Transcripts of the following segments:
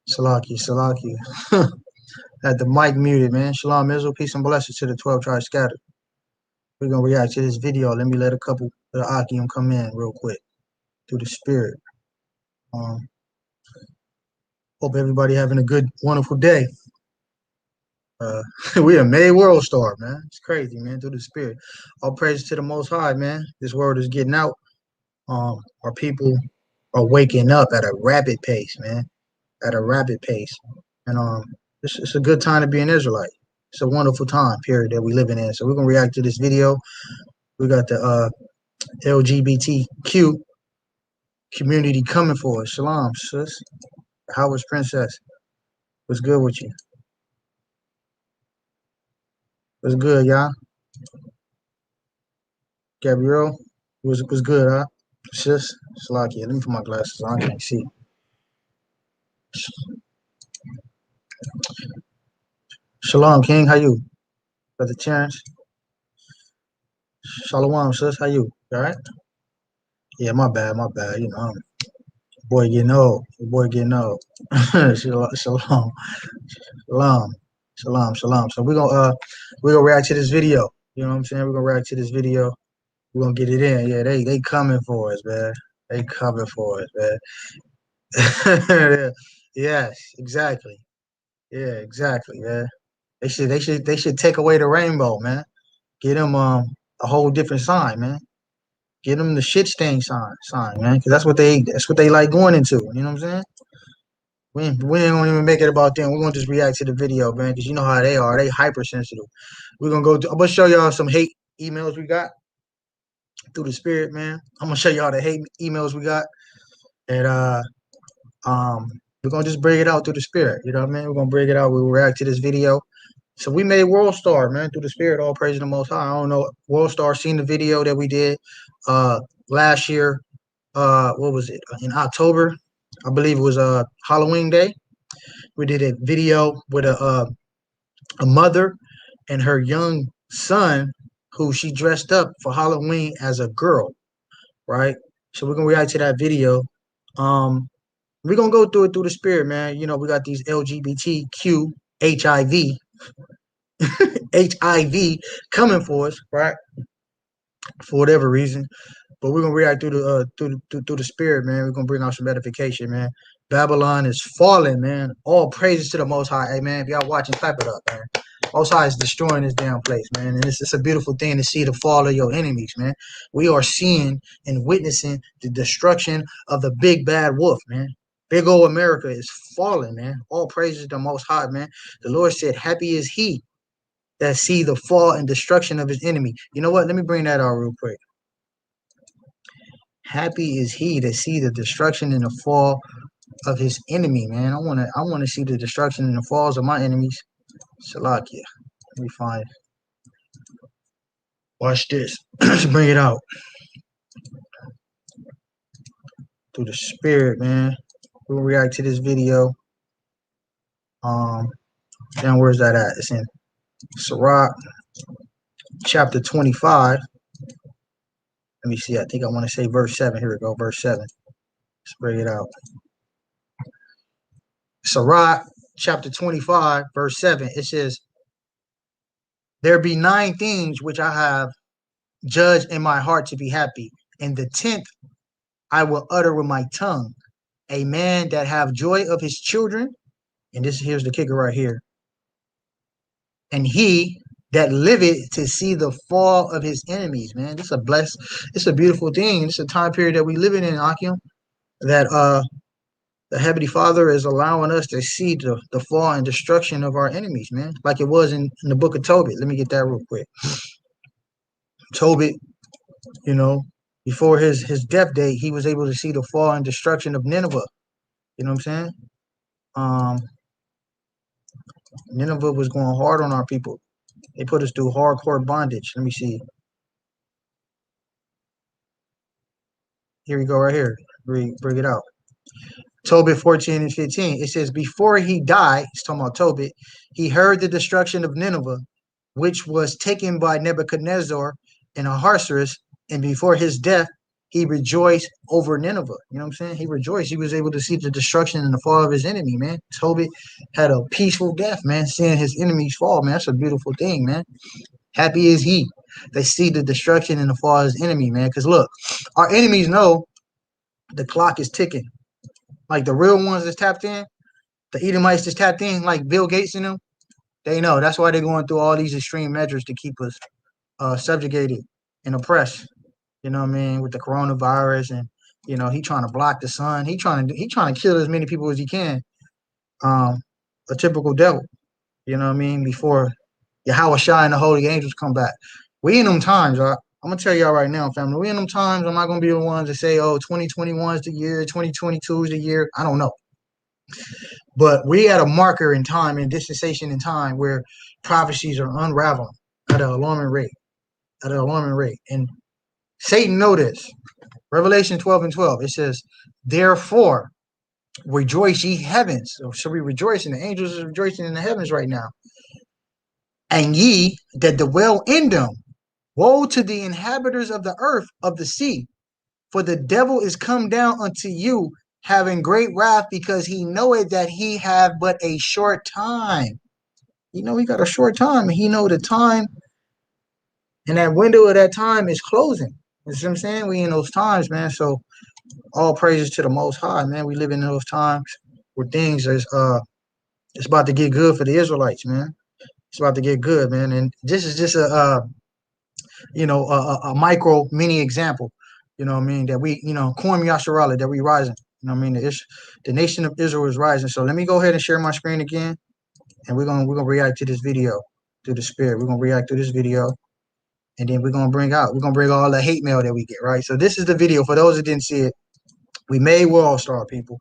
Salaki, Salaki. Had the mic muted, man. Shalom, Israel, peace and blessings to the 12 tribes scattered. We're going to react to this video. Let me let a couple of the Akim come in real quick through the spirit. Um, Hope everybody having a good, wonderful day. Uh, we a made world star, man. It's crazy, man, through the spirit. All praise to the Most High, man. This word is getting out. Our people are waking up at a rapid pace, man. At a rapid pace. And it's a good time to be an Israelite. It's a wonderful time period that we living in. So we're gonna react to this video. We got the LGBTQ community coming for us. Shalom, sis. Howard's princess. What's good with you? What's good, y'all? Gabrielle, what's good, huh? Sis, Salakia. Let me put my glasses on. I can't see. Shalom, King. How you? Brother Terrence. Shalom, sis. How you? All right? Yeah, my bad, my bad. You know, boy getting old. Boy getting old. Shalom, shalom, shalom, shalom, shalom. So we're gonna react to this video. You know what I'm saying? We're gonna react to this video. We're gonna get it in. Yeah, they coming for us, man. They coming for us, man. Yes, exactly. Yeah, exactly, man. They should take away the rainbow, man. Get them a whole different sign, man. Get them the shit stain sign, man. Because that's what they like going into. You know what I'm saying? We ain't gonna even make it about them. We're gonna just react to the video, man. Because you know how they are. They hypersensitive. We're gonna I'm gonna show y'all some hate emails we got through the spirit, man. I'm gonna show y'all the hate emails we got, and um, we're gonna just bring it out through the spirit. You know what I mean? We're gonna bring it out. We'll react to this video. So we made World Star, man, through the spirit. All praise to the Most High. I don't know. World Star seen the video that we did last year. What was it? In October, I believe it was Halloween day. We did a video with a mother and her young son, who she dressed up for Halloween as a girl, right? So we're gonna react to that video. Um, we're gonna go through it through the spirit, man. You know, we got these LGBTQ HIV HIV coming for us, right? For whatever reason. But we're gonna react through the spirit, man. We're gonna bring out some edification, man. Babylon is falling, man. All praises to the Most High. Hey, man, if y'all watching, clap it up, man. Most High is destroying this damn place, man. And it's a beautiful thing to see the fall of your enemies, man. We are seeing and witnessing the destruction of the big bad wolf, man. Big old America is falling, man. All praises to the Most High, man. The Lord said, happy is he that see the fall and destruction of his enemy. You know what? Let me bring that out real quick. Happy is he that see the destruction and the fall of his enemy, man. I wanna see the destruction and the falls of my enemies. Salakia. Let me find it. Watch this. Let's bring it out. Through the spirit, man. We'll react to this video. Then where's that at? It's in Sirach chapter 25. Let me see. I think I want to say verse 7. Here we go, verse 7. Let's bring it out. Sirach chapter 25, verse 7. It says, there be 9 things which I have judged in my heart to be happy, and the 10th I will utter with my tongue. A man that have joy of his children, and here's the kicker right here, and he that liveth to see the fall of his enemies, man. This is it's a beautiful thing. It's a time period that we living in, Akim, that the Heavenly Father is allowing us to see the fall and destruction of our enemies, man. Like it was in the book of Tobit. Let me get that real quick. Tobit, you know, before his death date, he was able to see the fall and destruction of Nineveh. You know what I'm saying? Nineveh was going hard on our people. They put us through hardcore bondage. Let me see. Here we go, right here. Bring it out. Tobit 14 and 15. It says, before he died, he's talking about Tobit, he heard the destruction of Nineveh, which was taken by Nebuchadnezzar and Ahasuerus, and before his death, he rejoiced over Nineveh. You know what I'm saying? He rejoiced. He was able to see the destruction and the fall of his enemy, man. Tobit had a peaceful death, man, seeing his enemies fall, man. That's a beautiful thing, man. Happy is he. They see the destruction and the fall of his enemy, man. Because look, our enemies know the clock is ticking. Like the real ones that's tapped in, the Edomites that's tapped in, like Bill Gates and them, they know. That's why they're going through all these extreme measures to keep us subjugated and oppressed. You know what I mean? With the coronavirus and he trying to block the sun. He trying to kill as many people as he can. Um, a typical devil. You know what I mean? Before Yahweh Shai and the holy angels come back. We in them times, I'm gonna tell y'all right now, family. We in them times. I'm not gonna be the ones that say, "Oh, 2021 is the year, 2022 is the year." I don't know, but we at a marker in time, in dispensation in time, where prophecies are unraveling at an alarming rate, and Satan know this. Revelation 12 and 12. It says, "Therefore rejoice ye heavens." So we rejoicing. The angels are rejoicing in the heavens right now. "And ye that dwell in them, woe to the inhabitants of the earth of the sea, for the devil is come down unto you, having great wrath, because he knoweth that he have but a short time." He got a short time, and he know the time, and that window of that time is closing. You see what I'm saying? We in those times, man. So all praises to the Most High, man. We live in those times where things is it's about to get good for the Israelites, man. It's about to get good, man. And this is just a micro mini example. You know what I mean? That we, Kwam Yasharala, that we rising. You know what I mean? The nation of Israel is rising. So let me go ahead and share my screen again, and we're gonna react to this video through the spirit. We're gonna react to this video, and then we're gonna bring all the hate mail that we get, right? So this is the video. For those that didn't see it, we made World Star, people.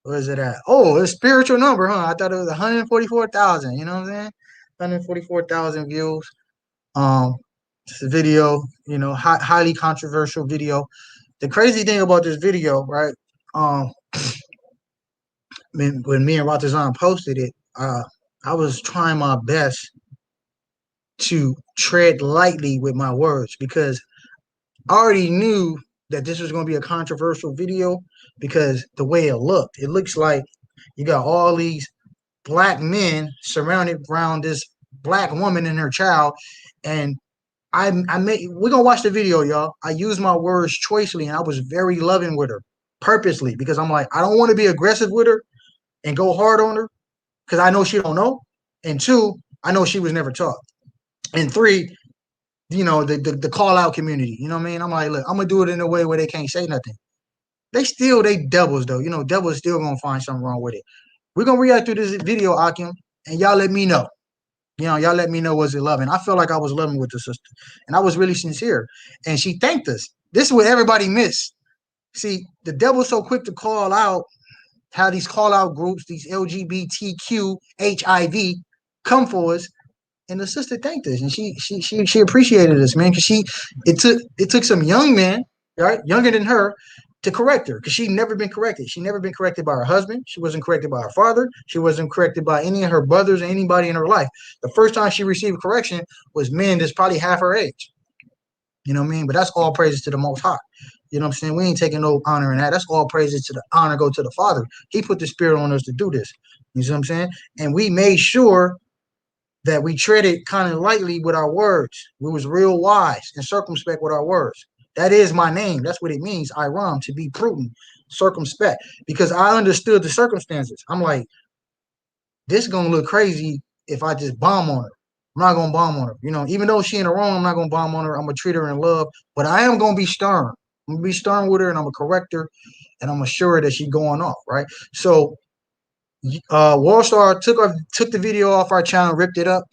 Where is it at? Oh, it's a spiritual number, huh? I thought it was 144,000. You know what I'm saying? 144,000 views. Um, it's a video, highly controversial video. The crazy thing about this video, right? Um, when me and Ratazan posted it, I was trying my best to tread lightly with my words because I already knew that this was going to be a controversial video because the way it looks like you got all these black men surrounded around this black woman and her child, and we're gonna watch the video, y'all. I used my words choicely and I was very loving with her purposely because I'm like, I don't want to be aggressive with her and go hard on her because I know she don't know. And two, I know she was never taught. And three, the call out community. You know what I mean? I'm like, look, I'm gonna do it in a way where they can't say nothing. They devils though. Devils still gonna find something wrong with it. We're gonna react to this video, Akim, and y'all let me know. Y'all let me know, was it loving? I felt like I was loving with the sister, and I was really sincere. And she thanked us. This is what everybody missed. See, the devil's so quick to call out how these call out groups, these LGBTQ, HIV, come for us. And the sister thanked us, and she appreciated us, man, because it took some young men, right, younger than her, to correct her, because she'd never been corrected. She never been corrected by her husband. She wasn't corrected by her father. She wasn't corrected by any of her brothers or anybody in her life. The first time she received correction was men that's probably half her age. You know what I mean? But that's all praises to the Most High. You know what I'm saying? We ain't taking no honor in that. That's all praises to the honor go to the Father. He put the Spirit on us to do this. You see what I'm saying? And we made sure that we treaded kind of lightly with our words. We was real wise and circumspect with our words. That is my name. That's what it means, Iram, to be prudent, circumspect. Because I understood the circumstances. I'm like, this is going to look crazy if I just bomb on her. I'm not going to bomb on her. Even though she in the wrong, I'm not going to bomb on her. I'm going to treat her in love. But I am going to be stern. I'm going to be stern with her, and I'm going to correct her, and I'm going to show her that she's going off, right? So Warstar took the video off our channel, ripped it up,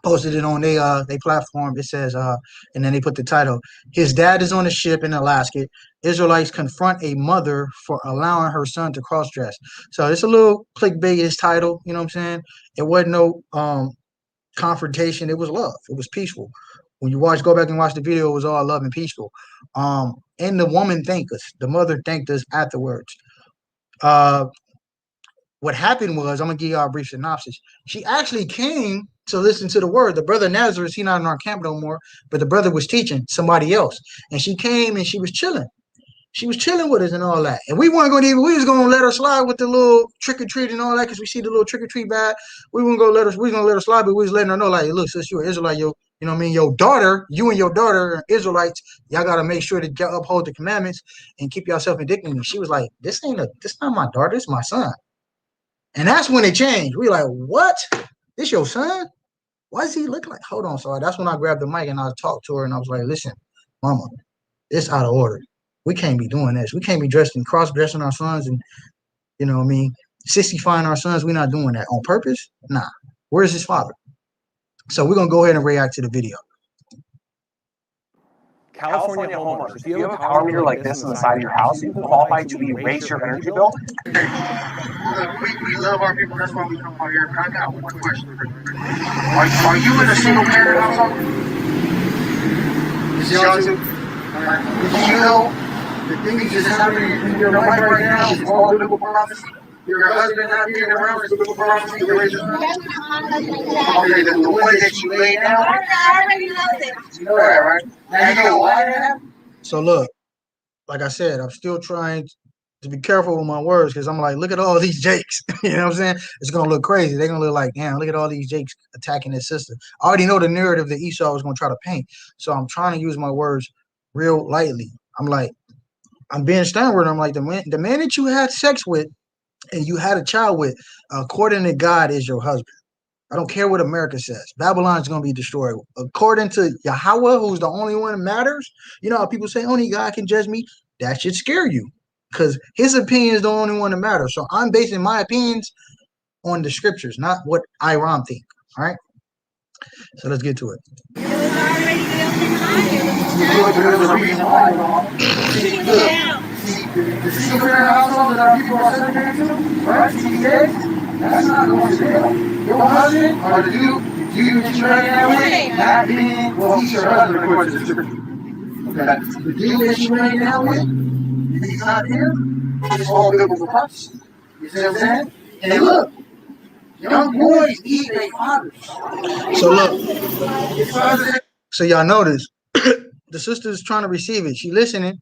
posted it on they platform. It says, and then they put the title, "His dad is on a ship in Alaska. Israelites confront a mother for allowing her son to cross-dress." So it's a little clickbait title, you know what I'm saying? It wasn't no confrontation, it was love. It was peaceful. When you go back and watch the video, it was all love and peaceful. And the woman thanked us. The mother thanked us afterwards. What happened was, I'm gonna give y'all a brief synopsis. She actually came to listen to the word. The brother Nazareth, he not in our camp no more, but the brother was teaching somebody else. And she came and she was chilling. She was chilling with us and all that. And we weren't going to even, we was going to let her slide with the little trick or treat and all that because we see the little trick or treat bag. We weren't going to let her, we was going to let her slide, but we was letting her know, like, look, sis, you're an Israelite, you know what I mean? Your daughter, you and your daughter are Israelites. Y'all got to make sure to uphold the commandments and keep yourself in dignity. She was like, this not my daughter, this is my son. And that's when it changed. We like, what? This your son? Why does he look like? Hold on, sorry. That's when I grabbed the mic and I talked to her and I was like, listen, mama, it's out of order. We can't be doing this. We can't be cross-dressing our sons and, you know what I mean, sissifying our sons. We're not doing that on purpose. Nah. Where's his father? So we're going to go ahead and react to the video. California homeowners, if you have a power meter like this on the side of your house, you can qualify to erase your energy bill. We love our people. That's why we come out here. I got one question for you. Are you in a single parent household? Is y'all too? Do you know the things that's happening in your life right now is all biblical prophecy? Your husband not being around is biblical prophecy. Okay, the way that you lay down. I already know that. You know that, right? Now you know why that happened? So look, like I said, I'm still trying to be careful with my words because I'm like, look at all these Jakes. You know what I'm saying? It's going to look crazy. They're going to look like, damn, look at all these Jakes attacking his sister. I already know the narrative that Esau was going to try to paint. So I'm trying to use my words real lightly. I'm like, I'm being sternward. I'm like, the man that you had sex with and you had a child with, according to God, is your husband. I don't care what America says. Babylon is going to be destroyed. According to Yahweh, who's the only one that matters, you know how people say, only God can judge me? That should scare you because his opinion is the only one that matters. So I'm basing my opinions on the scriptures, not what Iran think. All right? So let's get to it. It was already built in the There's a reason why. The single parent household that our people are segregated to, right? CDA, that's not going to jail. Your husband or the dude that you hang out with, not being, well, he's your husband according to the scripture. Okay. The dude that you hang out with, he's not here, it's all biblical prophecy. You see what I'm saying? And look, young boys eat their fathers. So look, so y'all notice, the sister's trying to receive it. She listening.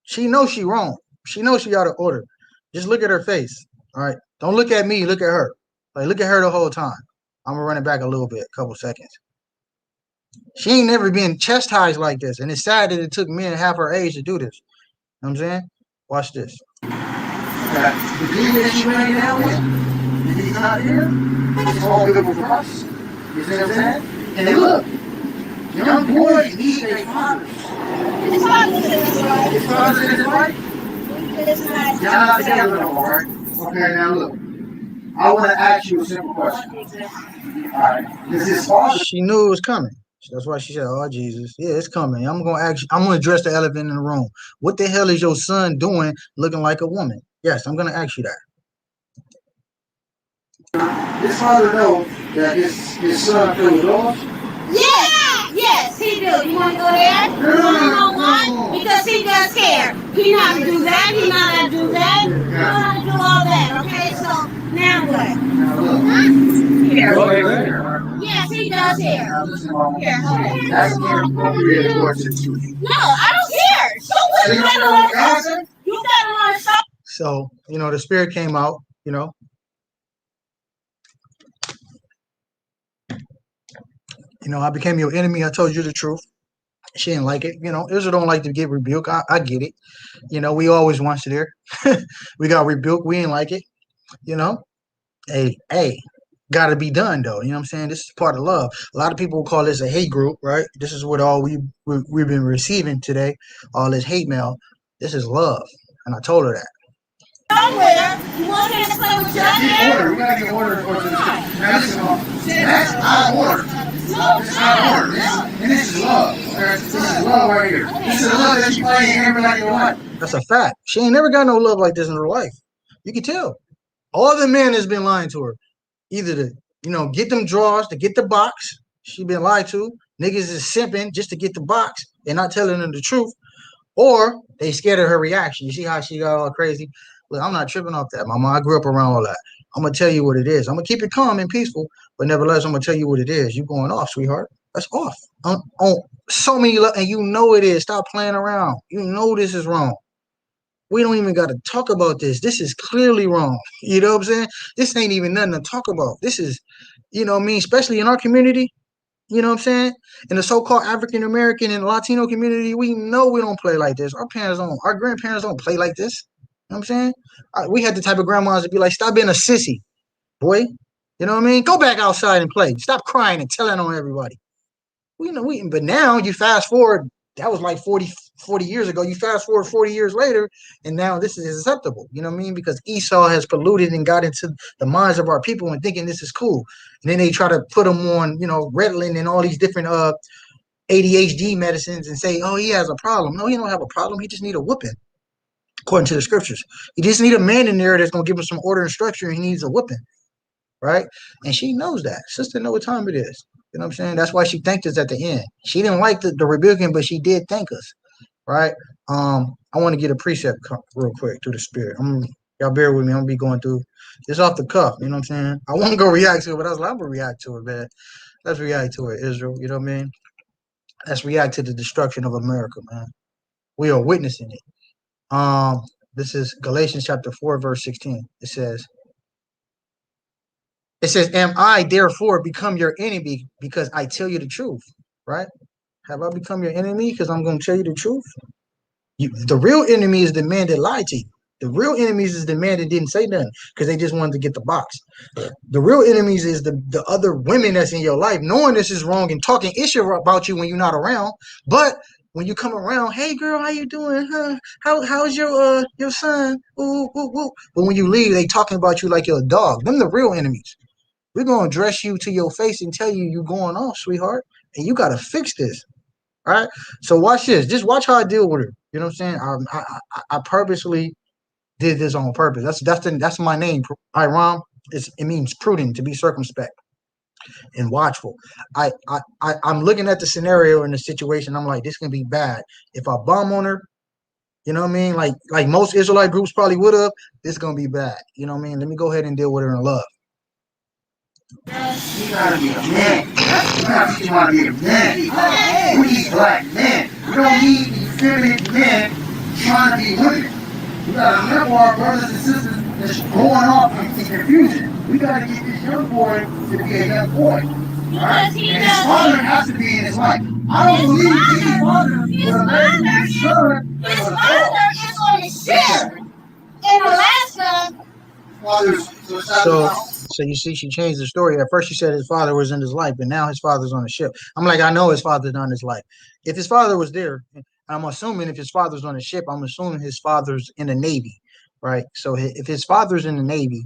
She knows she wrong. She knows she out of order. Just look at her face. All right. Don't look at me. Look at her. Like, look at her the whole time. I'm going to run it back a little bit, a couple seconds. She ain't never been chastised like this. And it's sad that it took men half her age to do this. You know what I'm saying? Watch this. The dude that she ran out with, he's not here. It's all biblical prophecy. You see what I'm saying? And look, young boys need their fathers. His father says right. His father says right? It's not. Y'all not together no more, right? Okay, now look. I want to ask you a simple question. Alright. Is his father? She knew it was coming. That's why she said, oh, Jesus. Yeah, it's coming. I'm going to address the elephant in the room. What the hell is your son doing looking like a woman? Yes, I'm going to ask you that. His father knows that his son feels lost? Yes, he do. You want to go there? No. Why? Because he does care. He know how to do that. He know how to do that. He know how to do all that. Okay, so now what? Here. Yes, he does care. Here, hold on. That's No, I don't care. So what? You gotta learn something. So, you know, the spirit came out, you know. You know, I became your enemy. I told you the truth. She didn't like it. You know, Israel don't like to get rebuked. I get it. You know, we always want you there. We got rebuked. We ain't like it. You know, hey, got to be done though. You know what I'm saying? This is part of love. A lot of people call this a hate group, right? This is what all we've been receiving today. All this hate mail. This is love, and I told her that. Somewhere, you want me to play with your hair? We gotta get order for this. That's out of order. No, It's out of order. And this is love. This is love right here. This is the love that you play in every night of your life. That's a fact. She ain't never got no love like this in her life. You can tell. All the men has been lying to her. Either to, you know, get them draws, to get the box. She been lied to. Niggas is simping just to get the box and not telling them the truth. Or they scared of her reaction. You see how she got all crazy? Look, I'm not tripping off that, mama. I grew up around all that. I'm gonna tell you what it is. I'm gonna keep it calm and peaceful, but nevertheless, I'm gonna tell you what it is. You going off, sweetheart. That's off. On so many and you know it is. Stop playing around. You know this is wrong. We don't even got to talk about this. This is clearly wrong. You know what I'm saying? This ain't even nothing to talk about. This is, you know what I mean, especially in our community, you know what I'm saying? In the so-called African American and Latino community, we know we don't play like this. Our grandparents don't play like this. You know what I'm saying? We had the type of grandmas to be like, stop being a sissy, boy. You know what I mean? Go back outside and play. Stop crying and telling on everybody. But now you fast forward, that was like 40 years ago. You fast forward 40 years later, and now this is acceptable. You know what I mean? Because Esau has polluted and got into the minds of our people and thinking this is cool. And then they try to put them on, Ritalin and all these different ADHD medicines and say, oh, he has a problem. No, he don't have a problem. He just need a whooping, according to the scriptures. He just need a man in there that's going to give him some order and structure, and he needs a whooping, right? And she knows that. Sister know what time it is. You know what I'm saying? That's why she thanked us at the end. She didn't like the rebuking, but she did thank us, right? I want to get a precept real quick through the spirit. Y'all bear with me. I'm going to be going through this off the cuff. You know what I'm saying? I want to go react to it, but I was like, I'm going to react to it, man. Let's react to it, Israel. You know what I mean? Let's react to the destruction of America, man. We are witnessing it. This is Galatians chapter 4, verse 16. It says, am I therefore become your enemy because I tell you the truth, right? Have I become your enemy because I'm going to tell you the truth? The real enemy is the man that lied to you. The real enemies is the man that didn't say nothing because they just wanted to get the box. The real enemies is the other women that's in your life, knowing this is wrong and talking issue about you when you're not around. But when you come around, hey girl, how you doing? Huh? How's your son? Ooh, ooh, ooh. But when you leave, they talking about you like you're a dog. Them the real enemies. We're going to dress you to your face and tell you you're going off, sweetheart. And you got to fix this. All right. So watch this. Just watch how I deal with her. You know what I'm saying? I purposely did this on purpose. That's my name. Iram. It means prudent, to be circumspect and watchful. I'm looking at the scenario and the situation. I'm like, this can be bad. If I bomb on her, you know what I mean? Like most Israelite groups probably would have, this is going to be bad. You know what I mean? Let me go ahead and deal with her in love. You gotta be a man. You gotta teach him how to be a man. We need black men. We don't need effeminate men trying to be women. We gotta level our brothers and sisters that's going off in confusion. We gotta get this young boy to be a young boy. Right? And his father has to be in his life. I don't believe his father will let his son. His father is on a ship in Alaska. So you see, she changed the story. At first, she said his father was in his life, but now his father's on the ship. I'm like, I know his father's on his life. If his father was there, I'm assuming if his father's on the ship, I'm assuming his father's in the Navy, right? So if his father's in the Navy,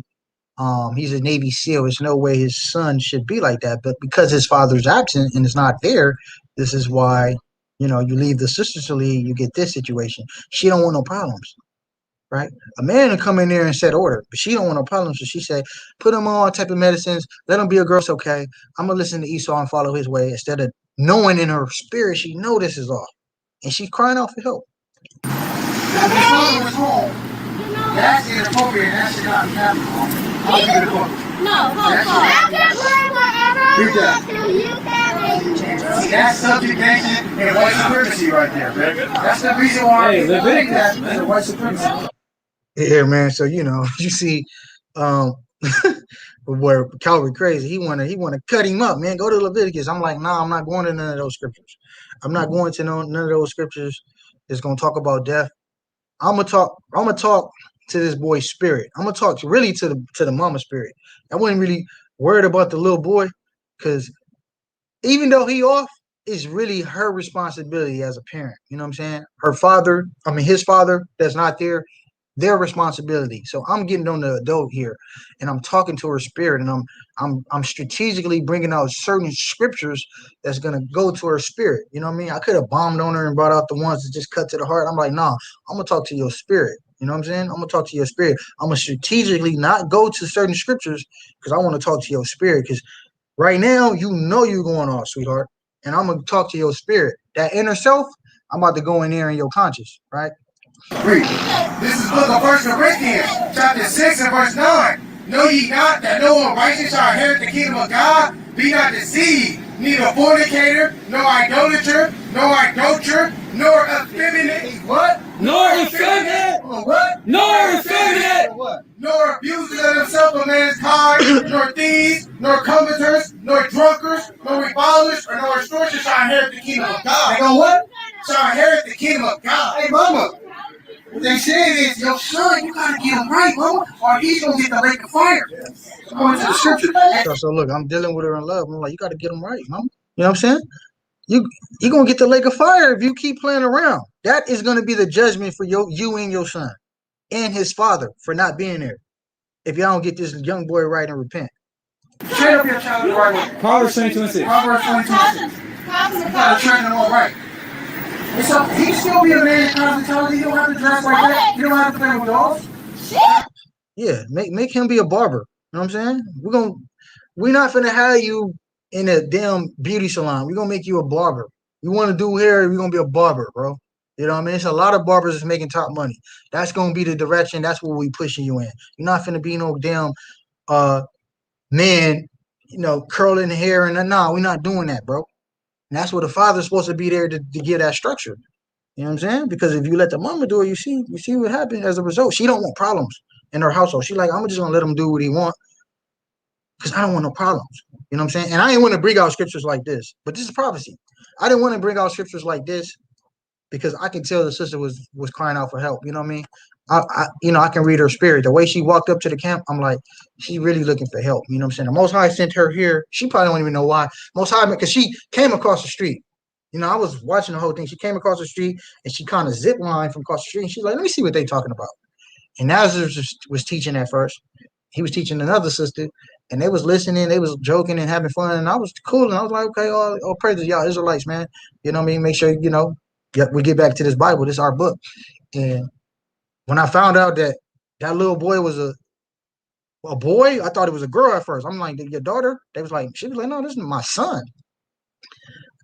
he's a Navy SEAL. There's no way his son should be like that. But because his father's absent and is not there, this is why, you leave the sisters to lead, you get this situation. She don't want no problems. Right, a man will come in there and set order, but she don't want no problems. So she said, "Put him on all type of medicines. Let him be a girl. It's okay. I'm gonna listen to Esau and follow his way." Instead of knowing in her spirit, she know this is off, and she's crying out for help. If his father was home, that's inappropriate. That should not be happening. I'll give it a book. No, I can play whatever I want to. You can. See, that's subjugation and white supremacy right there, man. That's the reason why I think that white supremacy. Yeah, man. So you see, where Calvary crazy, he wanna cut him up, man. Go to Leviticus. I'm like, nah, I'm not going to none of those scriptures. I'm not going to none of those scriptures. It's gonna talk about death. I'm gonna talk to this boy's spirit. I'm gonna talk really to the mama spirit. I wasn't really worried about the little boy, because even though he off, it's really her responsibility as a parent. You know what I'm saying? His father that's not there, their responsibility. So I'm getting on the adult here, and I'm talking to her spirit, and I'm strategically bringing out certain scriptures that's gonna go to her spirit. You know what I mean? I could have bombed on her and brought out the ones that just cut to the heart. I'm like, nah, I'm gonna talk to your spirit. You know what I'm saying? I'm gonna talk to your spirit. I'm gonna strategically not go to certain scriptures because I want to talk to your spirit. Because right now, you're going off, sweetheart, and I'm gonna talk to your spirit. That inner self, I'm about to go in there in your conscious, right? Read. This is book of 1 Corinthians, chapter 6 and verse 9. Know ye not that no unrighteous shall inherit the kingdom of God? Be not deceived, neither fornicator, nor idolater, nor adulterer, nor effeminate. What? Nor effeminate. What? Nor effeminate. What? Nor abusers of themselves of mankind, nor thieves, nor covetous, nor drunkards, nor revilers, or nor extortioners shall inherit the kingdom of God. They go what? Shall inherit the kingdom of God. Hey, mama. What they say is, yo, son, you gotta get him right, mama, or he's gonna get the lake of fire. According to the scripture. So look, I'm dealing with her in love. I'm like, you got to get them right, mom. You know what I'm saying? You gonna get the lake of fire if you keep playing around. That is gonna be the judgment for you and your son and his father for not being there. If y'all don't get this young boy right and repent. Train up your child the right way. Proverbs 22:6. Proverbs 22:6. You gotta train them all right. And so he can still be a man in cosmetology. You don't have to dress like that. You don't have to play with dolls. Yeah, make him be a barber. You know what I'm saying? We're not finna have you in a damn beauty salon. We're gonna make you a barber. You want to do hair, we're gonna be a barber, bro. You know what I mean? It's a lot of barbers that's making top money. That's gonna be the direction. That's what we pushing you in. You're not finna be no damn man, curling hair and no, we're not doing that, bro. And that's what the father's supposed to be there to give that structure. You know what I'm saying? Because if you let the mama do it, you see what happens as a result. She don't want problems in her household. She like, I'm just gonna let him do what he want because I don't want no problems. You know what I'm saying? And I didn't want to bring out scriptures like this, but this is prophecy. I didn't want to bring out scriptures like this because I can tell the sister was crying out for help. You know what I mean? I can read her spirit. The way she walked up to the camp, I'm like, she's really looking for help. You know what I'm saying? The Most High sent her here. She probably don't even know why. Most High, because she came across the street. I was watching the whole thing. She came across the street and she kind of zip lined from across the street. And she's like, let me see what they talking about. And Nazareth was teaching at first. He was teaching another sister, and they was listening. They was joking and having fun. And I was cool. And I was like, okay, all praises, y'all Israelites, man. You know what I mean? Make sure, we get back to this Bible. This is our book. And when I found out that little boy was a boy, I thought it was a girl at first. I'm like, your daughter? She was like, no, this is my son.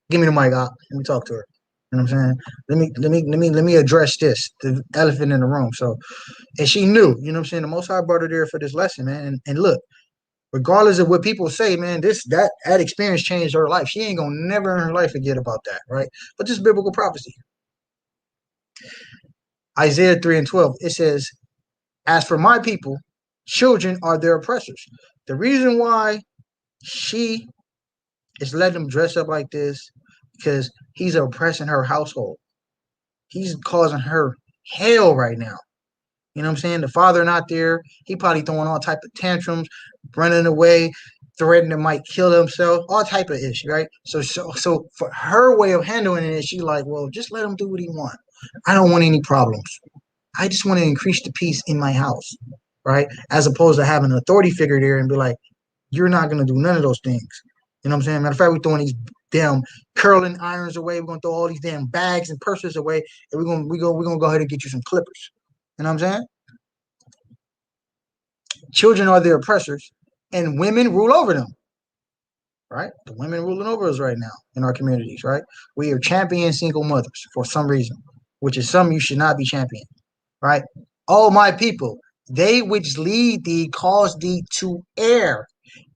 Give me the mic, let me talk to her. You know what I'm saying? Let me address this, the elephant in the room. So, and she knew, you know what I'm saying? The Most High brought her there for this lesson, man. And look, regardless of what people say, man, that experience changed her life. She ain't gonna never in her life forget about that, right? But this is biblical prophecy. Isaiah 3:12, it says, as for my people, children are their oppressors. The reason why she is letting them dress up like this, because he's oppressing her household. He's causing her hell right now. You know what I'm saying? The father not there. He probably throwing all type of tantrums, running away, threatening to might kill himself, all type of issue, right? So for her way of handling it, she's like, well, just let him do what he wants. I don't want any problems. I just want to increase the peace in my house, right? As opposed to having an authority figure there and be like, you're not going to do none of those things. You know what I'm saying? Matter of fact, we're throwing these damn curling irons away. We're going to throw all these damn bags and purses away. And we're going to go ahead and get you some clippers. You know what I'm saying? Children are their oppressors and women rule over them, right? The women ruling over us right now in our communities, right? We are championing single mothers for some reason, which is something you should not be championing, right? Oh, my people, they which lead thee cause thee to err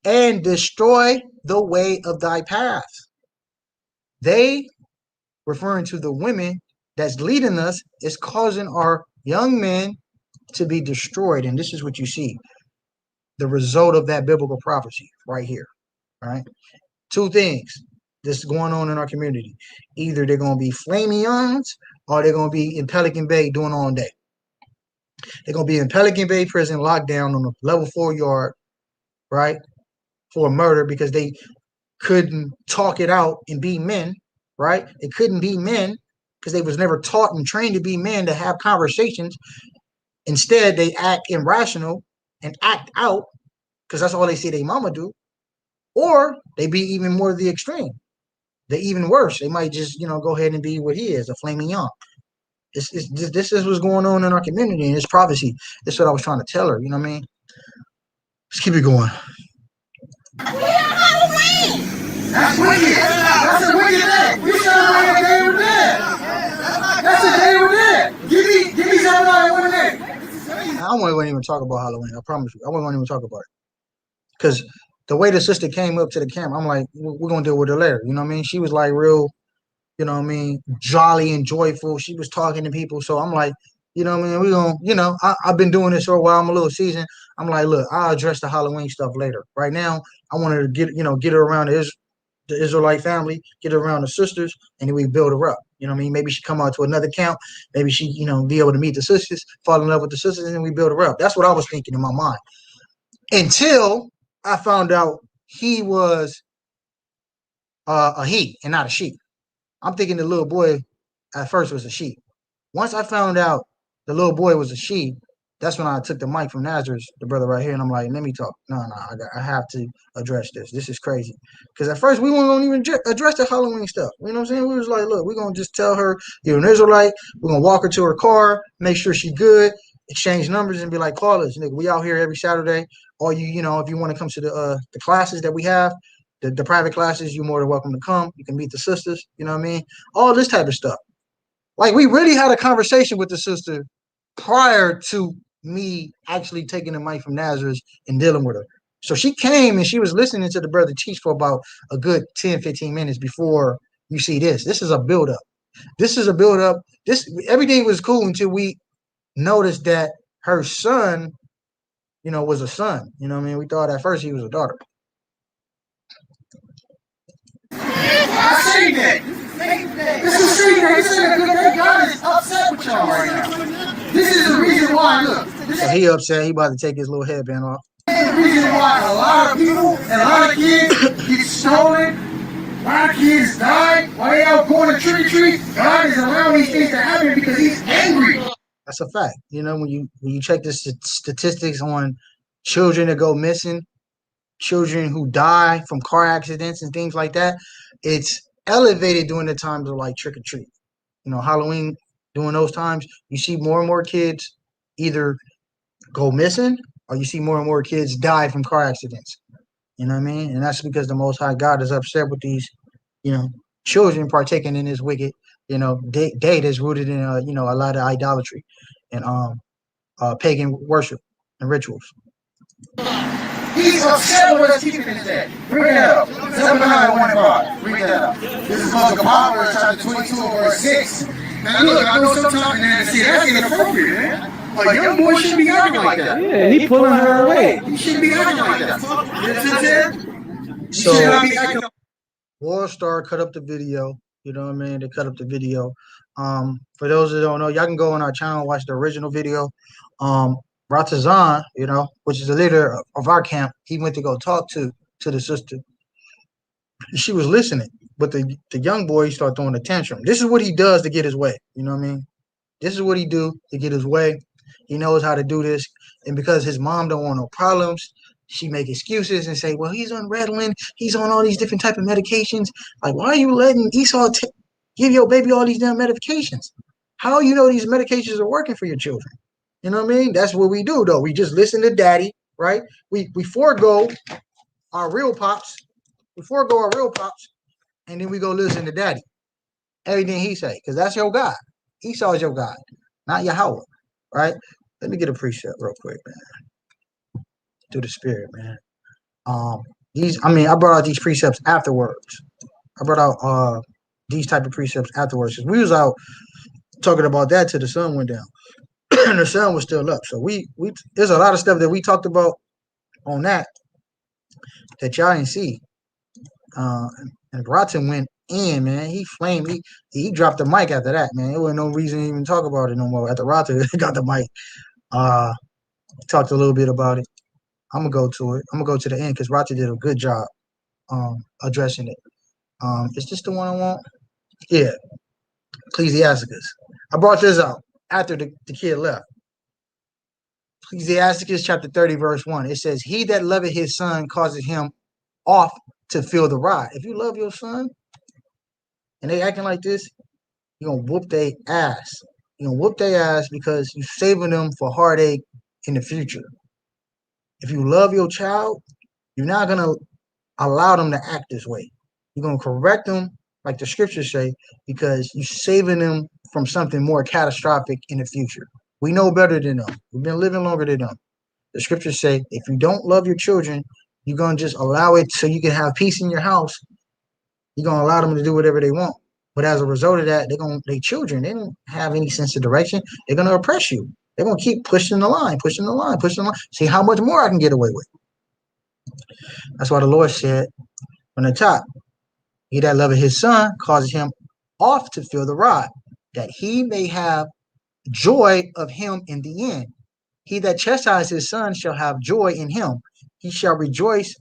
and destroy the way of thy path. They, referring to the women that's leading us, is causing our young men to be destroyed. And this is what you see, the result of that biblical prophecy right here. All right. Two things that's going on in our community. Either they're going to be flaming youngs or they're going to be in Pelican Bay doing all day. They're going to be in Pelican Bay prison locked down on a level 4 yard, right, for a murder because they couldn't talk it out and be men, right? They couldn't be men because they was never taught and trained to be men to have conversations. Instead, they act irrational and act out because that's all they see their mama do. Or they be even more the extreme. They're even worse. They might just, go ahead and be what he is, a flaming young. This is what's going on in our community, and it's prophecy. That's what I was trying to tell her. You know what I mean? Let's keep it going. That's wicked. That's a wicked thing. You celebrate a day with that. That's a day with that. Give me somebody with that. I don't want to even talk about Halloween. I promise you, I wasn't gonna even talk about it because the way the sister came up to the camera, I'm like, we're gonna deal with her later. You know what I mean? She was like real, you know what I mean, jolly and joyful. She was talking to people, so I'm like, you know what I mean, we gonna, you know, I've been doing this for a while. I'm a little seasoned. I'm like, look, I'll address the Halloween stuff later. Right now, I wanted to get, you know, get her around the Israelite family, get her around the sisters, and then we build her up. You know what I mean? Maybe she come out to another camp. Maybe she, you know, be able to meet the sisters, fall in love with the sisters, and then we build her up. That's what I was thinking in my mind until I found out he was a he and not a she. I'm thinking the little boy at first was a she. Once I found out the little boy was a she, that's when I took the mic from Nazareth, the brother right here, and I'm like, let me talk. No, I have to address this. This is crazy. Because at first we weren't even address the Halloween stuff. You know what I'm saying? We was like, look, we're gonna just tell her you're an Israelite. We're gonna walk her to her car, make sure she's good, exchange numbers, and be like, call us, nigga. We out here every Saturday. Or you know, if you want to come to the classes that we have, the private classes, you're more than welcome to come. You can meet the sisters. You know what I mean? All this type of stuff. Like we really had a conversation with the sister prior to me actually taking the mic from Nazareth and dealing with her. So she came and she was listening to the brother teach for about a good 10, 15 minutes before you see this. This is a build-up. This is a build-up. This everything was cool until we noticed that her son, you know, was a son. You know what I mean? We thought at first he was a daughter. I say that. This is saying that. This is that God is upset with y'all right now. This is the reason why. Look. So he upset. He about to take his little headband off. This is the reason why a lot of people and a lot of kids get stolen. A lot of kids die while they out going to trick or treat. God is allowing these things to happen because He's angry. That's a fact. You know, when you check the statistics on children that go missing, children who die from car accidents and things like that, it's elevated during the times of like trick or treat. You know, Halloween, during those times, you see more and more kids either go missing or you see more and more kids die from car accidents. You know what I mean? And that's because the Most High God is upset with these, you know, children partaking in this wicked, you know, day that's rooted in, you know, a lot of idolatry and pagan worship and rituals. He's upset with us keeping this day. Bring it up. 7:9:15. Bring that up. This is Book of Proverbs, chapter 22, verse 6. Now look, I know sometimes, man, see, that's inappropriate, man. A young boy shouldn't be acting like that. Yeah, he pulling her away. He shouldn't be acting like that. You know what I'm saying? So, He should not be acting. War Star cut up the video. You know what I mean? They cut up the video. For those that don't know, y'all can go on our channel and watch the original video. Ratazan, you know, which is the leader of our camp, he went to go talk to the sister. She was listening, but the young boy started throwing a tantrum. This is what he does to get his way. You know what I mean? This is what he do to get his way. He knows how to do this, and because his mom don't want no problems, she make excuses and say, "Well, he's on Ritalin. He's on all these different type of medications. Like, why are you letting Esau give your baby all these damn medications? How you know these medications are working for your children?" You know what I mean? That's what we do, though. We just listen to daddy, right? We forego our real pops. We forego our real pops, and then we go listen to daddy. Everything he say, because that's your God. Esau is your God, not Yahweh, right? Let me get a precept real quick, man. Through the spirit, man. I brought out these precepts afterwards. I brought out these type of precepts afterwards. We was out talking about that till the sun went down. And the sun was still up. So we there's a lot of stuff that we talked about on that y'all didn't see. And Broughton went in, man. He flamed. He dropped the mic after that, man. There wasn't no reason to even talk about it no more. After Broughton got the mic, talked a little bit about it. I'm gonna go to it. I'm gonna go to the end because Broughton did a good job addressing it. Is this the one I want? Yeah, Ecclesiasticus. I brought this out after the kid left. Ecclesiasticus chapter 30, verse 1. It says, "He that loveth his son causes him off to feel the rod." If you love your son and they acting like this, you're gonna whoop their ass. You're gonna whoop their ass because you're saving them for heartache in the future. If you love your child, you're not gonna allow them to act this way. You're gonna correct them, like the scriptures say, because you're saving them from something more catastrophic in the future. We know better than them. We've been living longer than them. The scriptures say if you don't love your children, you're gonna just allow it so you can have peace in your house. You're gonna allow them to do whatever they want. But as a result of that, they children, they don't have any sense of direction. They're gonna oppress you. They're gonna keep pushing the line, pushing the line, pushing the line. See how much more I can get away with. That's why the Lord said from the top, he that loveth his son causes him oft to feel the rod, that he may have joy of him in the end. He that chastises his son shall have joy in him. He shall rejoice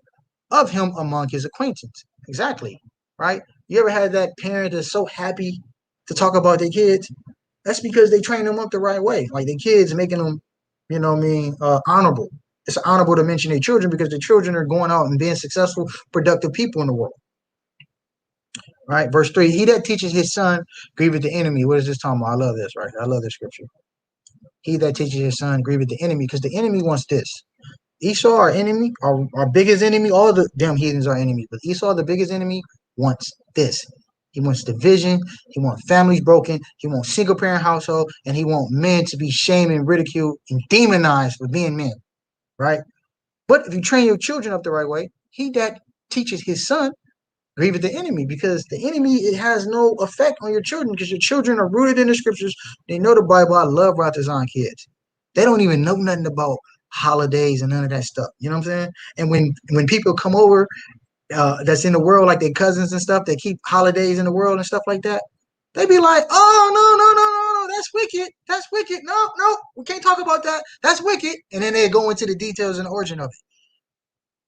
of him among his acquaintance. Exactly. Right? You ever had that parent that's so happy to talk about their kids? That's because they train them up the right way. Like the kids making them, honorable. It's honorable to mention their children because the children are going out and being successful, productive people in the world. Right? Verse 3, he that teaches his son grieveth the enemy. What is this talking about? I love this, right? I love this scripture. He that teaches his son grieveth the enemy, because the enemy wants this. Esau, our enemy, our biggest enemy, all the damn heathens are enemies, but Esau, the biggest enemy, wants this. He wants division. He wants families broken. He wants single parent household, and he wants men to be shamed and ridiculed and demonized for being men, right? But if you train your children up the right way, he that teaches his son grieveth the enemy, because the enemy, it has no effect on your children because your children are rooted in the scriptures. They know the Bible. I love Roth Design kids. They don't even know nothing about holidays and none of that stuff. You know what I'm saying? And when people come over that's in the world, like their cousins and stuff, that keep holidays in the world and stuff like that, they be like, oh, no, that's wicked. That's wicked. No, we can't talk about that. That's wicked. And then they go into the details and the origin of it.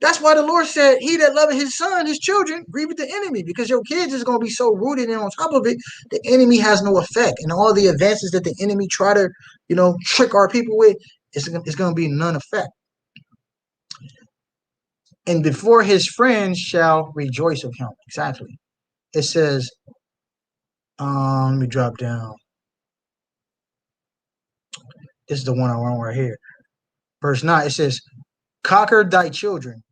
That's why the Lord said, he that loveth his son, his children, grieveth the enemy, because your kids is going to be so rooted and on top of it, the enemy has no effect. And all the advances that the enemy try to, trick our people with, it's going to be none effect. And before his friends shall rejoice of him. Exactly. It says, let me drop down. This is the one I want right here. Verse 9, it says, conquer thy children,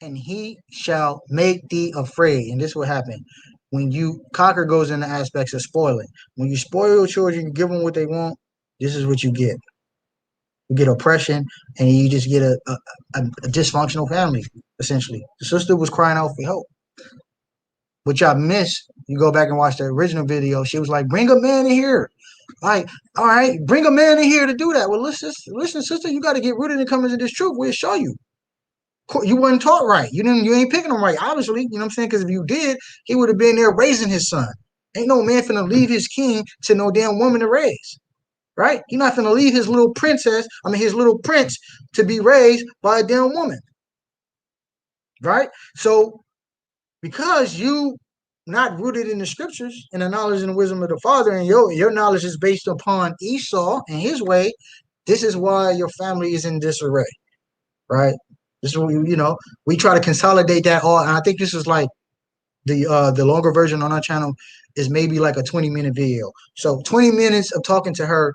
and he shall make thee afraid. And this will happen when you conquer, goes into aspects of spoiling. When you spoil your children, you give them what they want, this is what you get. You get oppression, and you just get a dysfunctional family, essentially. The sister was crying out for help. Which I missed. You go back and watch the original video. She was like, bring a man in here. Like, all right, bring a man in here to do that. Well, listen, sister, you got to get rooted and come into this truth. We'll show you. You weren't taught right. You ain't picking him right, obviously. You know what I'm saying? Because if you did, he would have been there raising his son. Ain't no man finna leave his king to no damn woman to raise. Right? He's not finna leave his little prince to be raised by a damn woman. Right? So because you not rooted in the scriptures and the knowledge and the wisdom of the Father, and your knowledge is based upon Esau and his way, this is why your family is in disarray, right? This is what we try to consolidate that all, and I think this is like the longer version on our channel is maybe like a 20-minute video. So 20 minutes of talking to her,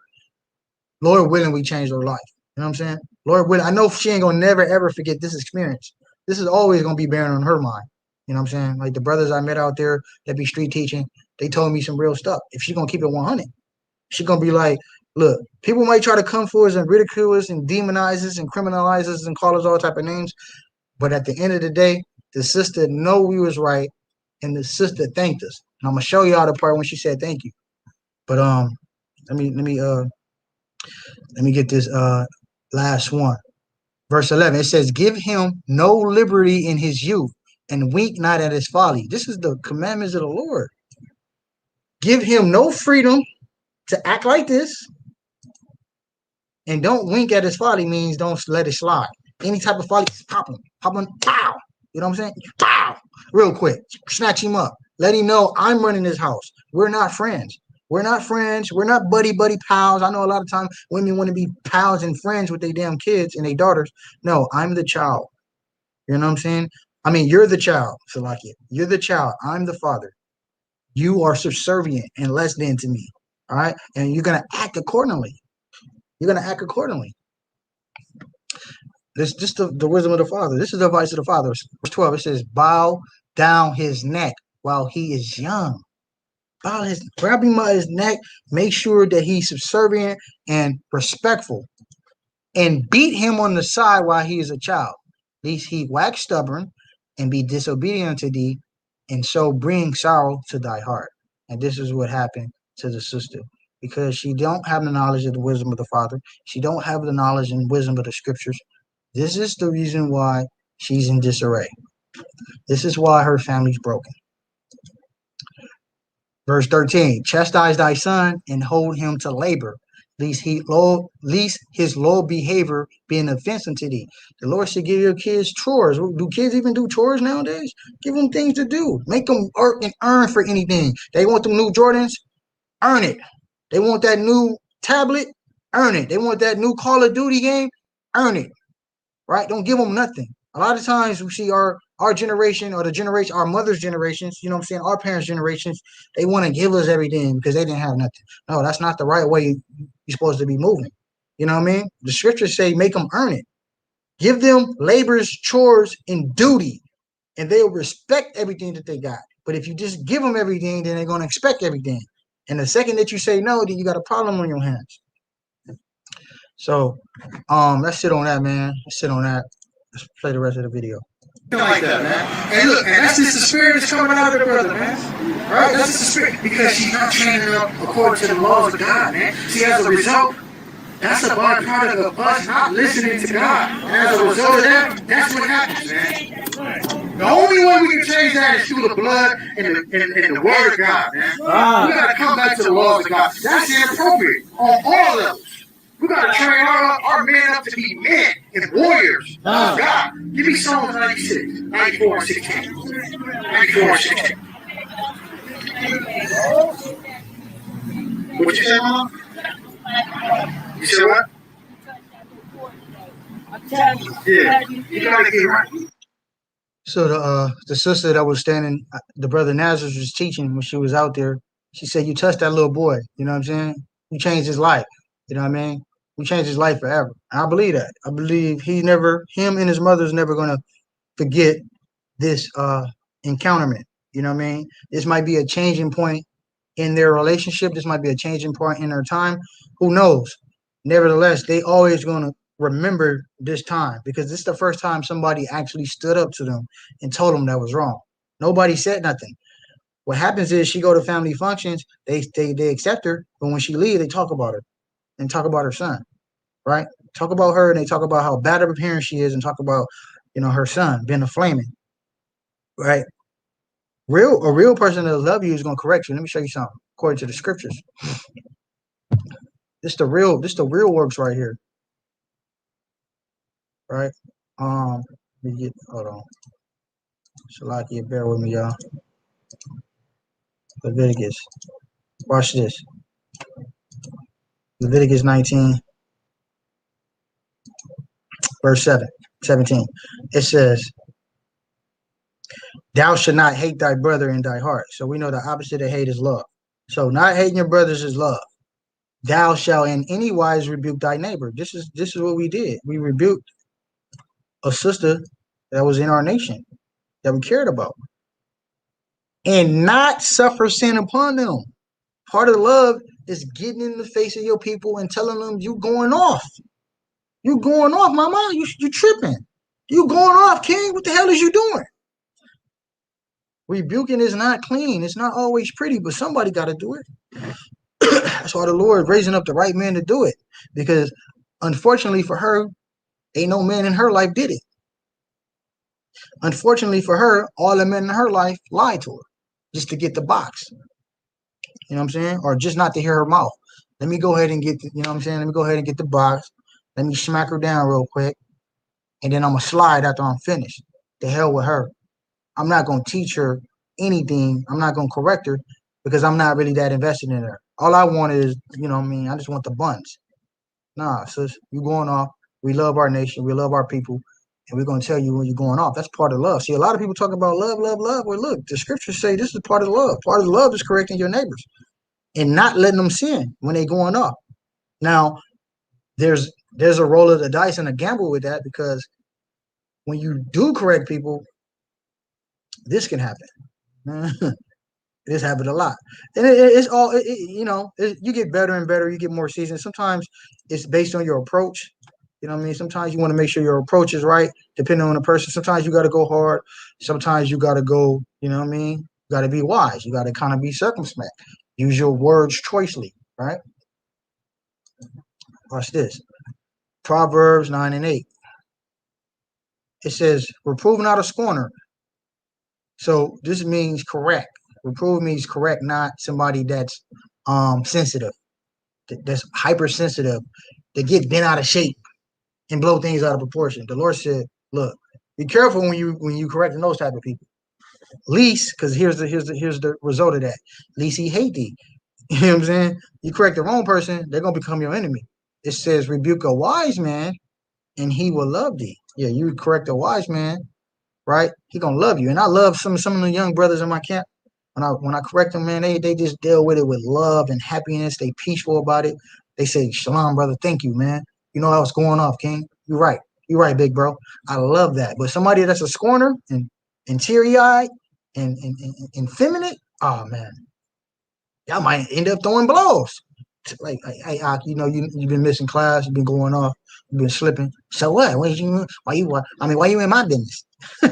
Lord willing, we change her life. You know what I'm saying? Lord willing, I know she ain't gonna never ever forget this experience. This is always gonna be bearing on her mind. You know what I'm saying? Like the brothers I met out there that be street teaching, they told me some real stuff. If she's gonna keep it 100, she's gonna be like, look, people might try to come for us and ridicule us and demonize us and criminalize us and call us all type of names, but at the end of the day, the sister know we was right, and the sister thanked us. And I'm gonna show y'all the part when she said thank you. But let me get this last one. Verse 11, it says, give him no liberty in his youth, and wink not at his folly. This is the commandments of the Lord. Give him no freedom to act like this, and don't wink at his folly means don't let it slide. Any type of folly, pop him, pow. You know what I'm saying? Pow, real quick, snatch him up. Let him know I'm running this house. We're not friends. We're not friends. We're not buddy pals. I know a lot of times women want to be pals and friends with their damn kids and their daughters. No, I'm the child. You know what I'm saying? I mean, you're the child, Salakia. You're the child. I'm the father. You are subservient and less than to me. All right? And you're going to act accordingly. You're going to act accordingly. This is just the wisdom of the Father. This is the advice of the Father. Verse 12, it says, bow down his neck while he is young. Grab him by his neck. Make sure that he's subservient and respectful. and beat him on the side while he is a child, lest he wax stubborn and be disobedient to thee, and so bring sorrow to thy heart. And this is what happened to the sister. Because she don't have the knowledge of the wisdom of the Father. She don't have the knowledge and wisdom of the scriptures. This is the reason why she's in disarray. This is why her family's broken. Verse 13, chastise thy son and hold him to labor, least his low behavior be an offense unto thee. The Lord should give your kids chores. Do kids even do chores nowadays? Give them things to do. Make them work and earn for anything. They want them new Jordans? Earn it. They want that new tablet? Earn it. They want that new Call of Duty game? Earn it. Right? Don't give them nothing. A lot of times we see our generation or the generation, our mother's generations, you know what I'm saying, our parents' generations, they want to give us everything because they didn't have nothing. No, that's not the right way you're supposed to be moving. You know what I mean? The scriptures say make them earn it. Give them labors, chores, and duty, and they'll respect everything that they got. But if you just give them everything, then they're going to expect everything. And the second that you say no, then you got a problem on your hands. So let's sit on that, man. Let's sit on that. Let's play the rest of the video. Like that, man. And look, and that's just the spirit that's coming out of the brother, man. Right? That's just the spirit. Because she's not training up according to the laws of God, man. See, as a result, that's a byproduct of us not listening to God. And as a result of that, that's what happens, man. The only way we can change that is through the blood and the word of God, man. We got to come back to the laws of God. That's inappropriate on all levels. We got to train our men up to be men and warriors. God, give me Psalms 96, 94 and 16. 94 and 16. What you say, Mom? You said what? Yeah, you got to get right. So the sister that was standing, the brother Nazareth was teaching when she was out there. She said, "You touched that little boy. You know what I'm saying? You changed his life. You know what I mean? We changed his life forever." And I believe that. I believe him and his mother's never gonna forget this encounterment. You know what I mean? This might be a changing point in their relationship. This might be a changing point in their time. Who knows? Nevertheless, they always gonna remember this time because this is the first time somebody actually stood up to them and told them that was wrong. Nobody said nothing. What happens is she go to family functions, they accept her, but when she leave, they talk about her and talk about her son, right? Talk about her and they talk about how bad of a parent she is and talk about, her son being a flaming, right? A real person that love you is gonna correct you. Let me show you something according to the scriptures. This the real works right here, right? Let me get, hold on. Shalakia, bear with me, y'all. Leviticus. Watch this. Leviticus 19, verse 17. It says, "Thou shalt not hate thy brother in thy heart." So we know the opposite of hate is love. So not hating your brothers is love. "Thou shalt in any wise rebuke thy neighbor." This is what we did. We rebuked a sister that was in our nation that we cared about. "And not suffer sin upon them." Part of the love is getting in the face of your people and telling them you going off. You going off, mama. You tripping. You going off, king. What the hell is you doing? Rebuking is not clean. It's not always pretty, but somebody got to do it. That's why the Lord raising up the right man to do it. Because unfortunately for her, ain't no man in her life did it. Unfortunately for her, all the men in her life lied to her just to get the box. You know what I'm saying? Or just not to hear her mouth. Let me go ahead and get, you know what I'm saying? Let me go ahead and get the box. Let me smack her down real quick. And then I'm going to slide after I'm finished. The hell with her. I'm not going to teach her anything. I'm not going to correct her because I'm not really that invested in her. All I want is, you know what I mean? I just want the buns. Nah, sis, you going off. We love our nation. We love our people. And we're going to tell you when you're going off. That's part of love. See, a lot of people talk about love, love, love. Well, look, the scriptures say this is part of the love. Part of the love is correcting your neighbors and not letting them sin when they're going off. Now, there's a roll of the dice and a gamble with that because when you do correct people, this can happen. This happened a lot, and it's all you get better and better. You get more seasoned. Sometimes it's based on your approach. You know what I mean? Sometimes you want to make sure your approach is right, depending on the person. Sometimes you got to go hard. Sometimes you got to go, you know what I mean? You got to be wise. You got to kind of be circumspect. Use your words choicely, right? Watch this. Proverbs 9 and 8. It says, reprove not a scorner. So this means correct. Reprove means correct, not somebody that's sensitive, that's hypersensitive, that get bent out of shape and blow things out of proportion. The Lord said, look, be careful when you correcting those type of people. Least, because here's the result of that. Least he hate thee. You know what I'm saying? You correct the wrong person, they're gonna become your enemy. It says, rebuke a wise man, and he will love thee. Yeah, you correct a wise man, right? He gonna love you. And I love some of the young brothers in my camp. When I correct them, man, they just deal with it with love and happiness. They peaceful about it. They say, Shalom, brother, thank you, man. You know I was going off, King. You're right. You're right, big bro. I love that. But somebody that's a scorner and teary-eyed and feminine, oh man, y'all might end up throwing blows. Like, hey, you know, you've been missing class, you've been going off, you've been slipping. So what? Why you in my business? You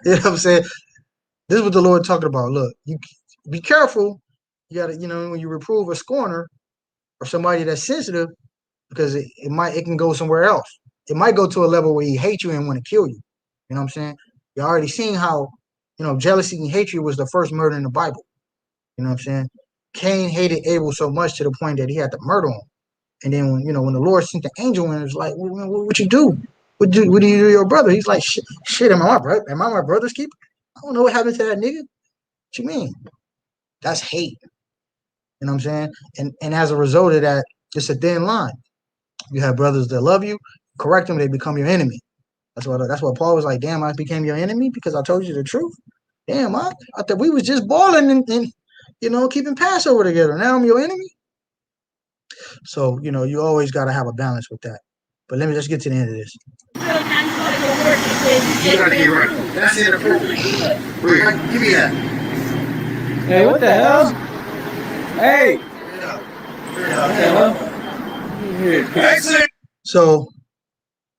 know what I'm saying? This is what the Lord talking about. Look, you be careful. You gotta, you know, when you reprove a scorner or somebody that's sensitive, because it can go somewhere else. It might go to a level where he hates you and want to kill you. You know what I'm saying? You already seen how, you know, jealousy and hatred was the first murder in the Bible. You know what I'm saying? Cain hated Abel so much to the point that he had to murder him. And then when the Lord sent the angel in, it was like, what you do? What do you do to your brother? He's like, shit, am I my brother? Am I my brother's keeper? I don't know what happened to that nigga. What you mean? That's hate. You know what I'm saying? And as a result of that, it's a thin line. You have brothers that love you, correct them, they become your enemy. That's what Paul was like, damn, I became your enemy because I told you the truth. Damn, I thought we was just balling and keeping Passover together. Now I'm your enemy. So, you always got to have a balance with that. But let me just get to the end of this. You gotta get right. That's inappropriate. Give me that. Hey, what the hell? Hey! Excellent! So,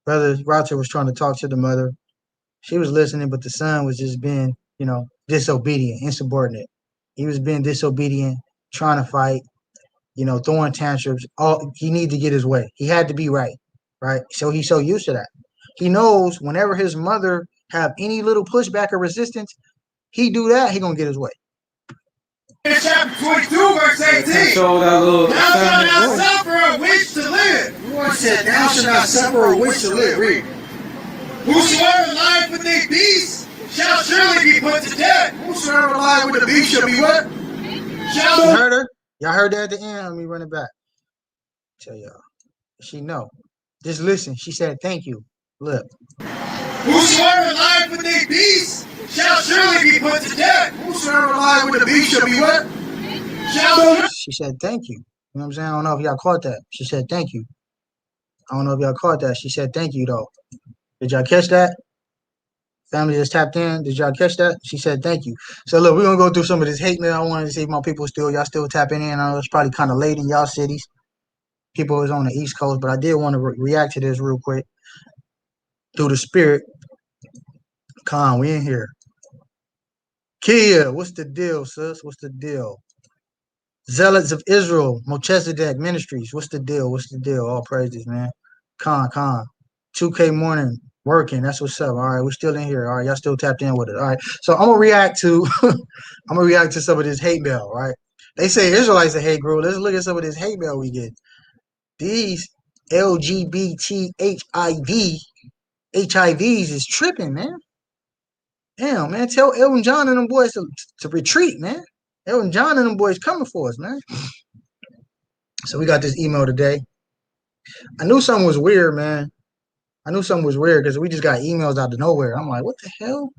Brother Roger was trying to talk to the mother. She was listening, but the son was just being, disobedient, insubordinate. He was being disobedient, trying to fight, throwing tantrums. He needed to get his way. He had to be right, right? So he's so used to that. He knows whenever his mother have any little pushback or resistance, he do that, he gonna get his way. In chapter 22, verse 18. Thou shalt not suffer a witch to live. The Lord said, thou shalt not suffer a witch to live. Read. Whosoever lieth with a beast shall surely be put to death. Whosoever lieth with a beast shall be what? You heard her? Y'all heard that at the end? Let me run it back. Tell y'all. She know. Just listen. She said, thank you. Look. Whosoever lieth with a beast shall surely be put to death. Whosoever lieth with a beast shall be what? She said, thank you. You know what I'm saying? I don't know if y'all caught that. She said, thank you. I don't know if y'all caught that. She said, thank you, though. Did y'all catch that? Family just tapped in. Did y'all catch that? She said, thank you. So, look, we're going to go through some of this hate mail. I wanted to see if my people y'all still tapping in. I know it's probably kind of late in y'all cities. People is on the East Coast, but I did want to react to this real quick. Through the spirit. Con, we in here. Kia, what's the deal, sis? What's the deal? Zealots of Israel, Melchizedek Ministries. What's the deal? What's the deal? All praises, man. Con. 2K morning working. That's what's up. All right, we're still in here. All right, y'all still tapped in with it. All right. So I'm gonna react to some of this hate mail, right? They say Israelites are hate group. Let's look at some of this hate mail we get. These LGBTHIVs is tripping, man. Damn, man. Tell Elton John and them boys to retreat, man. Elton John and them boys coming for us, man. So we got this email today. I knew something was weird, man. I knew something was weird because we just got emails out of nowhere. I'm like, what the hell?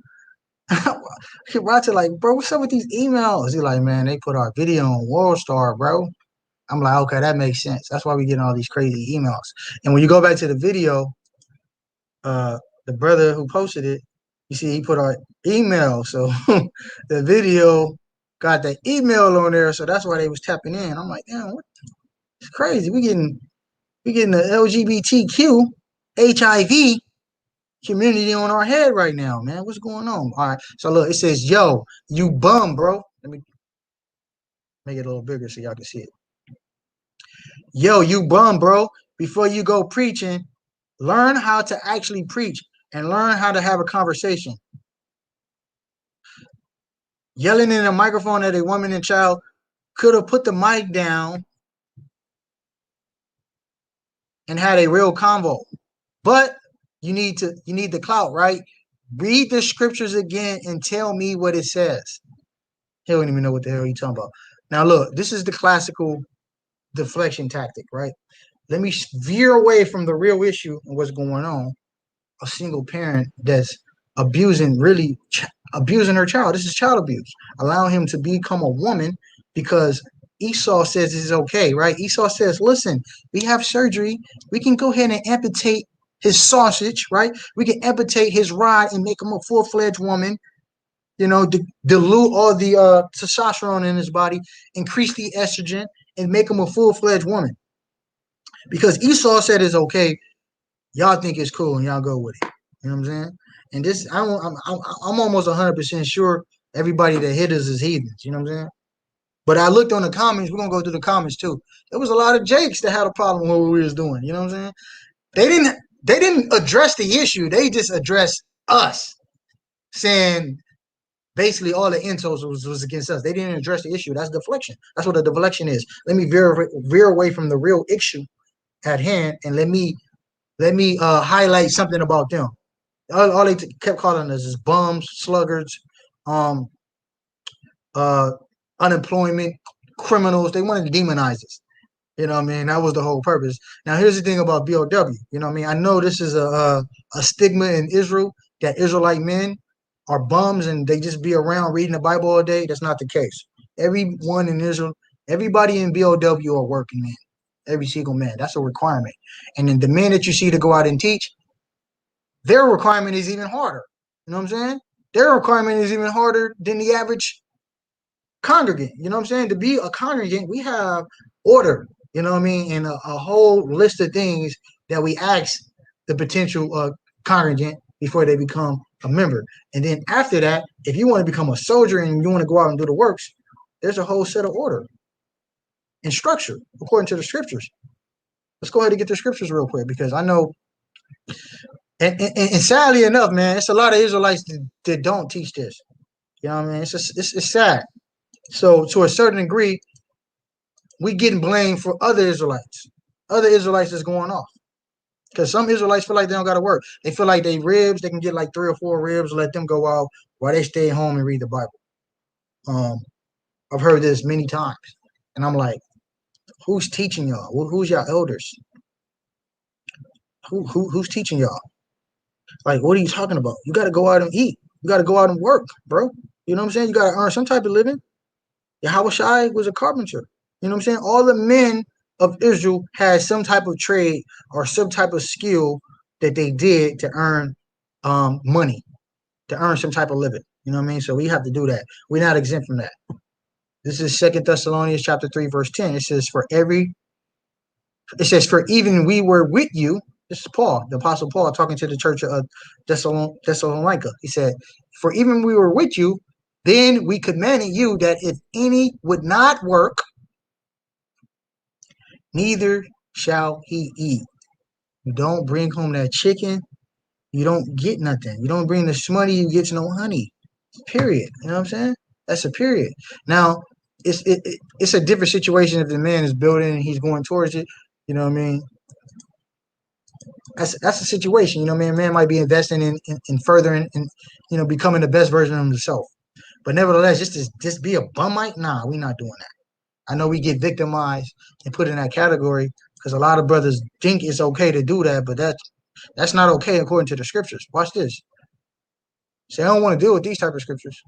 Roger, like, bro, what's up with these emails? He like, man, they put our video on World Star, bro. I'm like, okay, that makes sense. That's why we getting all these crazy emails. And when you go back to the video, the brother who posted it, you see he put our email. So the video got the email on there. So that's why they was tapping in. I'm like, damn, what? It's crazy. We getting the LGBTQ HIV community on our head right now, man. What's going on? All right. So look, it says, yo, you bum, bro. Let me make it a little bigger so y'all can see it. Yo, you bum, bro. Before you go preaching, learn how to actually preach and learn how to have a conversation. Yelling in a microphone at a woman and child could have put the mic down and had a real convo. But you need the clout, right? Read the scriptures again and tell me what it says. He don't even know what the hell he's talking about. Now look, this is the classical deflection tactic, right? Let me veer away from the real issue and what's going on. A single parent that's abusing her child. This is child abuse. Allowing him to become a woman because Esau says it's okay, right? Esau says, listen, we have surgery. We can go ahead and amputate his sausage, right? We can amputate his rod and make him a full-fledged woman. You know, dilute all the testosterone in his body, increase the estrogen, and make him a full-fledged woman. Because Esau said it's okay, y'all think it's cool and y'all go with it. You know what I'm saying? And this, I'm almost 100% sure everybody that hit us is heathens. You know what I'm saying? But I looked on the comments. We're gonna go through the comments too. There was a lot of Jakes that had a problem with what we was doing. You know what I'm saying? They didn't address the issue. They just addressed us, saying basically all the insults was against us. They didn't address the issue. That's deflection. That's what a deflection is. Let me veer away from the real issue at hand, and let me highlight something about them. All they kept calling us is bums, sluggards, unemployment, criminals. They wanted to demonize us. You know what I mean? That was the whole purpose. Now, here's the thing about BOW. You know what I mean? I know this is a stigma in Israel that Israelite men are bums and they just be around reading the Bible all day. That's not the case. Everyone in Israel, everybody in BOW are working men. Every single man. That's a requirement. And then the men that you see to go out and teach, their requirement is even harder. You know what I'm saying? Their requirement is even harder than the average congregant. You know what I'm saying? To be a congregant, we have order, you know what I mean? And a whole list of things that we ask the potential congregant before they become a member. And then after that, if you want to become a soldier and you want to go out and do the works, there's a whole set of order and structure according to the scriptures. Let's go ahead and get the scriptures real quick because I know, and sadly enough, man, it's a lot of Israelites that don't teach this. You know what I mean? It's sad. So to a certain degree, we getting blamed for other Israelites that's going off. Because some Israelites feel like they don't got to work. They feel like they ribs, they can get like 3 or 4 ribs, let them go out while they stay home and read the Bible. I've heard this many times. And I'm like, who's teaching y'all? Who's y'all elders? Who's teaching y'all? Like, what are you talking about? You got to go out and eat. You got to go out and work, bro. You know what I'm saying? You got to earn some type of living. Yahweh Shai was a carpenter. You know what I'm saying? All the men of Israel had some type of trade or some type of skill that they did to earn money, to earn some type of living. You know what I mean? So we have to do that. We're not exempt from that. This is 2 Thessalonians chapter 3, verse 10. It says, for even we were with you. This is Paul, the Apostle Paul, talking to the church of Thessalonica. He said, for even we were with you, then we commanded you that if any would not work, neither shall he eat. You don't bring home that chicken, you don't get nothing. You don't bring the money, you get no honey. Period. You know what I'm saying? That's a period. Now, it's a different situation if the man is building and he's going towards it. You know what I mean? That's a situation. You know what I mean? A man might be investing in furthering and becoming the best version of himself. But nevertheless, just be a bummite? Nah, we're not doing that. I know we get victimized and put in that category because a lot of brothers think it's okay to do that, but that's not okay according to the scriptures. Watch this. Say, I don't want to deal with these type of scriptures.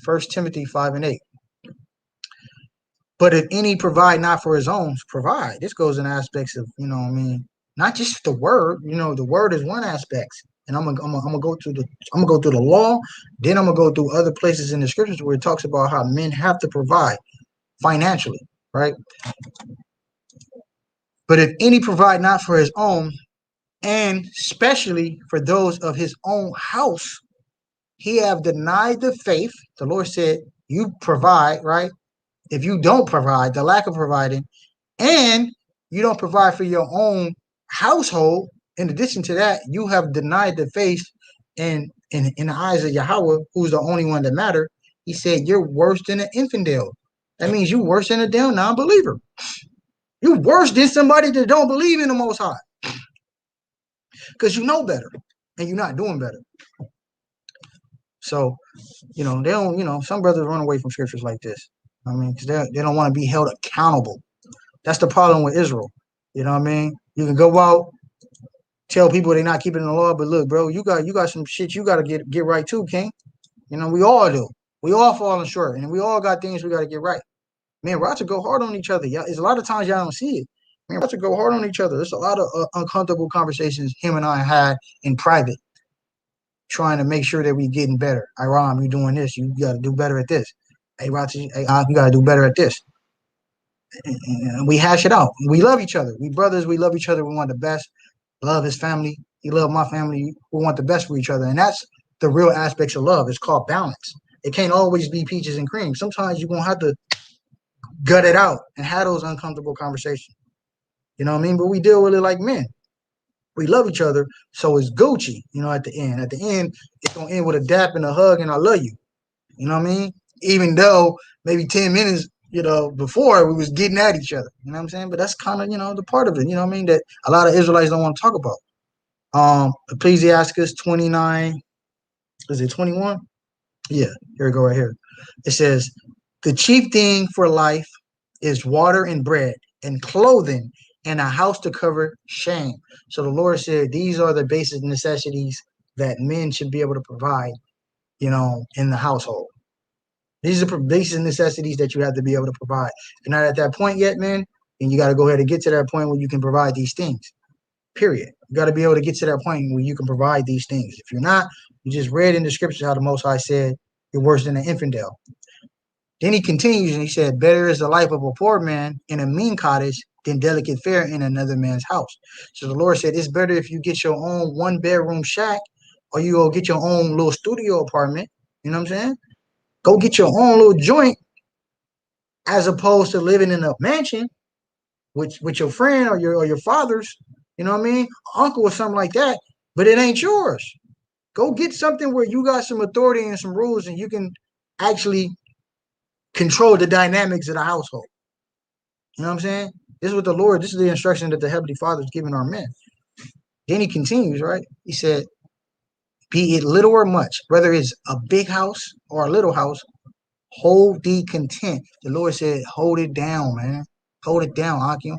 1 Timothy 5 and 8. But if any provide not for his own, provide. This goes in aspects of, not just the word. The word is one aspect. And I'm gonna go through the law, then I'm gonna go through other places in the scriptures where it talks about how men have to provide financially, right? But if any provide not for his own, and especially for those of his own house, he have denied the faith. The Lord said, you provide, right? If you don't provide, the lack of providing, and you don't provide for your own household, in addition to that, you have denied the faith in the eyes of Yahweh, who's the only one that matter. He said, you're worse than an infidel. That means you worse than a damn non-believer. You worse than somebody that don't believe in the Most High. Because you know better, and you're not doing better. So, they don't, some brothers run away from scriptures like this. I mean, because they don't want to be held accountable. That's the problem with Israel. You know what I mean? You can go out, tell people they're not keeping the law, but look, bro, you got some shit you got to get right too, King. We all do. We all falling short, and we all got things we got to get right. Man, we're about to go hard on each other. It's a lot of times y'all don't see it. Man, we're about to go hard on each other. There's a lot of uncomfortable conversations him and I had in private, trying to make sure that we getting better. Hey, Ron, you doing this. You got to do better at this. Hey, Roger, hey, you got to do better at this. And we hash it out. We love each other. We brothers. We love each other. We want the best. Love his family. He love my family. We want the best for each other. And that's the real aspects of love. It's called balance. It can't always be peaches and cream. Sometimes you're going to have to gut it out and have those uncomfortable conversations. You know what I mean? But we deal with it like men. We love each other, so it's Gucci, at the end. At the end, it's going to end with a dap and a hug and I love you. You know what I mean? Even though maybe 10 minutes, before we was getting at each other. You know what I'm saying? But that's kind of, the part of it, you know what I mean, that a lot of Israelites don't want to talk about. Ecclesiastes 29, is it 21? Yeah, here we go right here. It says, the chief thing for life is water and bread and clothing and a house to cover shame. So the Lord said these are the basic necessities that men should be able to provide, in the household. These are basic necessities that you have to be able to provide. If you're not at that point yet, man, then you got to go ahead and get to that point where you can provide these things. Period. You got to be able to get to that point where you can provide these things. If you're not, you just read in the scriptures how the Most High said you're worse than an infidel. Then he continues and he said, better is the life of a poor man in a mean cottage than delicate fare in another man's house. So the Lord said, it's better if you get your own 1-bedroom shack or you go get your own little studio apartment. You know what I'm saying? Go get your own little joint as opposed to living in a mansion with your friend or your father's, you know what I mean, uncle or something like that, but it ain't yours. Go get something where you got some authority and some rules and you can actually control the dynamics of the household. You know what I'm saying? This is what this is the instruction that the Heavenly Father is giving our men. Then he continues, right? He said, be it little or much, whether it's a big house or a little house, hold thee content. The Lord said, hold it down, man. Hold it down, Akim.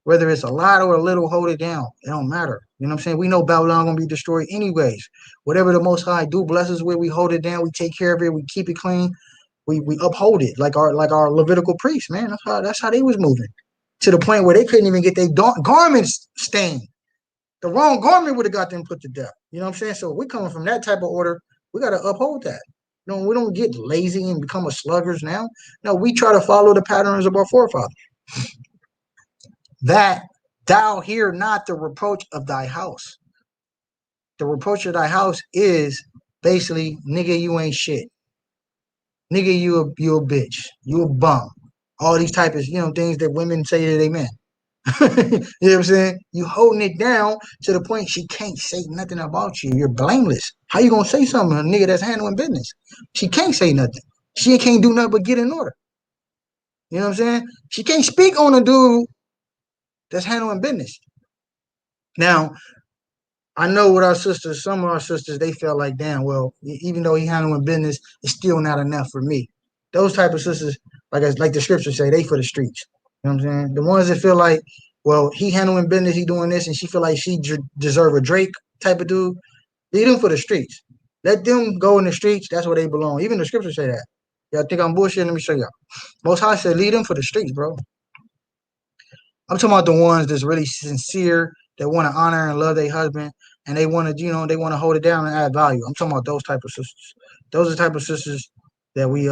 Whether it's a lot or a little, hold it down. It don't matter. You know what I'm saying? We know Babylon going to be destroyed anyways. Whatever the Most High do bless us with, we hold it down. We take care of it. We keep it clean. We uphold it like our Levitical priests, man. That's how they was moving. To the point where they couldn't even get their garments stained. The wrong garment would have got them put to death. You know what I'm saying? So we coming from that type of order. We got to uphold that. We don't get lazy and become a sluggers now. No, we try to follow the patterns of our forefathers. That thou hear not the reproach of thy house. The reproach of thy house is basically, nigga, you ain't shit. Nigga, you a bitch. You a bum. All these type of, things that women say to their men. You know what I'm saying? You holding it down to the point she can't say nothing about you. You're blameless. How you gonna say something to a nigga that's handling business? She can't say nothing. She can't do nothing but get in order. You know what I'm saying? She can't speak on a dude that's handling business. Now, I know with our sisters, some of our sisters, they felt like, damn, well, even though he handling business, it's still not enough for me. Those type of sisters, like the scriptures say, they for the streets. You know what I'm saying? The ones that feel like, well, he handling business, he doing this, and she feel like she deserve a Drake type of dude, leave them for the streets. Let them go in the streets. That's where they belong. Even the scriptures say that. Y'all think I'm bullshitting? Let me show y'all. Most High said, leave them for the streets, bro. I'm talking about the ones that's really sincere, that want to honor and love their husband, and they want to, they want to hold it down and add value. I'm talking about those type of sisters. Those are the type of sisters that we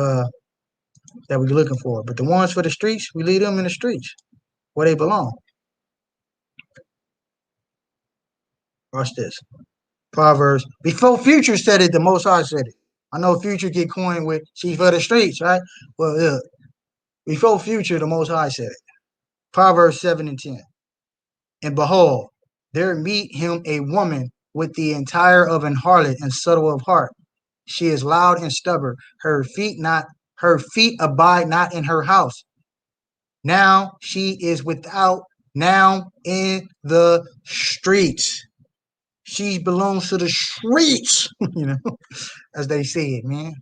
looking for. But the ones for the streets, we leave them in the streets where they belong. Watch this. Proverbs. Before Future said it, the Most High said it. I know Future get coined with "She for the streets," right? Well, yeah. Before Future, the Most High said it. Proverbs 7:10. And behold, there meet him a woman with the entire of an harlot and subtle of heart. She is loud and stubborn. Her feet abide not in her house. Now she is without, now in the streets. She belongs to the streets, as they say it, man.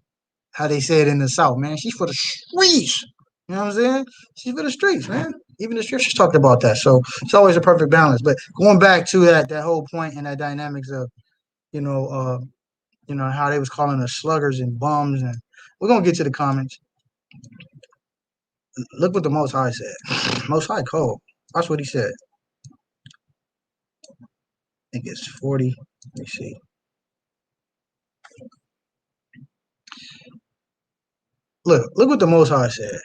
How they say it in the South, man. She's for the streets. You know what I'm saying? She's for the streets, man. Even the scriptures talked about that. So it's always a perfect balance. But going back to that whole point and that dynamics of, you know, how they was calling us sluggers and bums, and we're gonna get to the comments. Look what the Most High said. Most High cold. That's what he said. I think it's 40. Let me see. Look what the Most High said.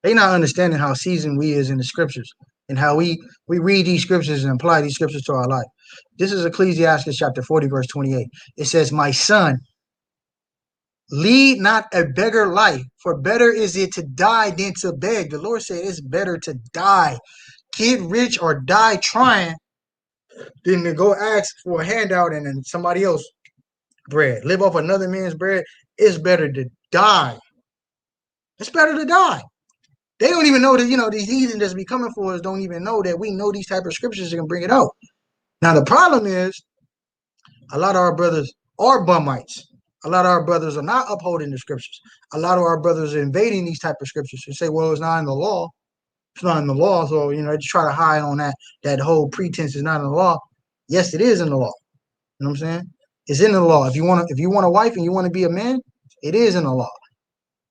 They not understanding how seasoned we is in the scriptures and how we read these scriptures and apply these scriptures to our life. This is Ecclesiastes chapter 40, verse 28. It says, "My son, lead not a beggar life, for better is it to die than to beg." The Lord said it's better to die, get rich or die trying, than to go ask for a handout and then somebody else bread. Live off another man's bread. It's better to die. It's better to die. They don't even know that, these heathen that's be coming for us don't even know that we know these type of scriptures and can bring it out. Now, the problem is a lot of our brothers are bummites. A lot of our brothers are not upholding the scriptures. A lot of our brothers are invading these type of scriptures and say, well, it's not in the law. It's not in the law. So, they just try to hide on that whole pretense is not in the law. Yes, it is in the law. You know what I'm saying? It's in the law. If you want a wife and you want to be a man, it is in the law.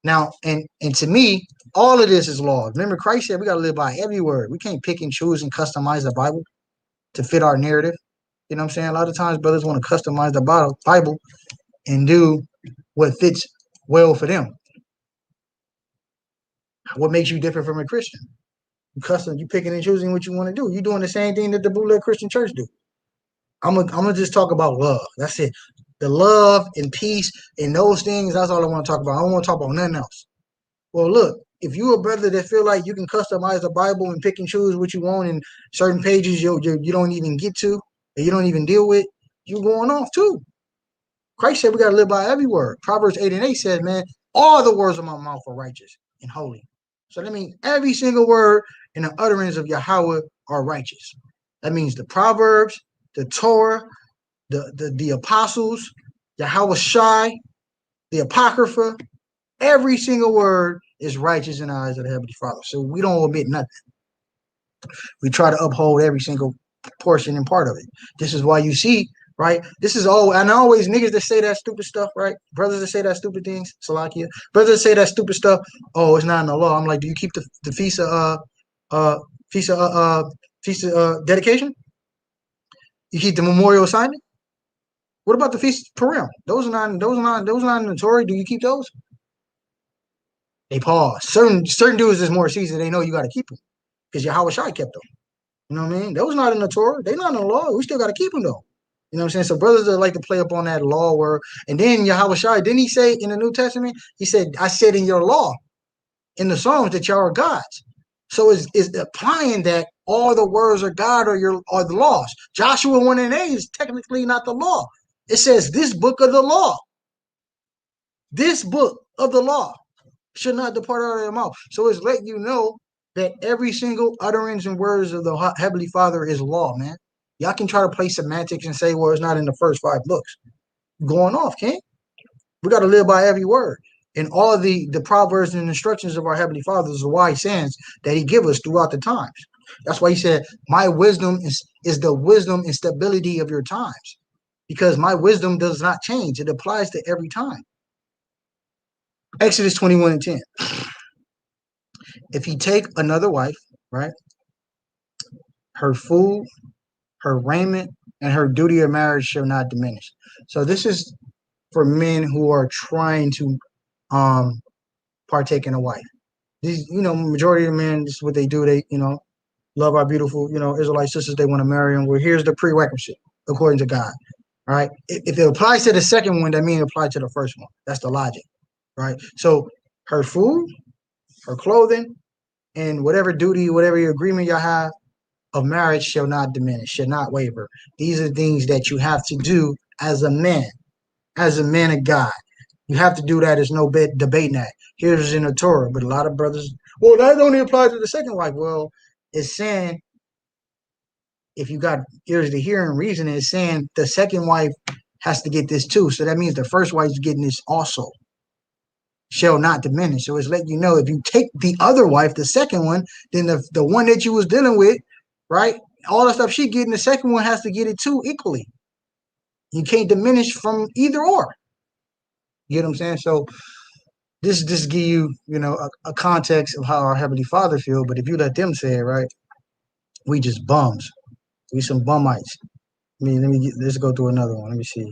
Now, and to me, all of this is law. Remember, Christ said we got to live by every word. We can't pick and choose and customize the Bible to fit our narrative. You know what I'm saying? A lot of times brothers want to customize the Bible and do what fits well for them. What makes you different from a Christian? You picking and choosing what you want to do. You're doing the same thing that the bootleg Christian church do. I'm gonna just talk about love. That's it. The love and peace and those things, that's all I want to talk about. I don't want to talk about nothing else. Well, look, if you a brother that feel like you can customize the Bible and pick and choose what you want in certain pages you don't even get to, and you don't even deal with, you going off too. Christ said we got to live by every word. Proverbs 8:8 says, man, all the words of my mouth are righteous and holy. So that means every single word in the utterance of Yahweh are righteous. That means the Proverbs, the Torah, the apostles, Yahweh Shai, the Apocrypha, every single word is righteous in the eyes of the Heavenly Father. So we don't omit nothing. We try to uphold every single portion and part of it. This is why you see, right? This is all, and always niggas that say that stupid stuff, right? Brothers that say that stupid things, Salakia. Brothers that say that stupid stuff. Oh, it's not in the law. I'm like, do you keep the feast of dedication? You keep the memorial assignment? What about the feast of Purim? Those are not in the Torah. Do you keep those? They pause. Certain dudes is more seasoned. They know you got to keep them because Yahweh Shai kept them. You know what I mean? Those not in the Torah. They not in the law. We still got to keep them though. You know what I'm saying? So brothers that like to play up on that law word, and then Yahweh Shai, didn't he say in the New Testament? He said, "I said in your law, in the Psalms that y'all are gods." So is applying that all the words of God are the laws. Joshua 1:8 is technically not the law. It says this book of the law. This book of the law should not depart out of their mouth. So it's letting you know that every single utterance and words of the Heavenly Father is law, man. Y'all can try to play semantics and say, well, it's not in the first 5 books. Going off, King. We got to live by every word. And all the proverbs and instructions of our Heavenly Father is the wise sayings that he give us throughout the times. That's why he said, my wisdom is the wisdom and stability of your times. Because my wisdom does not change. It applies to every time. Exodus 21:10. If he take another wife, right, her food, her raiment, and her duty of marriage shall not diminish. So this is for men who are trying to partake in a wife. These, majority of men, this is what they do. They, love our beautiful, Israelite sisters. They want to marry them. Well, here's the prerequisite according to God. All right. If it applies to the second one, that means it applies to the first one. That's the logic, right? So her food, her clothing, and whatever duty, whatever agreement y'all have of marriage shall not diminish, shall not waver. These are things that you have to do as a man of God. You have to do that. There's no debating that. Here's in the Torah, but a lot of brothers, well, that only applies to the second wife. Well, it's saying if you got ears to hear and reason, it's saying the second wife has to get this too. So that means the first wife's getting this also. Shall not diminish. So it's letting you know if you take the other wife, the second one, then the one that you was dealing with, right? All the stuff she getting, the second one has to get it too equally. You can't diminish from either or. You get what I'm saying? So this just give you, a context of how our Heavenly Father feel. But if you let them say it, right, we just bums. We some bummites. I mean, let's go through another one. Let me see.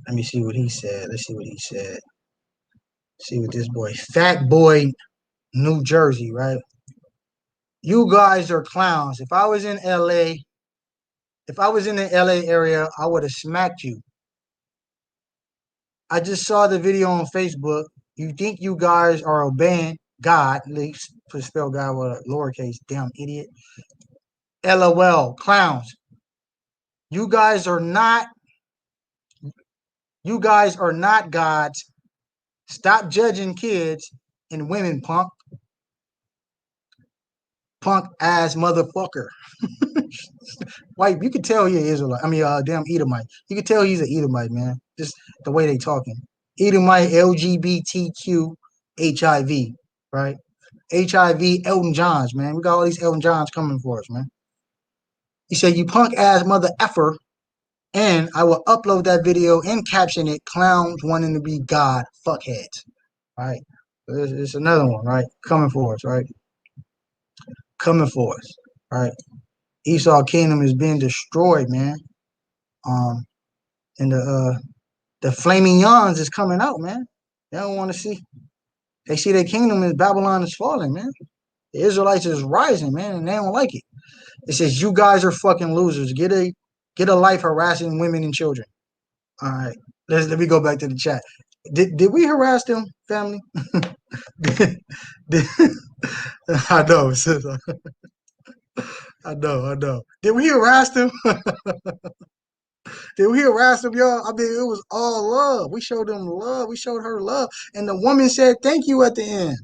Let me see what he said. Let's see what he said. See what this boy, Fat Boy, New Jersey, right? You guys are clowns. If I was in LA, if I was in the LA area, I would have smacked you. I just saw the video on Facebook. You think you guys are obeying God? Let's spell God with a lowercase. Damn idiot. LOL, clowns. You guys are not. You guys are not gods. Stop judging kids and women, punk. Punk ass motherfucker. White, you could tell he an Israelite. I mean, damn Edomite. You could tell he's an Edomite, man. Just the way they talking. Edomite, LGBTQ, HIV, right? HIV, Elton Johns, man. We got all these Elton Johns coming for us, man. He said, "You punk ass mother effer," and I will upload that video and caption it, "Clowns wanting to be God, fuckheads." Right? It's another one, right? Coming for us, right? Coming for us, right? Esau kingdom is being destroyed, man. And the flaming yawns is coming out, man. They don't want to see. They see their kingdom is Babylon is falling, man. The Israelites is rising, man, and they don't like it. It says you guys are fucking losers. Get a life harassing women and children. All right. Let me go back to the chat. Did we harass them, family? Did- I know, sis. I know. Did we harass them? Did we harass them, y'all? I mean, it was all love. We showed them love. We showed her love. And the woman said thank you at the end.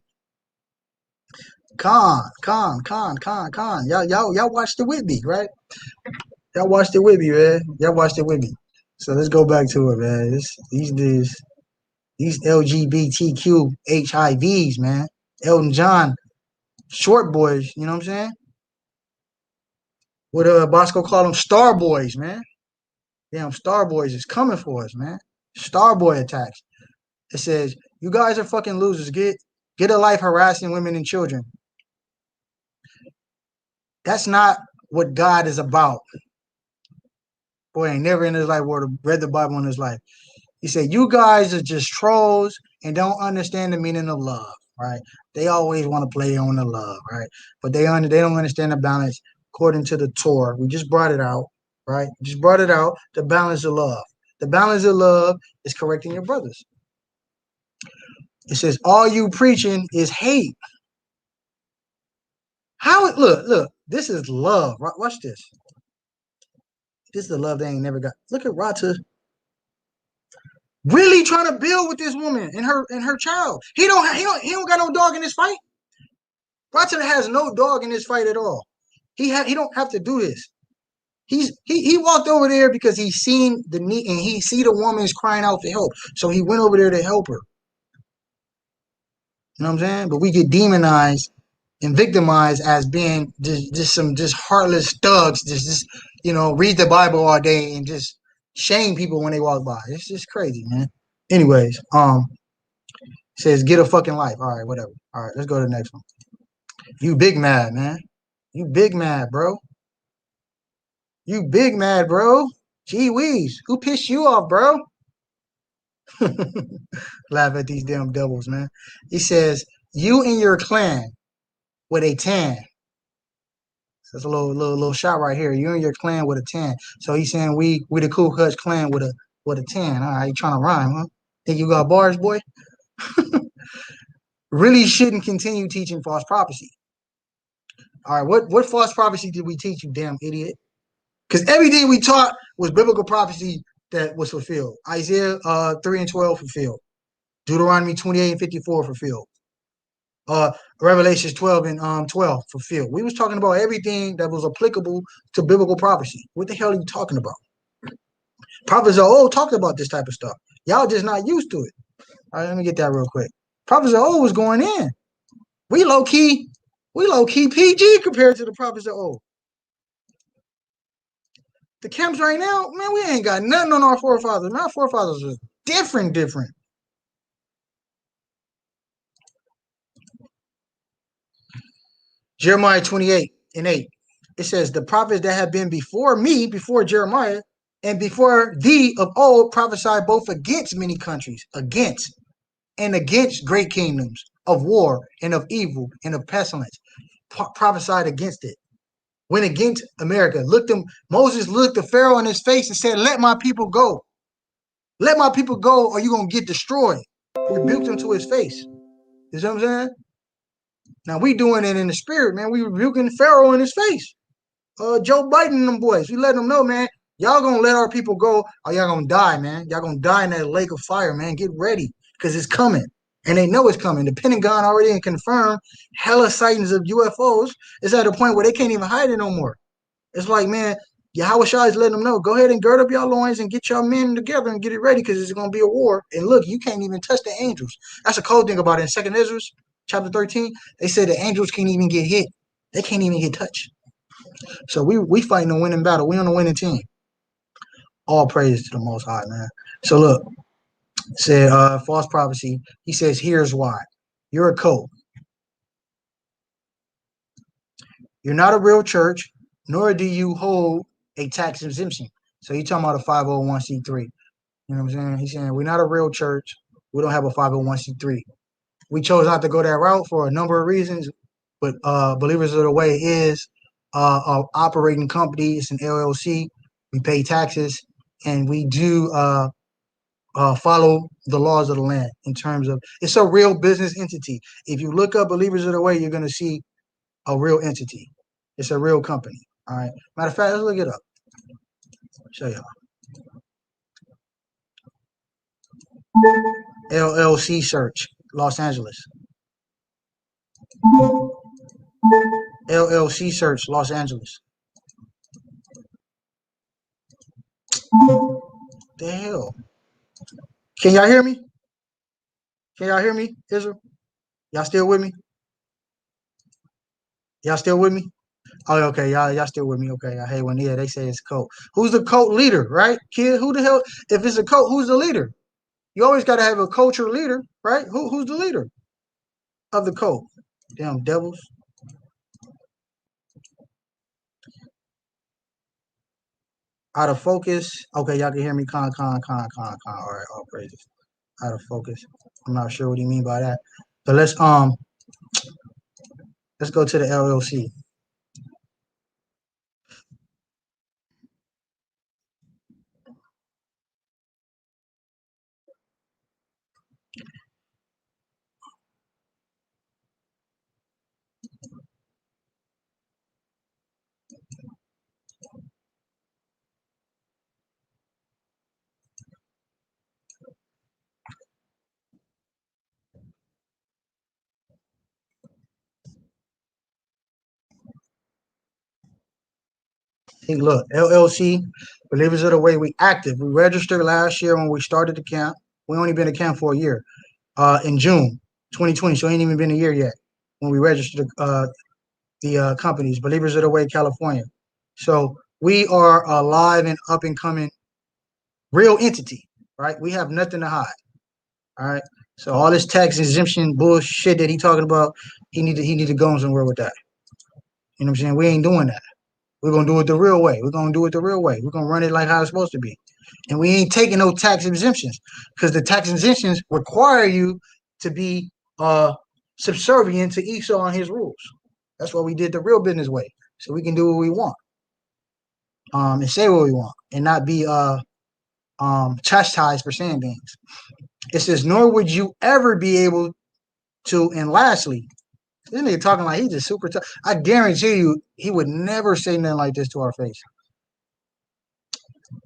Con. Y'all watched it with me, right? Y'all watched it with me, man. Y'all watched it with me. So let's go back to it, man. These LGBTQ HIVs, man. Elton John, short boys, you know what I'm saying? What Bosco call them star boys, man. Damn, star boys is coming for us, man. Star boy attacks. It says, you guys are fucking losers. Get a life harassing women and children. That's not what God is about. Boy, ain't never in his life read the Bible in his life. He said, you guys are just trolls and don't understand the meaning of love, right? They always want to play on the love, right? But they don't understand the balance according to the Torah. We just brought it out, right? Just brought it out, the balance of love. The balance of love is correcting your brothers. It says, all you preaching is hate. Look, this is love. Watch this. This is the love they ain't never got. Look at Rata really trying to build with this woman and her child. He don't got no dog in this fight. Rata has no dog in this fight at all. He don't have to do this. He walked over there because he seen the need and he see the woman's crying out for help. So he went over there to help her. You know what I'm saying? But we get demonized and victimized as being just some heartless thugs, just read the Bible all day and just shame people when they walk by. It's just crazy, man. Anyways, says get a fucking life. All right, whatever. All right, let's go to the next one. You big mad, man. You big mad, bro. You big mad, bro. Gee whiz. Who pissed you off, bro? Laugh at these damn devils, man. He says, you and your clan with a 10. So that's a little shot right here. You and your clan with a 10. So he's saying we the Ku Klux Klan with a 10. All right, you trying to rhyme, huh? Think you got bars, boy? Really shouldn't continue teaching false prophecy. All right, what false prophecy did we teach, you damn idiot? Because everything we taught was biblical prophecy that was fulfilled. Isaiah 3 and 12 fulfilled. Deuteronomy 28 and 54 fulfilled. Revelations 12 and 12 fulfilled. We was talking about everything that was applicable to biblical prophecy. What the hell are you talking about? Prophets of old talked about this type of stuff. Y'all just not used to it. All right, let me get that real quick. Prophets of old was going in. We low key PG compared to the prophets of old. The camps right now, man, we ain't got nothing on our forefathers. Man, our forefathers was different. Jeremiah 28 and 8. It says, the prophets that have been before me, before Jeremiah, and before thee of old prophesied both against many countries, against great kingdoms of war and of evil and of pestilence. Prophesied against it. Went against America. Moses looked the Pharaoh in his face and said, let my people go. Let my people go or you're going to get destroyed. Rebuked him to his face. You see what I'm saying? Now we doing it in the spirit, man. We rebuking Pharaoh in his face. Joe Biden and them boys. We letting them know, man, y'all going to let our people go or y'all going to die, man. Y'all going to die in that lake of fire, man. Get ready because it's coming. And they know it's coming. The Pentagon already confirmed hella sightings of UFOs. It's at a point where they can't even hide it no more. It's like, man, Yahweh Shai is letting them know, go ahead and gird up your loins and get your men together and get it ready because it's going to be a war. And look, you can't even touch the angels. That's a cold thing about it. In 2nd Ezra, chapter 13, they said the angels can't even get hit. They can't even get touched. So we fighting a winning battle. We on a winning team. All praise to the Most High, man. So look, said false prophecy. He says, here's why. You're a cult. You're not a real church, nor do you hold a tax exemption. So he's talking about a 501c3. You know what I'm saying? He's saying we're not a real church. We don't have a 501c3. We chose not to go that route for a number of reasons, but Believers of the Way is an operating company. It's an LLC. We pay taxes, and we do follow the laws of the land in terms of it's a real business entity. If you look up Believers of the Way, you're going to see a real entity. It's a real company. All right. Matter of fact, let's look it up. Show y'all. LLC search, Los Angeles. LLC search, Los Angeles. The hell? Can y'all hear me? Can y'all hear me, Israel? Y'all still with me? Y'all still with me? Oh, okay. Y'all still with me? Okay. I hate when they say it's cult. Who's the cult leader, right? Kid, who the hell? If it's a cult, who's the leader? You always got to have a culture leader, right? Who's the leader of the cult? Damn devils. Out of focus. Okay, y'all can hear me. Con. All right, all praises. Out of focus. I'm not sure what you mean by that. But let's go to the LLC. Hey, look, LLC, Believers of the Way, we active. We registered last year when we started the camp. We only been a camp for a year. In June 2020, so it ain't even been a year yet when we registered the companies, Believers of the Way, California. So we are a live and up and coming real entity, right? We have nothing to hide. All right. So all this tax exemption bullshit that he talking about, he need to go somewhere with that. You know what I'm saying? We ain't doing that. We're gonna do it the real way. We're gonna do it the real way. We're gonna run it like how it's supposed to be. And we ain't taking no tax exemptions because the tax exemptions require you to be subservient to Esau and his rules. That's why we did the real business way, so we can do what we want, and say what we want, and not be chastised for saying things. It says, nor would you ever be able to. And lastly, this nigga talking like he's just super tough. I guarantee you, he would never say nothing like this to our face,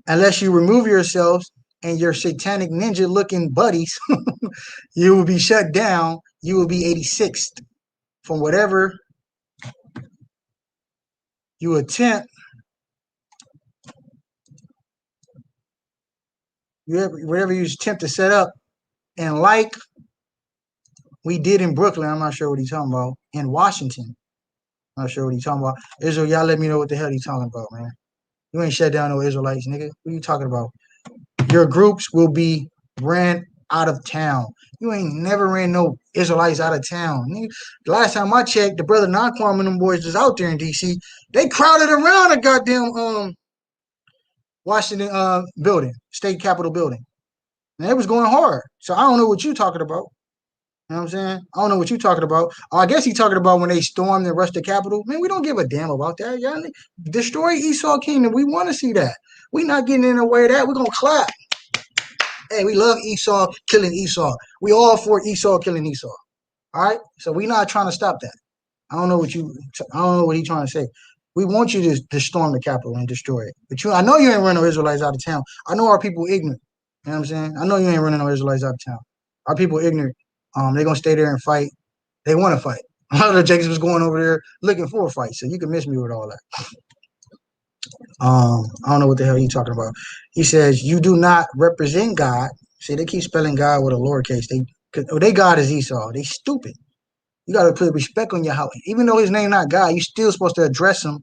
unless you remove yourselves and your satanic ninja looking buddies. You will be shut down. You will be 86th from whatever you attempt. Whatever you attempt to set up, and like we did in Brooklyn, I'm not sure what he's talking about. In Washington, I'm not sure what he's talking about. Israel, y'all let me know what the hell he's talking about, man. You ain't shut down no Israelites, nigga. What are you talking about? Your groups will be ran out of town. You ain't never ran no Israelites out of town. Nigga. The last time I checked, the brother Naquam and them boys was out there in DC. They crowded around the goddamn Washington building, state capitol building. And it was going hard. So I don't know what you talking about. You know what I'm saying? I don't know what you're talking about. I guess he's talking about when they stormed and rushed the Capitol. Man, we don't give a damn about that. Y'all destroy Esau Kingdom. We want to see that. We not getting in the way of that. We're going to clap. Hey, we love Esau killing Esau. We all for Esau killing Esau. All right? So we not trying to stop that. I don't know what he's trying to say. We want you to storm the Capitol and destroy it. But I know you ain't running no Israelites out of town. I know our people ignorant. You know what I'm saying? I know you ain't running no Israelites out of town. Our people ignorant. They're gonna stay there and fight. They want to fight. A lot of the Jacobs was going over there looking for a fight, so you can miss me with all that. I don't know what the hell he's talking about. He says you do not represent God. See, they keep spelling God with a lowercase. They God is Esau. They stupid. You got to put respect on your house. Even though his name not God, you still supposed to address him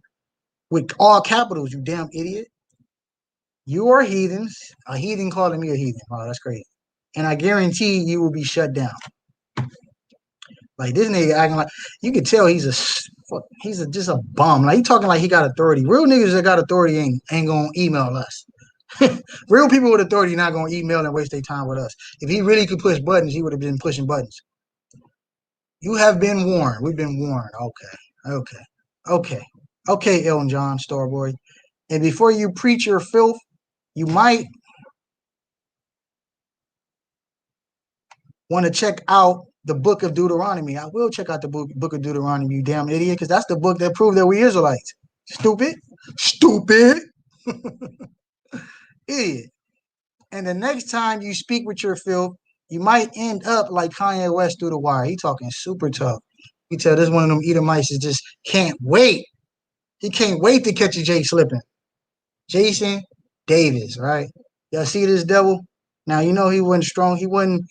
with all capitals. You damn idiot. You are heathens. A heathen calling me a heathen. Oh, that's crazy. And I guarantee you will be shut down. Like this nigga acting like you can tell he's just a bum. Like he talking like he got authority. Real niggas that got authority ain't gonna email us. Real people with authority not gonna email and waste their time with us. If he really could push buttons, he would have been pushing buttons. You have been warned. We've been warned. Okay, Elton John, Starboy. And before you preach your filth, you might want to check out the book of Deuteronomy. I will check out the book of Deuteronomy, you damn idiot, because that's the book that proved that we Israelites. Stupid. Idiot. And the next time you speak with your filth, you might end up like Kanye West through the wire. He talking super tough. You tell this one of them Edomites is just can't wait. He can't wait to catch a Jay slipping. Jason Davis, right? Y'all see this devil? Now you know he wasn't strong. He wasn't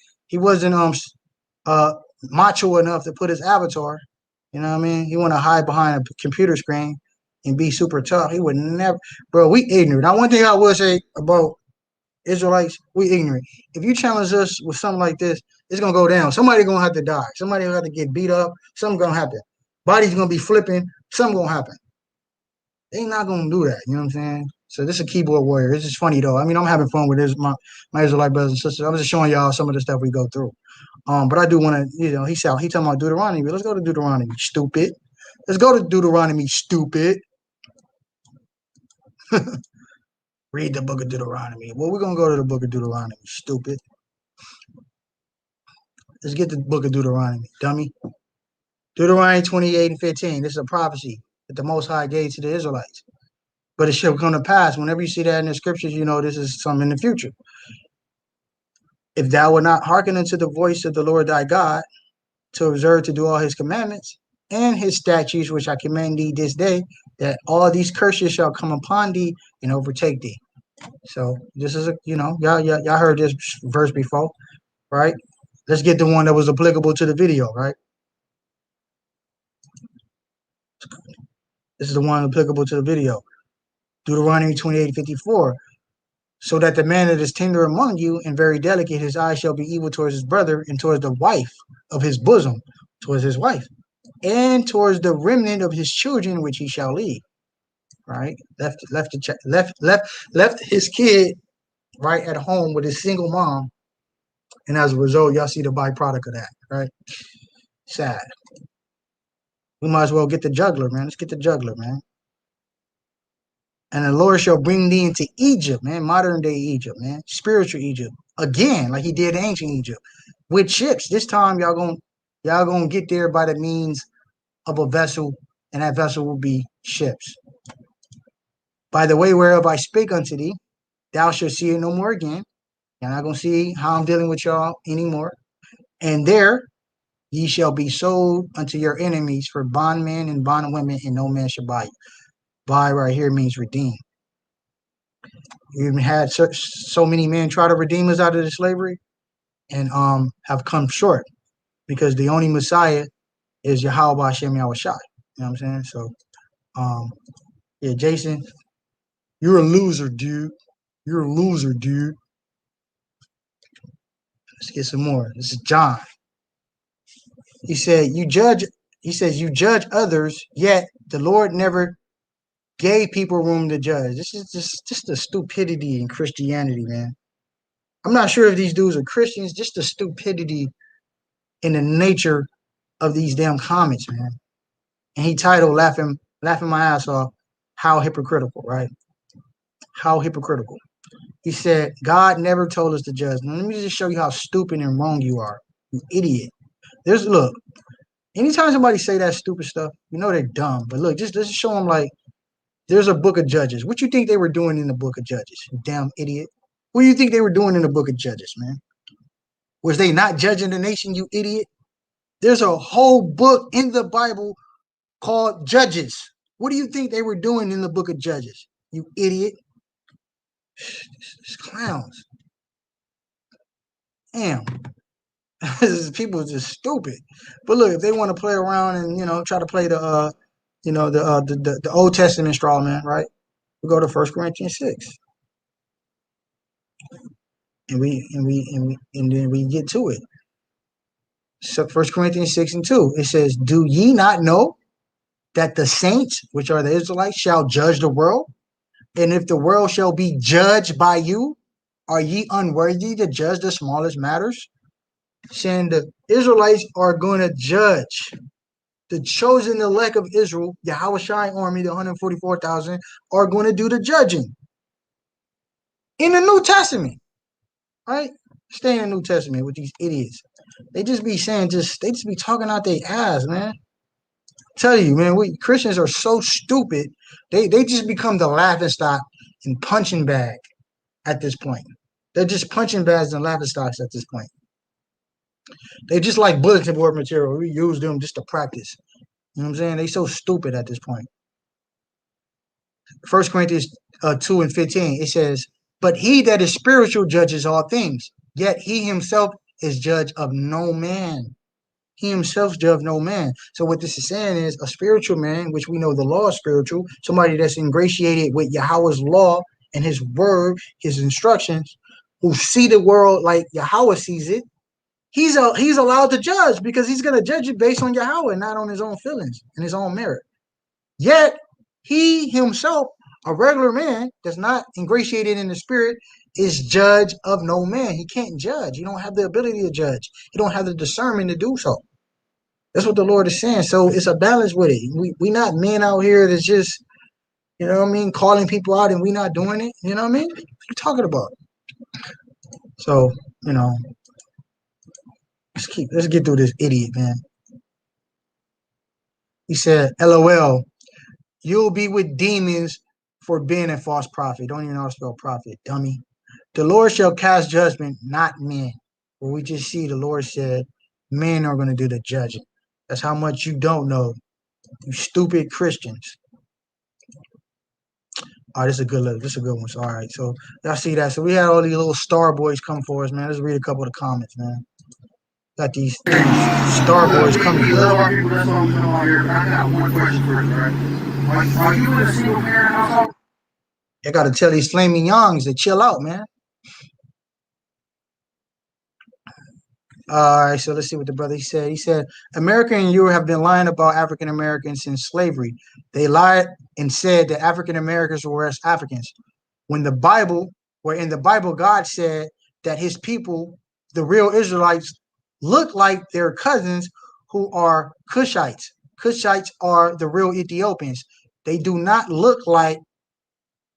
macho enough to put his avatar. You know what I mean? He want to hide behind a computer screen and be super tough. He would never, bro. We ignorant. Now, one thing I will say about Israelites, we ignorant. If you challenge us with something like this, it's gonna go down. Somebody gonna have to die. Somebody gonna have to get beat up. Something gonna happen. Body's gonna be flipping. Something gonna happen. They not gonna do that. You know what I'm saying? So this is a keyboard warrior. This is funny though. I mean, I'm having fun with this. My Israelite brothers and sisters. I was just showing y'all some of the stuff we go through. But I do want to, he talking about Deuteronomy. Let's go to Deuteronomy, stupid. Let's go to Deuteronomy, stupid. Read the book of Deuteronomy. Well, we're going to go to the book of Deuteronomy, stupid. Let's get the book of Deuteronomy, dummy. Deuteronomy 28 and 15. This is a prophecy that the Most High gave to the Israelites. But it shall come to pass. Whenever you see that in the scriptures, you know this is something in the future. If thou wilt not hearken unto the voice of the Lord thy God, to observe to do all his commandments and his statutes, which I command thee this day, that all these curses shall come upon thee and overtake thee. So this is y'all heard this verse before, right? Let's get the one that was applicable to the video, right? This is the one applicable to the video. Deuteronomy 28:54. So that the man that is tender among you and very delicate, his eye shall be evil towards his brother and towards the wife of his bosom, towards his wife, and towards the remnant of his children which he shall leave. Right? Left his kid right at home with his single mom, and as a result, y'all see the byproduct of that, right? Sad. We might as well get the juggler, man. Let's get the juggler, man. And the Lord shall bring thee into Egypt, man, modern day Egypt, man, spiritual Egypt, again, like he did ancient Egypt, with ships. This time y'all gonna get there by the means of a vessel, and that vessel will be ships. By the way whereof I spake unto thee, thou shalt see it no more again. You're not gonna see how I'm dealing with y'all anymore. And there ye shall be sold unto your enemies for bondmen and bondwomen, and no man shall buy you. Buy right here means redeem. You even had so many men try to redeem us out of the slavery, and have come short, because the only Messiah is Yahweh Hashem Yahweh Shai. You know what I'm saying? So yeah, Jason, you're a loser, dude. You're a loser, dude. Let's get some more. This is John. He said, he says, you judge others, yet the Lord never gave people room to judge. This is just the stupidity in Christianity, man. I'm not sure if these dudes are Christians, just the stupidity in the nature of these damn comments, man. And he titled laughing my ass off, how hypocritical, right? How hypocritical. He said, God never told us to judge. Now, let me just show you how stupid and wrong you are, you idiot. Look, anytime somebody say that stupid stuff, you know they're dumb. But look, just show them, like, there's a book of Judges. What you think they were doing in the book of Judges, you damn idiot? What do you think they were doing in the book of Judges, man? Was they not judging the nation, you idiot? There's a whole book in the Bible called Judges. What do you think they were doing in the book of Judges, you idiot? These clowns. Damn. People are just stupid. But look, if they want to play around and try to play the the Old Testament straw man, right? We go to 1 Corinthians 6. And then we get to it. So 1 Corinthians 6:2, it says, do ye not know that the saints, which are the Israelites, shall judge the world? And if the world shall be judged by you, are ye unworthy to judge the smallest matters? Saying the Israelites are going to judge. The chosen elect of Israel, Yahweh Shai army, the 144,000, are going to do the judging. In the New Testament, right? Stay in the New Testament with these idiots. They just be saying, they just be talking out their ass, man. Tell you, man, we Christians are so stupid. They just become the laughing stock and punching bag at this point. They're just punching bags and laughing stocks at this point. They just like bulletin board material. We use them just to practice. You know what I'm saying? They so stupid at this point. 1 Corinthians 2:15, it says, but he that is spiritual judges all things, yet he himself is judge of no man. He himself judge no man. So what this is saying is a spiritual man, which we know the law is spiritual, somebody that's ingratiated with Yahweh's law and his word, his instructions, who see the world like Yahweh sees it, he's allowed to judge, because he's going to judge it based on Yahweh, not on his own feelings and his own merit. Yet he himself, a regular man that's not ingratiated in the spirit, is judge of no man. He can't judge. He don't have the ability to judge. He don't have the discernment to do so. That's what the Lord is saying. So it's a balance with it. We not men out here that's just, calling people out and we not doing it. You know what I mean? What are you talking about? So, let's get through this idiot, man. He said, LOL, you'll be with demons for being a false prophet. Don't even know how to spell prophet, dummy. The Lord shall cast judgment, not men. Well, we just see the Lord said men are going to do the judging. That's how much you don't know, you stupid Christians. All right, this is a good look. This is a good one. So, all right, so y'all see that. So we had all these little star boys come for us, man. Let's read a couple of the comments, man. Got these star boys coming. We love our people. That's all we know out here. I got one question for you, right? Are you in a single parent household? I got to tell these flaming youngs to chill out, man. All right, so let's see what the brother said. He said, America and Europe have been lying about African Americans since slavery. They lied and said that African Americans were as Africans. In the Bible, God said that his people, the real Israelites, look like their cousins who are Cushites. Cushites are the real Ethiopians. They do not look like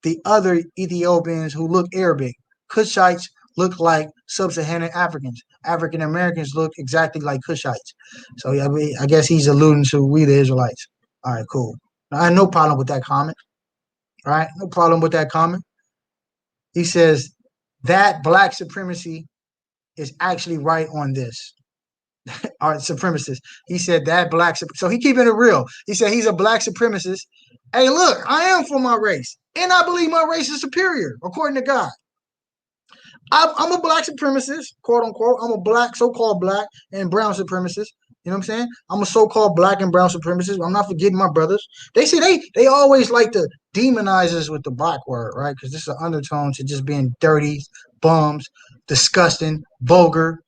the other Ethiopians who look Arabic. Cushites look like sub-Saharan Africans. African Americans look exactly like Cushites. So yeah, I guess he's alluding to we the Israelites. All right, cool. I have no problem with that comment. All right, no problem with that comment. He says that black supremacy is actually right on this. Our supremacist. He said that black. So he keeping it real. He said he's a black supremacist. Hey, look, I am for my race, and I believe my race is superior according to God. I'm a black supremacist, quote unquote. I'm a black, so-called black and brown supremacist. You know what I'm saying? I'm a so-called black and brown supremacist. I'm not forgetting my brothers. They say they always like to demonize us with the black word, right? Because this is an undertone to just being dirty, bums, disgusting, vulgar,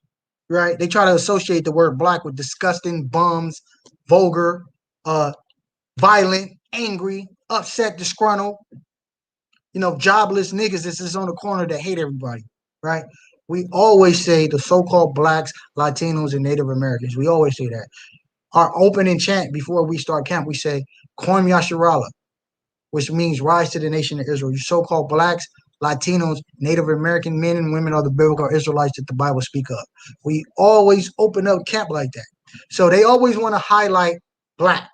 right? They try to associate the word black with disgusting, bums, vulgar, violent, angry, upset, disgruntled, jobless niggas that's just on the corner that hate everybody, right? We always say the so-called blacks, Latinos, and Native Americans. We always say that. Our opening chant before we start camp, we say, Kwam Yasharala, which means rise to the nation of Israel. You so-called blacks, Latinos, Native American men and women are the biblical Israelites that the Bible speak of. We always open up camp like that. So they always want to highlight black,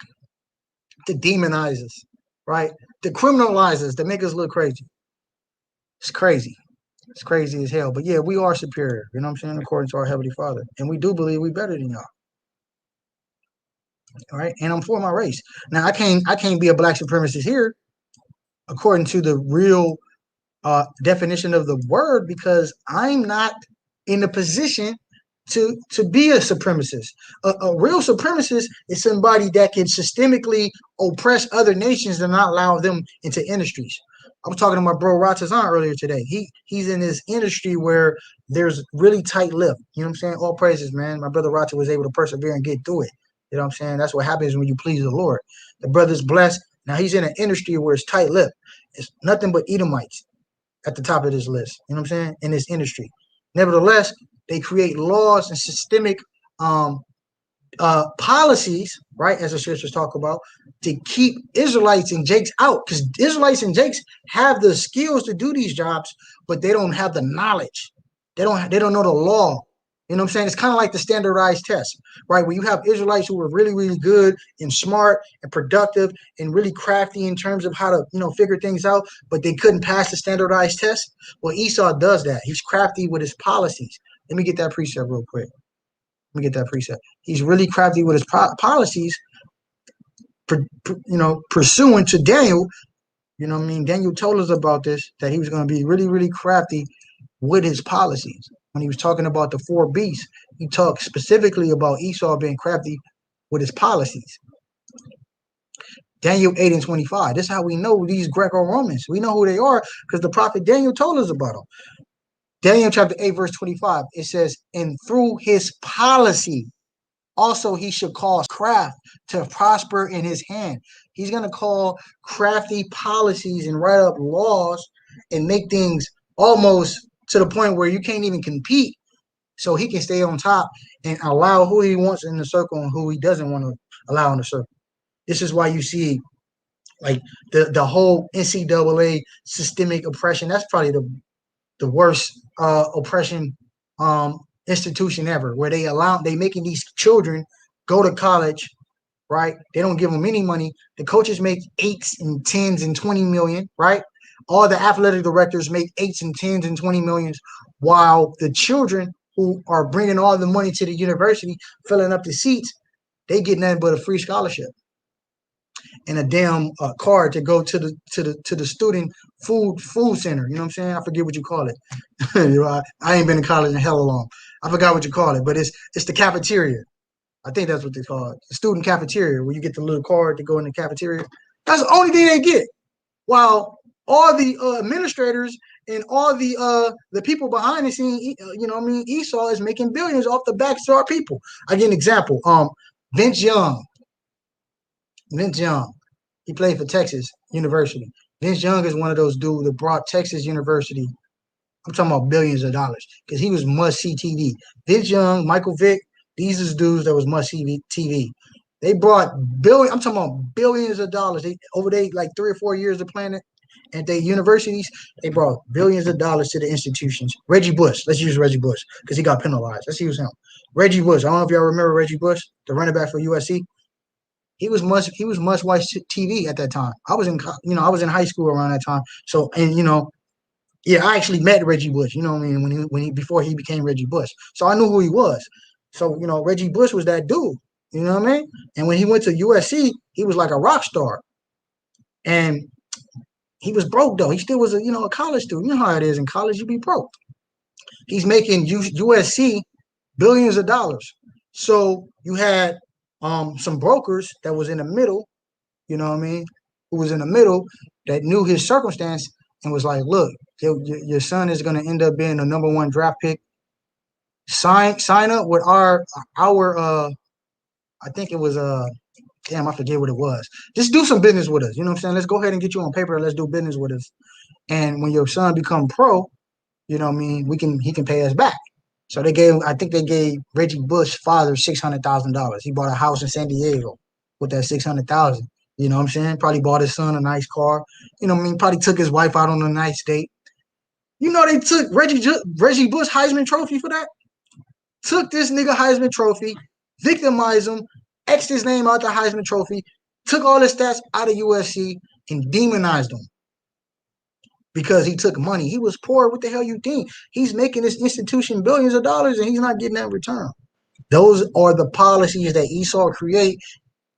to demonize us, right? To criminalize us, to make us look crazy. It's crazy. It's crazy as hell. But yeah, we are superior, you know what I'm saying, according to our Heavenly Father. And we do believe we better than y'all. All right. And I'm for my race. Now I can't be a black supremacist here, according to the real definition of the word, because I'm not in the position to be a supremacist. A real supremacist is somebody that can systemically oppress other nations and not allow them into industries. I was talking to my bro Ratazan earlier today. He's in this industry where there's really tight lip. You know what I'm saying? All praises, man. My brother Rata was able to persevere and get through it. You know what I'm saying? That's what happens when you please the Lord. The brother's blessed. Now he's in an industry where it's tight lip. It's nothing but Edomites at the top of this list. You know what I'm saying? In this industry. Nevertheless, they create laws and systemic policies, right, as the scriptures talk about, to keep Israelites and Jakes out, because Israelites and Jakes have the skills to do these jobs, but they don't have the knowledge. They don't know the law. You know what I'm saying? It's kind of like the standardized test, right? Where you have Israelites who are really, really good and smart and productive and really crafty in terms of how to, figure things out, but they couldn't pass the standardized test. Well, Esau does that. He's crafty with his policies. Let me get that precept real quick. He's really crafty with his policies, pursuant to Daniel. You know what I mean? Daniel told us about this, that he was going to be really, really crafty with his policies. When he was talking about the four beasts, he talked specifically about Esau being crafty with his policies. Daniel 8 and 25. This is how we know these Greco-Romans. We know who they are because the prophet Daniel told us about them. Daniel chapter 8, verse 25, it says, and through his policy, also he should cause craft to prosper in his hand. He's going to call crafty policies and write up laws and make things almost to the point where you can't even compete, so he can stay on top and allow who he wants in the circle and who he doesn't want to allow in the circle. This is why you see like the whole NCAA systemic oppression. That's probably the worst oppression institution ever, where they making these children go to college, right? They don't give them any money. The coaches make 8s and 10s and 20 million, right? All the athletic directors make 8s and 10s and 20 millions, while the children who are bringing all the money to the university, filling up the seats, they get nothing but a free scholarship and a damn card to go to the student food center. You know what I'm saying? I forget what you call it. I ain't been in college in hella long. I forgot what you call it, but it's the cafeteria. I think that's what they call it, the student cafeteria, where you get the little card to go in the cafeteria. That's the only thing they get. While all the administrators and all the people behind the scene, Esau is making billions off the backs of our people. I give an example. Vince Young, he played for Texas University. Vince Young is one of those dudes that brought Texas University, I'm talking about billions of dollars, because he was must-see TV. Vince Young, Michael Vick, these are dudes that was must-see TV. They brought billion. I'm talking about billions of dollars. They over they like 3 or 4 years of planning at their universities. They brought billions of dollars to the institutions. Reggie Bush. Let's use Reggie Bush because he got penalized. Let's use him. Reggie Bush. I don't know if y'all remember Reggie Bush, the running back for USC. He was much watched TV at that time. I was in I was in high school around that time. So and yeah, I actually met Reggie Bush. You know what I mean when he before he became Reggie Bush. So I knew who he was. So Reggie Bush was that dude. You know what I mean? And when he went to USC, he was like a rock star. And he was broke though. He still was a college student. You know how it is in college, you be broke. He's making USC billions of dollars. So you had some brokers that was in the middle, you know what I mean, who was in the middle that knew his circumstance and was like, look, your son is going to end up being the #1 draft pick. Sign up with our I think it was damn, I forget what it was. Just do some business with us. You know what I'm saying? Let's go ahead and get you on paper and let's do business with us. And when your son become pro, you know what I mean, he can pay us back. So I think they gave Reggie Bush's father $600,000. He bought a house in San Diego with that 600,000. You know what I'm saying? Probably bought his son a nice car. You know what I mean? Probably took his wife out on a nice date. They took Reggie Bush Heisman Trophy for that. Took this nigga Heisman Trophy, victimized him, X'd his name out the Heisman Trophy, took all his stats out of USC, and demonized him because he took money. He was poor. What the hell you think? He's making this institution billions of dollars and he's not getting that return. Those are the policies that Esau create,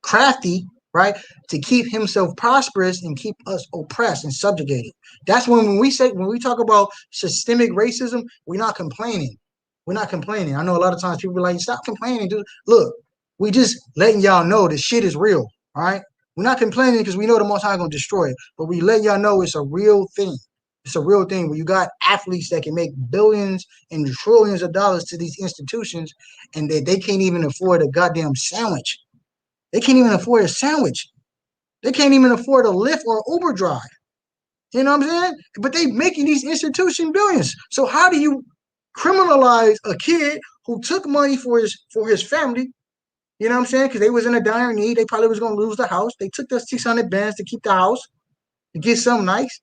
crafty, right, to keep himself prosperous and keep us oppressed and subjugated. That's when we talk about systemic racism, we're not complaining. We're not complaining. I know a lot of times people be like, stop complaining, dude. Look, we just letting y'all know this shit is real, all right? We're not complaining because we know the Most High gonna destroy it, but we let y'all know it's a real thing. It's a real thing where you got athletes that can make billions and trillions of dollars to these institutions and they can't even afford a goddamn sandwich. They can't even afford a sandwich. They can't even afford a Lyft or Uber drive. You know what I'm saying? But they making these institution billions. So how do you criminalize a kid who took money for his family? You know what I'm saying? Because they was in a dire need. They probably was going to lose the house. They took the 600 bands to keep the house, to get something nice.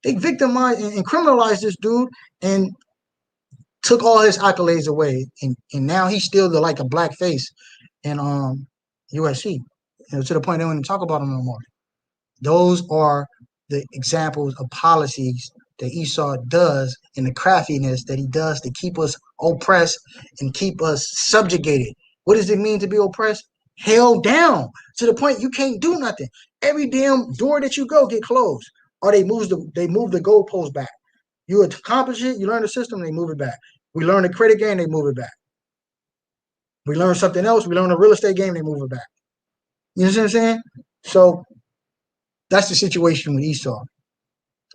They victimized and criminalized this dude and took all his accolades away. And now he's still like a black face in USC. To the point they don't even talk about him no more. Those are the examples of policies that Esau does and the craftiness that he does to keep us oppressed and keep us subjugated. What does it mean to be oppressed? Held down to the point you can't do nothing. Every damn door that you go get closed, or they move the goalpost back. You accomplish it, you learn the system, they move it back. We learn the credit game, they move it back. We learn something else, we learn a real estate game, they move it back. You know what I'm saying? So that's the situation with Esau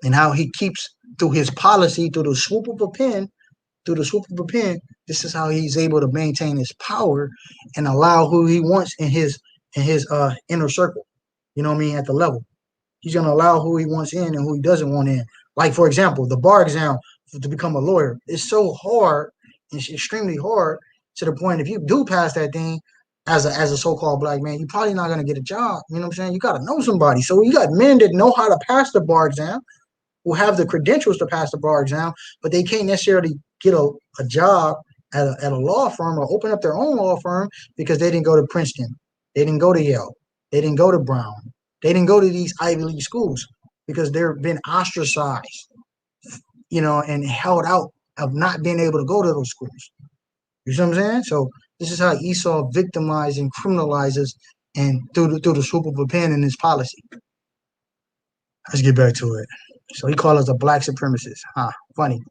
and how he keeps through his policy, through the swoop of a pen, this is how he's able to maintain his power and allow who he wants in his inner circle. You know what I mean? At the level. He's going to allow who he wants in and who he doesn't want in. Like, for example, the bar exam to become a lawyer is so hard, it's extremely hard to the point if you do pass that thing as a so-called black man, you're probably not going to get a job. You know what I'm saying? You got to know somebody. So you got men that know how to pass the bar exam, who have the credentials to pass the bar exam, but they can't necessarily get a job at a law firm or open up their own law firm because they didn't go to Princeton. They didn't go to Yale. They didn't go to Brown. They didn't go to these Ivy League schools because they've been ostracized, and held out of not being able to go to those schools. You see what I'm saying? So this is how Esau victimizes and criminalizes and through the swoop of a pen in his policy. Let's get back to it. So he called us a black supremacist. Funny.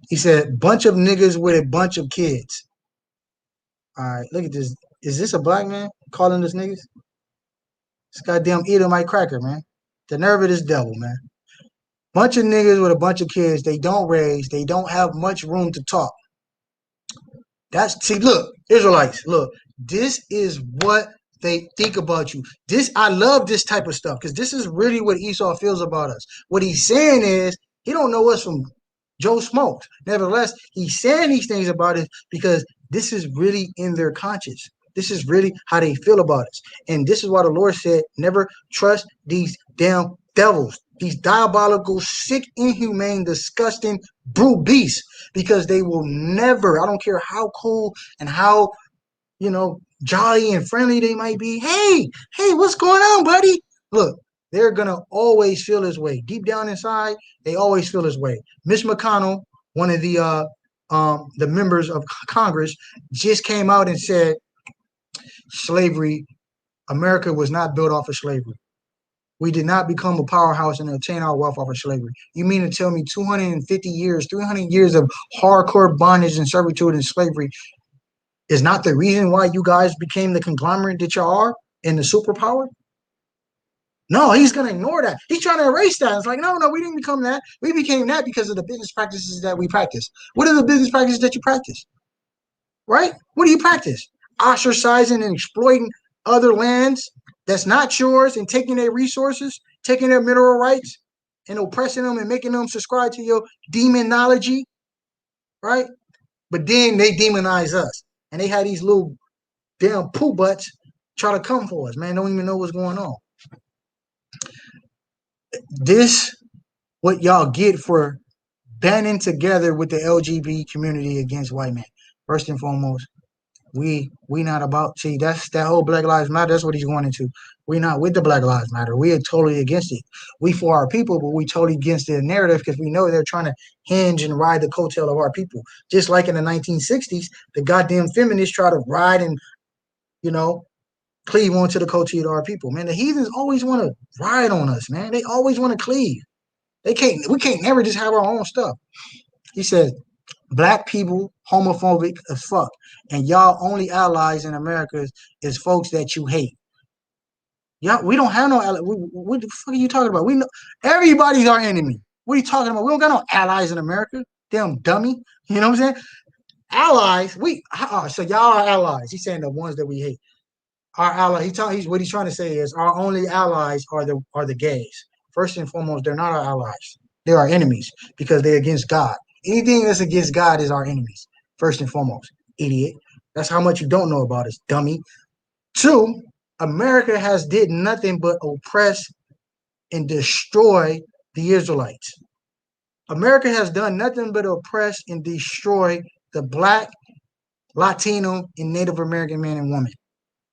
He said, bunch of niggas with a bunch of kids. All right, look at this. Is this a black man calling us niggas? This goddamn Edomite cracker, man. The nerve of this devil, man. Bunch of niggas with a bunch of kids. They don't raise. They don't have much room to talk. Look, Israelites, look. This is what they think about you. I love this type of stuff because this is really what Esau feels about us. What he's saying is he don't know us from Joe Smokes. Nevertheless, he's saying these things about us because this is really in their conscience. This is really how they feel about us. And this is why the Lord said, never trust these damn devils, these diabolical, sick, inhumane, disgusting, brute beasts, because they will never, I don't care how cool and how, jolly and friendly they might be. Hey, what's going on, buddy? Look, they're going to always feel this way. Deep down inside, they always feel this way. Mitch McConnell, one of the members of Congress, just came out and said slavery, America was not built off of slavery. We did not become a powerhouse and obtain our wealth off of slavery. You mean to tell me 250 years, 300 years of hardcore bondage and servitude and slavery is not the reason why you guys became the conglomerate that you are and the superpower? No, he's going to ignore that. He's trying to erase that. It's like, no, we didn't become that. We became that because of the business practices that we practice. What are the business practices that you practice? Right? What do you practice? Ostracizing and exploiting other lands that's not yours and taking their resources, taking their mineral rights and oppressing them and making them subscribe to your demonology, right? But then they demonize us. And they had these little damn poo butts try to come for us, man. Don't even know what's going on. This, what y'all get for banding together with the LGBT community against white men. First and foremost, we not about, see, that's that whole Black Lives Matter. That's what he's going into. We're not with the Black Lives Matter. We are totally against it. We for our people, but we totally against their narrative because we know they're trying to hinge and ride the coattail of our people. Just like in the 1960s, the goddamn feminists try to ride and, cleave onto the coattail of our people. Man, the heathens always want to ride on us, man. They always want to cleave. We can't never just have our own stuff. He said, Black people homophobic as fuck, and y'all only allies in America is folks that you hate. Yeah, we don't have no allies. What the fuck are you talking about? We know everybody's our enemy. What are you talking about? We don't got no allies in America. Damn dummy. You know what I'm saying? Allies. So y'all are allies. He's saying the ones that we hate. Our ally. What he's trying to say is our only allies are the gays. First and foremost, they're not our allies. They're our enemies because they're against God. Anything that's against God is our enemies. First and foremost, idiot. That's how much you don't know about us, dummy. Two, America has did nothing but oppress and destroy the Israelites. America has done nothing but oppress and destroy the Black, Latino, and Native American man and woman.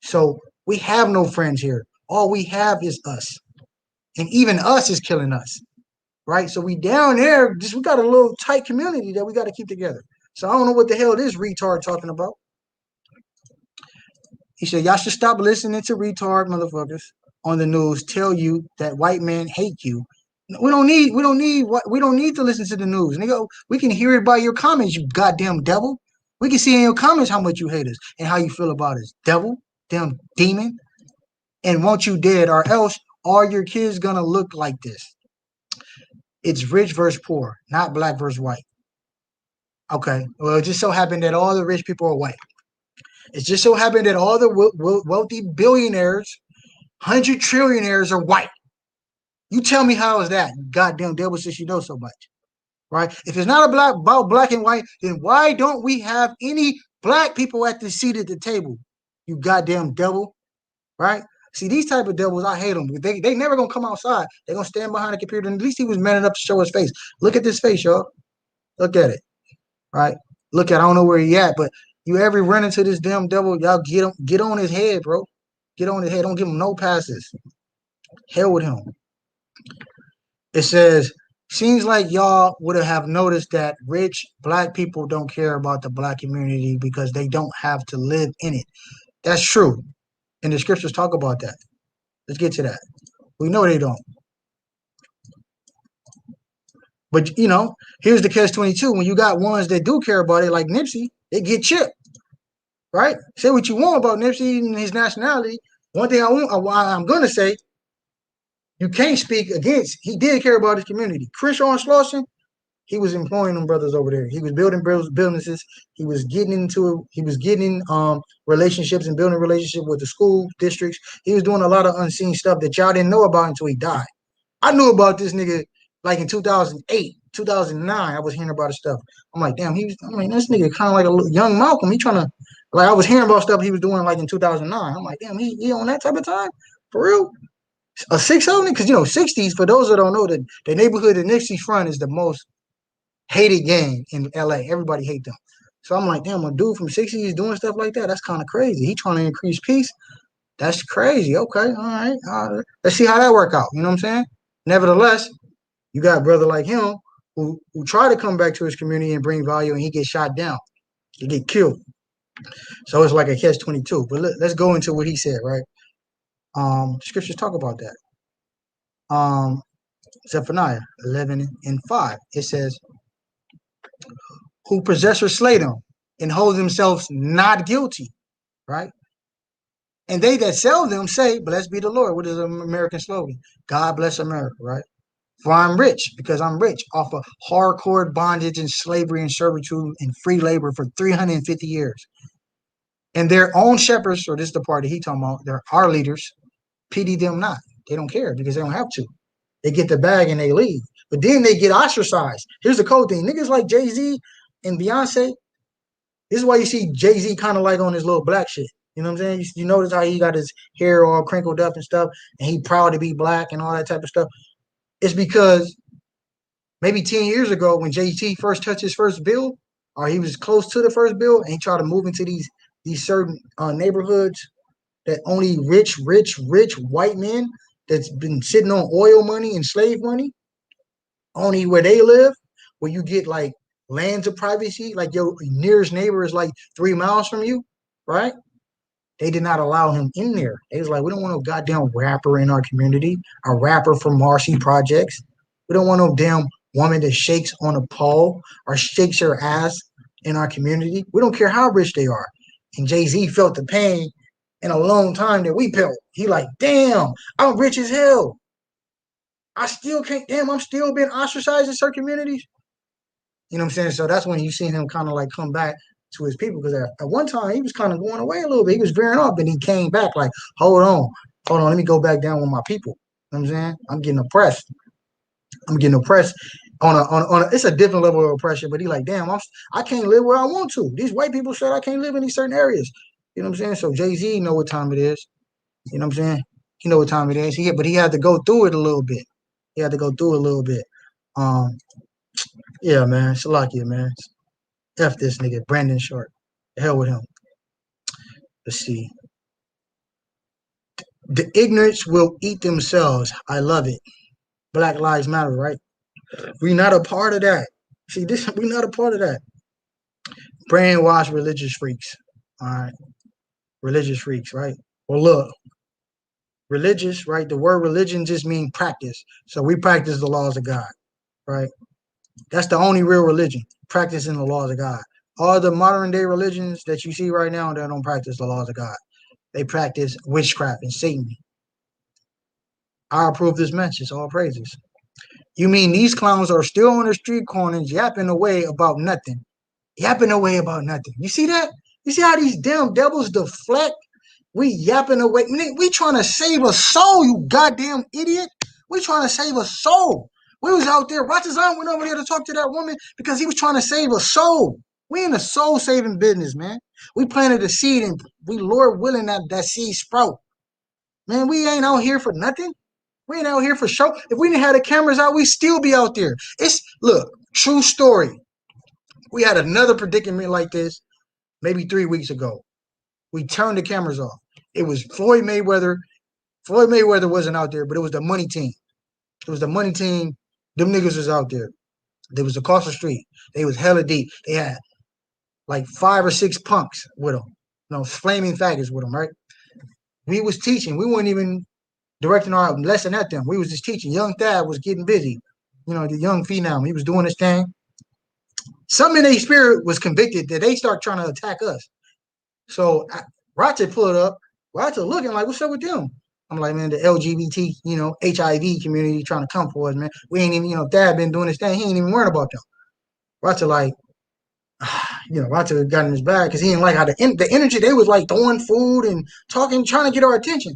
So we have no friends here. All we have is us. And even us is killing us. Right? So we down there, we got a little tight community that we got to keep together. So I don't know what the hell this retard talking about. He said, y'all should stop listening to retard motherfuckers on the news tell you that white men hate you. We don't need to listen to the news. Nigga, we can hear it by your comments, you goddamn devil. We can see in your comments how much you hate us and how you feel about us, devil, damn demon. And want you dead, or else are your kids gonna look like this? It's rich versus poor, not black versus white. Okay, well, it just so happened that all the rich people are white. It just so happened that all the wealthy billionaires, 100 trillionaires are white. You tell me how is that, you goddamn devil, since you know so much, right? If it's not about black and white, then why don't we have any black people at the seat at the table? You goddamn devil, right? See, these type of devils, I hate them. They never gonna come outside. They're gonna stand behind the computer. And at least he was man enough to show his face. Look at this face, y'all. Look at it, right? Look at, I don't know where he at, but you ever run into this damn devil, y'all get on his head, bro. Get on his head. Don't give him no passes. Hell with him. It says, seems like y'all would have noticed that rich black people don't care about the black community because they don't have to live in it. That's true. And the scriptures talk about that. Let's get to that. We know they don't. But, here's the catch-22. When you got ones that do care about it, like Nipsey, they get chipped. Right? Say what you want about Nipsey and his nationality. One thing I'm going to say, you can't speak against. He did care about his community. Chris Slauson, he was employing them brothers over there. He was building businesses. He was getting relationships and building relationships with the school districts. He was doing a lot of unseen stuff that y'all didn't know about until he died. I knew about this nigga like in 2008, 2009. I was hearing about his stuff. I'm like, damn, this nigga kind of like a young Malcolm. He trying to Like I was hearing about stuff he was doing like in 2009. I'm like, damn, he on that type of time for real. A 6-0, because 60s. For those that don't know, the neighborhood in Nixie front is the most hated gang in LA. Everybody hate them. So I'm like, damn, a dude from 60s doing stuff like that. That's kind of crazy. He trying to increase peace. That's crazy. Okay, all right. Let's see how that work out. You know what I'm saying? Nevertheless, you got a brother like him who try to come back to his community and bring value, and he gets shot down. He get killed. So it's like a catch-22. But let's go into what he said, right? Scriptures talk about that. Zephaniah 11:5. It says, who possess or slay them and hold themselves not guilty, right? And they that sell them say, blessed be the Lord. What is an American slogan? God bless America, right? For I'm rich, because I'm rich off of hardcore bondage and slavery and servitude and free labor for 350 years. And their own shepherds, or this is the party he talking about, they're our leaders, pity them not. They don't care because they don't have to. They get the bag and they leave. But then they get ostracized. Here's the cold thing. Niggas like Jay-Z and Beyonce, this is why you see Jay-Z kind of like on his little black shit. You know what I'm saying? You notice how he got his hair all crinkled up and stuff, and he proud to be black and all that type of stuff. It's because maybe 10 years ago when Jay-Z first touched his first bill, or he was close to the first bill, and he tried to move into these certain neighborhoods that only rich white men that's been sitting on oil money and slave money, only where they live, where you get like lands of privacy, like your nearest neighbor is like 3 miles from you, right? They did not allow him in there. They was like, we don't want no goddamn rapper in our community, a rapper from Marcy Projects. We don't want no damn woman that shakes on a pole or shakes her ass in our community. We don't care how rich they are. And Jay-Z felt the pain in a long time that we felt. He like, damn, I'm rich as hell. I still can't, damn, I'm still being ostracized in certain communities. You know what I'm saying? So that's when you see him kind of like come back to his people, because at one time he was kind of going away a little bit. He was veering off, and he came back like, hold on, let me go back down with my people. You know what I'm saying? I'm getting oppressed. On a it's a different level of oppression, but he like, damn, I can't live where I want to. These white people said I can't live in these certain areas. You know what I'm saying? So Jay-Z know what time it is. You know what I'm saying? He know what time it is. But he had to go through it a little bit. Yeah, man. Shalakia, man. F this nigga, Brandon Short. The hell with him. Let's see. The ignorance will eat themselves. I love it. Black Lives Matter, right? We're not a part of that. See, we're not a part of that. Brainwashed religious freaks. All right. Religious freaks, right? Well, look. Religious, right? The word religion just means practice. So we practice the laws of God, right? That's the only real religion, practicing the laws of God. All the modern day religions that you see right now, they don't practice the laws of God. They practice witchcraft and Satan. I approve this message. All praises. You mean these clowns are still on the street corners yapping away about nothing? Yapping away about nothing. You see that? You see how these damn devils deflect? We yapping away. We trying to save a soul, you goddamn idiot. We trying to save a soul. We was out there. Ratazan went over there to talk to that woman because he was trying to save a soul. We in the soul saving business, man. We planted a seed and we, Lord willing, that seed sprout. Man, we ain't out here for nothing. We ain't out here for show. If we didn't have the cameras out, we still be out there. Look, true story. We had another predicament like this maybe 3 weeks ago. We turned the cameras off. It was Floyd Mayweather. Floyd Mayweather wasn't out there, but it was the money team. It was the money team. Them niggas was out there. They was across the street. They was hella deep. They had like 5 or 6 punks with them. Flaming faggots with them, right? We was teaching. We weren't even directing our lesson at them. We was just teaching. Young Thad was getting busy. The young phenom. He was doing his thing. Something in their spirit was convicted that they start trying to attack us. So Roger pulled up. Roger looking like, what's up with them? I'm like, man, the LGBT, HIV community trying to come for us, man. We ain't even, Dad been doing his thing. He ain't even worried about them. Roger like, Roger got in his bag because he didn't like how the energy, they was like throwing food and talking, trying to get our attention.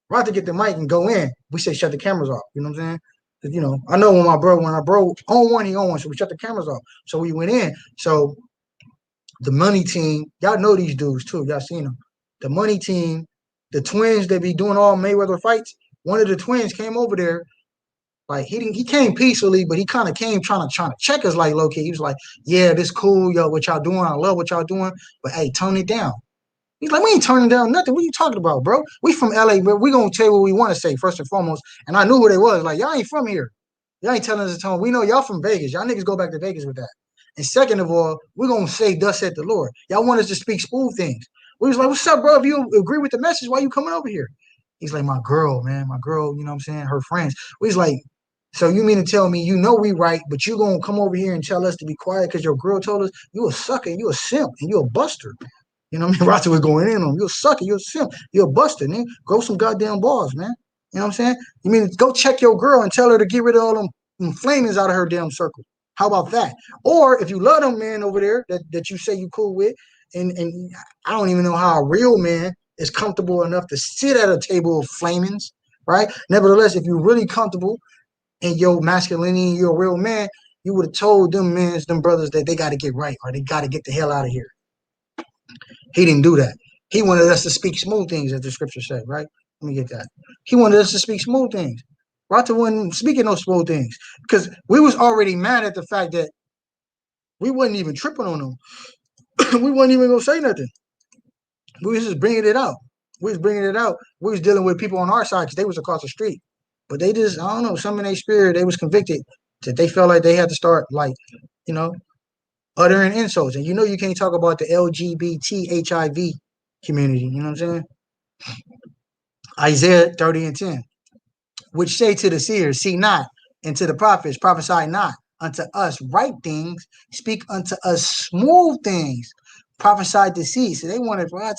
Roger get the mic and go in. We say shut the cameras off. You know what I'm saying? I know when I bro on one, he on one, so we shut the cameras off. So we went in. So the money team, y'all know these dudes too. Y'all seen them. The money team, the twins that be doing all Mayweather fights. One of the twins came over there. Like he came peacefully, but he kind of came trying to check us like low key. He was like, "Yeah, this cool, yo, what y'all doing? I love what y'all doing, but hey, tone it down." He's like, "We ain't turning down nothing. What are you talking about, bro? We from LA, but we gonna tell you what we want to say first and foremost." And I knew who they was. Like, y'all ain't from here. Y'all ain't telling us to tone. We know y'all from Vegas. Y'all niggas go back to Vegas with that. And second of all, we're gonna say thus said the Lord. Y'all want us to speak smooth things. We was like, "What's up, bro? If you agree with the message, why you coming over here?" He's like, "My girl, man, my girl, you know what I'm saying? Her friends." We was like, "So you mean to tell me you know we right, but you gonna come over here and tell us to be quiet because your girl told us you a sucker, you a simp, and you a buster?" You know what I mean? Rasta was going in on him. You're a sucker. You're a simp. You're a buster, man. Grow some goddamn balls, man. You know what I'm saying? You mean go check your girl and tell her to get rid of all them flamings out of her damn circle. How about that? Or if you love them man over there that you say you cool with, and I don't even know how a real man is comfortable enough to sit at a table of flamings, right? Nevertheless, if you're really comfortable in your masculinity and you're a real man, you would have told them men, them brothers that they got to get right or they got to get the hell out of here. He didn't do that. He wanted us to speak smooth things, as the scripture said, right? Let me get that. He wanted us to speak smooth things. Rata wasn't speaking those smooth things because we was already mad at the fact that we wasn't even tripping on them. We wasn't even gonna say nothing. We was just bringing it out. We was bringing it out. We was dealing with people on our side because they was across the street. But they just, I don't know, some in their spirit, they was convicted that they felt like they had to start like, you know, uttering insults. And you know you can't talk about the LGBTHIV community. You know what I'm saying? Isaiah 30 and 10, which say to the seers, see not, and to the prophets, prophesy not unto us right things, speak unto us smooth things, prophesy to see. So they wanted God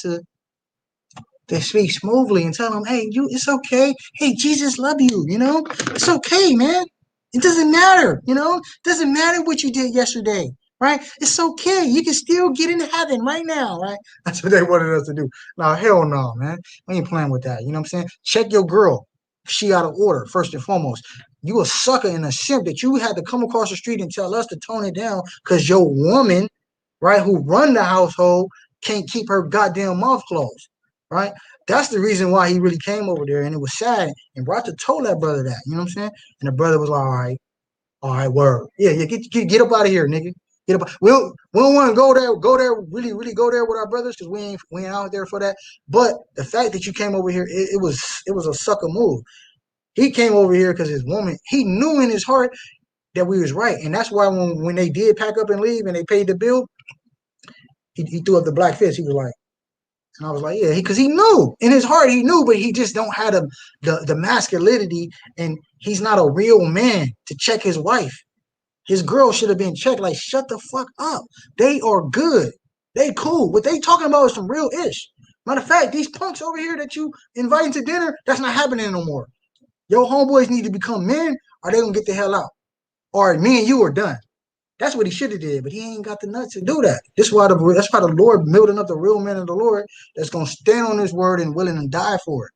to speak smoothly and tell them, hey, it's okay. Hey, Jesus love you, It's okay, man. It doesn't matter, It doesn't matter what you did yesterday, right? It's okay. You can still get into heaven right now, right? That's what they wanted us to do. Now, hell no, man. We ain't playing with that. You know what I'm saying? Check your girl. She out of order, first and foremost. You a sucker and a simp that you had to come across the street and tell us to tone it down because your woman, right, who run the household can't keep her goddamn mouth closed, right? That's the reason why he really came over there, and it was sad. And Rata told that brother that, you know what I'm saying? And the brother was like, all right, word, yeah, get up out of here, nigga. Get up. We don't want to go there, really, really go there with our brothers because we ain't out there for that. But the fact that you came over here, it was a sucker move. He came over here because his woman, he knew in his heart that we was right, and that's why when they did pack up and leave and they paid the bill, he threw up the black fist. He was like. And I was like, yeah, because he knew in his heart, he knew, but he just don't have the masculinity, and he's not a real man to check his wife. His girl should have been checked. Like, shut the fuck up. They are good. They cool. What they talking about is some real ish. Matter of fact, these punks over here that you inviting to dinner, that's not happening no more. Your homeboys need to become men, or they gonna get the hell out. Or me and you are done. That's what he should have did, but he ain't got the nuts to do that. That's why the Lord building up the real men of the Lord that's gonna stand on His word and willing to die for it.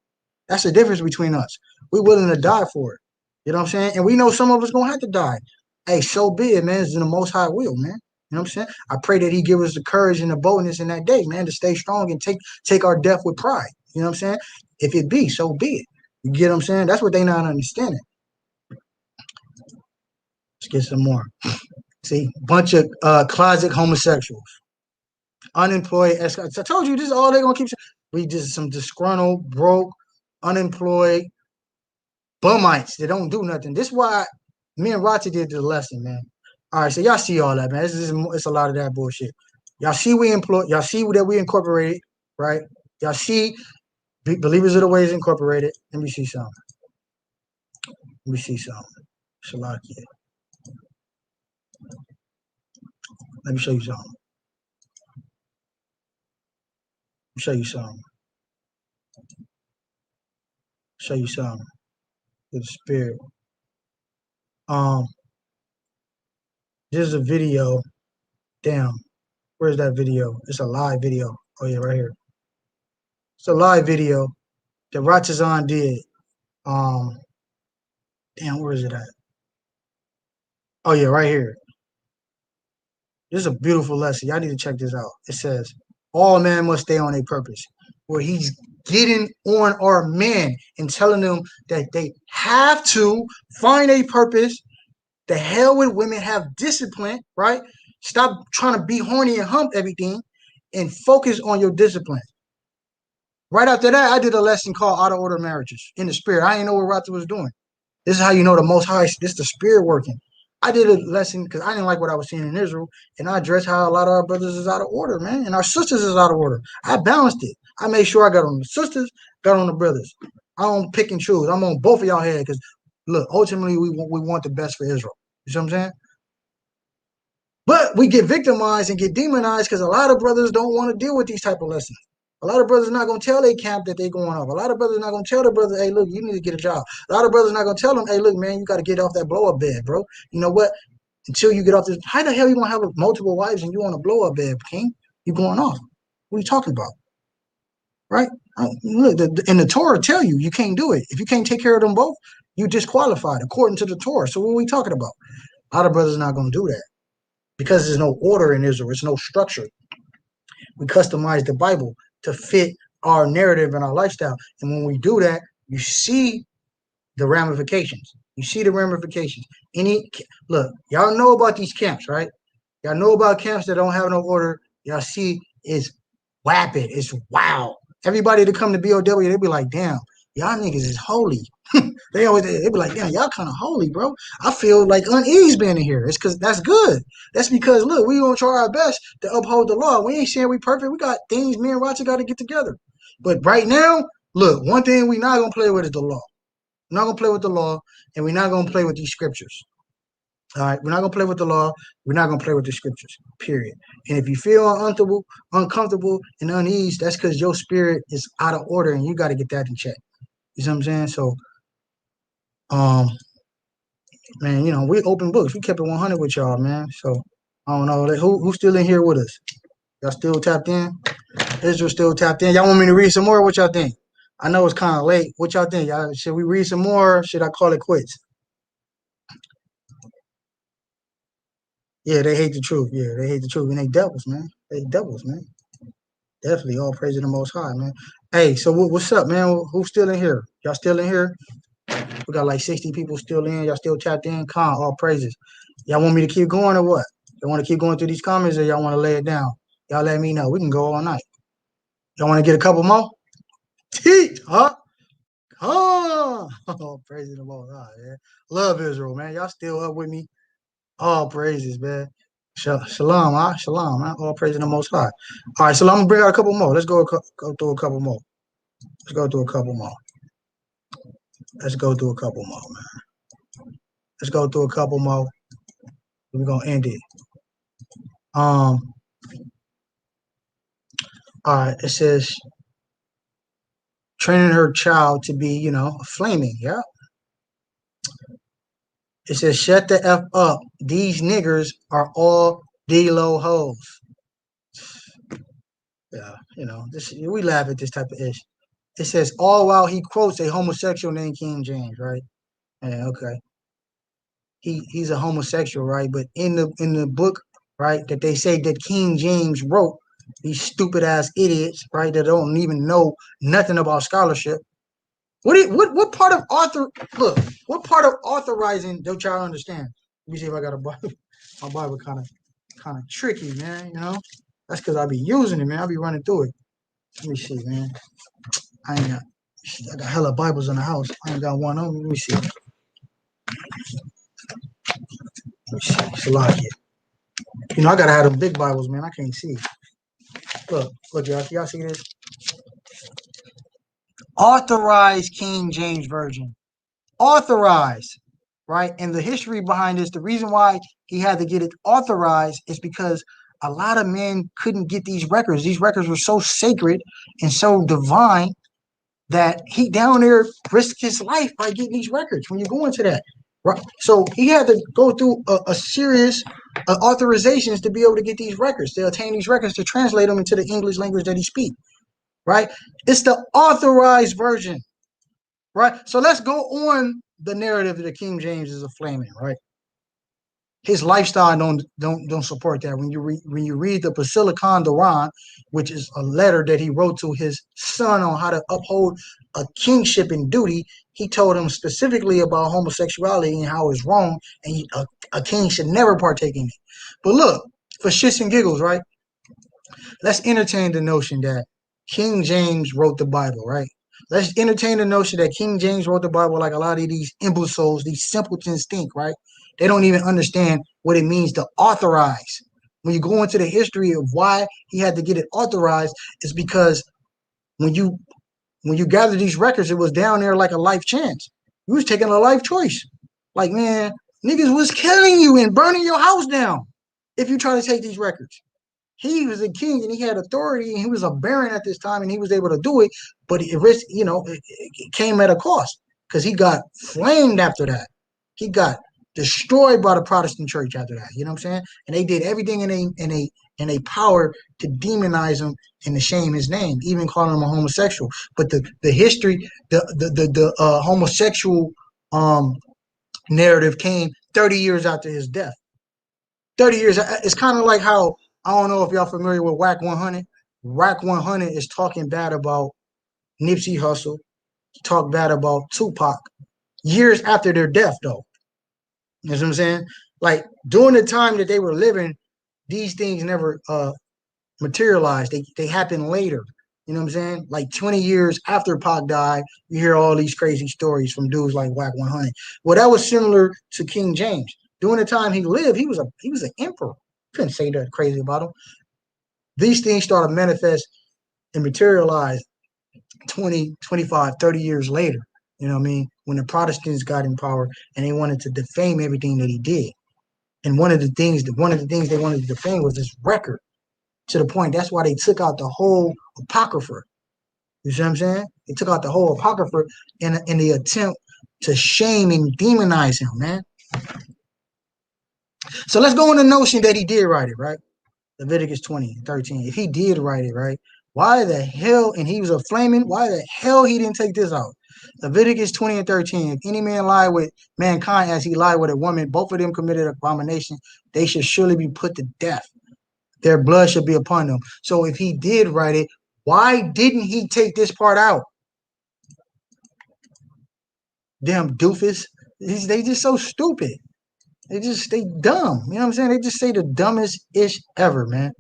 That's the difference between us. We're willing to die for it. You know what I'm saying? And we know some of us gonna have to die. Hey, so be it, man. It's in the Most High will, man. You know what I'm saying? I pray that He give us the courage and the boldness in that day, man, to stay strong and take our death with pride. You know what I'm saying? If it be, so be it. You get what I'm saying? That's what they not understanding. Let's get some more. See, bunch of closet homosexuals, unemployed. I told you this is all they're gonna keep. We just some disgruntled, broke, unemployed bumites that don't do nothing. This is why me and Rachi did the lesson, man. All right, so y'all see all that, man. It's a lot of that bullshit. Y'all see y'all see that we incorporated, right? Y'all see Believers of the Way is incorporated. Let me see something. Let me see something. Shalakia. Let me show you something. Let me show you something. Show you something. With the spirit. This is a video. Damn. Where's that video? It's a live video. Oh yeah, right here. It's a live video that Ratazan did. Damn, where is it at? Oh yeah, right here. This is a beautiful lesson. Y'all need to check this out. It says, all men must stay on a purpose. Where he's getting on our men and telling them that they have to find a purpose. The hell with women, have discipline, right? Stop trying to be horny and hump everything and focus on your discipline. Right after that, I did a lesson called Out of Order Marriages in the Spirit. I didn't know what Rata was doing. This is how you know the Most High, this is the Spirit working. I did a lesson because I didn't like what I was seeing in Israel, and I addressed how a lot of our brothers is out of order, man, and our sisters is out of order. I balanced it. I made sure I got on the sisters, got on the brothers. I don't pick and choose. I'm on both of y'all head because, look, ultimately we want the best for Israel. You see what I'm saying? But we get victimized and get demonized because a lot of brothers don't want to deal with these type of lessons. A lot of brothers not going to tell their camp that they going off. A lot of brothers not going to tell their brother, hey, look, you need to get a job. A lot of brothers not going to tell them, hey, look, man, you got to get off that blow-up bed, bro. You know what? Until you get off this, how the hell you going to have multiple wives and you on a blow-up bed, King? You going off. What are you talking about? Right? Look, and the Torah tell you, you can't do it. If you can't take care of them both, you disqualified according to the Torah. So what are we talking about? A lot of brothers not going to do that because there's no order in Israel. There's no structure. We customize the Bible to fit our narrative and our lifestyle. And when we do that, you see the ramifications. You see the ramifications. Look, y'all know about these camps, right? Y'all know about camps that don't have no order. Y'all see it's rapid. It's wild. Everybody that come to BOW, they be like, damn, y'all niggas is holy. they be like, damn, y'all kind of holy, bro. I feel like unease being in here. It's because that's good. That's because, look, we gonna try our best to uphold the law. We ain't saying we perfect. We got things me and Roger got to get together. But right now, look, one thing we not gonna play with is the law. We're not gonna play with the law, and we're not gonna play with these scriptures. All right, we're not gonna play with the law. We're not gonna play with the scriptures. Period. And if you feel uncomfortable, and unease, that's because your spirit is out of order, and you got to get that in check. You see what I'm saying? So, man, you know, we open books. We kept it 100 with y'all, man. So I don't know who's still in here with us. Y'all still tapped in? Israel still tapped in. Y'all want me to read some more? What y'all think? I know it's kind of late. What y'all think? Should we read some more? Or should I call it quits? Yeah, they hate the truth. Yeah, they hate the truth. And they devils, man. They devils, man. Definitely all praise to the Most High, man. Hey, so what's up, man? Who's still in here? Y'all still in here? We got like 60 people still in. Y'all still tapped in? All praises. Y'all want me to keep going or what? Y'all want to keep going through these comments or y'all want to lay it down? Y'all let me know. We can go all night. Y'all want to get a couple more? Teach, huh? Oh, praise the Most High, man. Love Israel, man. Y'all still up with me? All praises, man. Shalom, huh? Shalom, man. All praise to the Most High. All right, so I'm gonna bring out a couple more. Let's go through a couple more. Let's go through a couple more. Let's go through a couple more, man. Let's go through a couple more. We're gonna end it. All right. It says training her child to be, flaming. Yeah. It says shut the F up. These niggers are all D-Lo hoes. Yeah, we laugh at this type of ish. It says all while he quotes a homosexual named King James, right? Yeah, okay. He's a homosexual, right? But in the book, right, that they say that King James wrote, these stupid ass idiots, right, that don't even know nothing about scholarship. What part of what part of authorizing don't y'all understand? Let me see if I got a Bible. My Bible kind of tricky, man. That's because I be using it, man. I be running through it. Let me see, man. I got hella Bibles in the house. I ain't got one on me. Let me see. Salakia. I gotta have them big Bibles, man. I can't see. Look, y'all see this? Authorized King James Version. Authorized, right? And the history behind this, the reason why he had to get it authorized is because a lot of men couldn't get these records. These records were so sacred and so divine that he down there risked his life by getting these records when you go into that. Right. So he had to go through a series of authorizations to be able to get these records, to obtain these records, to translate them into the English language that he speaks. Right. It's the authorized version. Right. So let's go on the narrative that King James is a flaming. Right. His lifestyle don't support that. When you read the Basilicon Duran, which is a letter that he wrote to his son on how to uphold a kingship and duty, he told him specifically about homosexuality and how it's wrong, and a king should never partake in it. But look, for shits and giggles, right? Let's entertain the notion that King James wrote the Bible, right? Let's entertain the notion that King James wrote the Bible like a lot of these imbeciles, these simpletons think, right? They don't even understand what it means to authorize. When you go into the history of why he had to get it authorized, it's because when you gather these records, it was down there like a life chance. You was taking a life choice. Like, man, niggas was killing you and burning your house down if you try to take these records. He was a king and he had authority and he was a baron at this time and he was able to do it, but it came at a cost because he got flamed after that. He got destroyed by the Protestant church after that. You know what I'm saying? And they did everything in a power to demonize him and to shame his name, even calling him a homosexual. But the history, the homosexual narrative came 30 years after his death. 30 years. It's kind of like how, I don't know if y'all familiar with Whack 100. Whack 100 is talking bad about Nipsey Hussle, talk bad about Tupac years after their death, though. You know what I'm saying? Like during the time that they were living, these things never materialized. They happened later. You know what I'm saying? Like 20 years after Pac died, you hear all these crazy stories from dudes like Whack 100. Well, that was similar to King James. During the time he lived, he was an emperor. Couldn't say that crazy about him. These things started to manifest and materialize 20, 25, 30 years later. You know what I mean? When the Protestants got in power and they wanted to defame everything that he did. And one of the things they wanted to defame was this record. To the point, that's why they took out the whole Apocrypha. You see what I'm saying? They took out the whole Apocrypha in the attempt to shame and demonize him, man. So let's go on the notion that he did write it, right? Leviticus 20:13. If he did write it, right? Why the hell, and he was a flaming, why the hell he didn't take this out? Leviticus 20:13. If any man lie with mankind as he lied with a woman, both of them committed abomination, they should surely be put to death. Their blood should be upon them. So if he did write it, why didn't he take this part out? Damn doofus. They just so stupid. They dumb. You know what I'm saying? They just say the dumbest ish ever, man.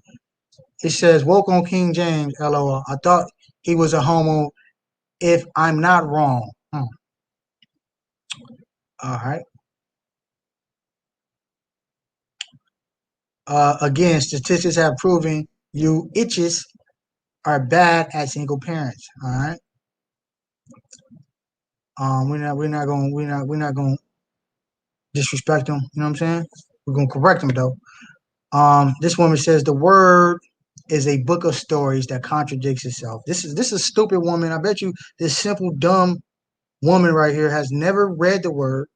It says, woke on King James, LOL. I thought he was a homo if I'm not wrong. All right. Again, statistics have proven you itches are bad at single parents. All right. We're not gonna disrespect them. You know what I'm saying? We're gonna correct them though. This woman says the word is a book of stories that contradicts itself. This is a stupid woman. I bet you this simple dumb woman right here has never read the word,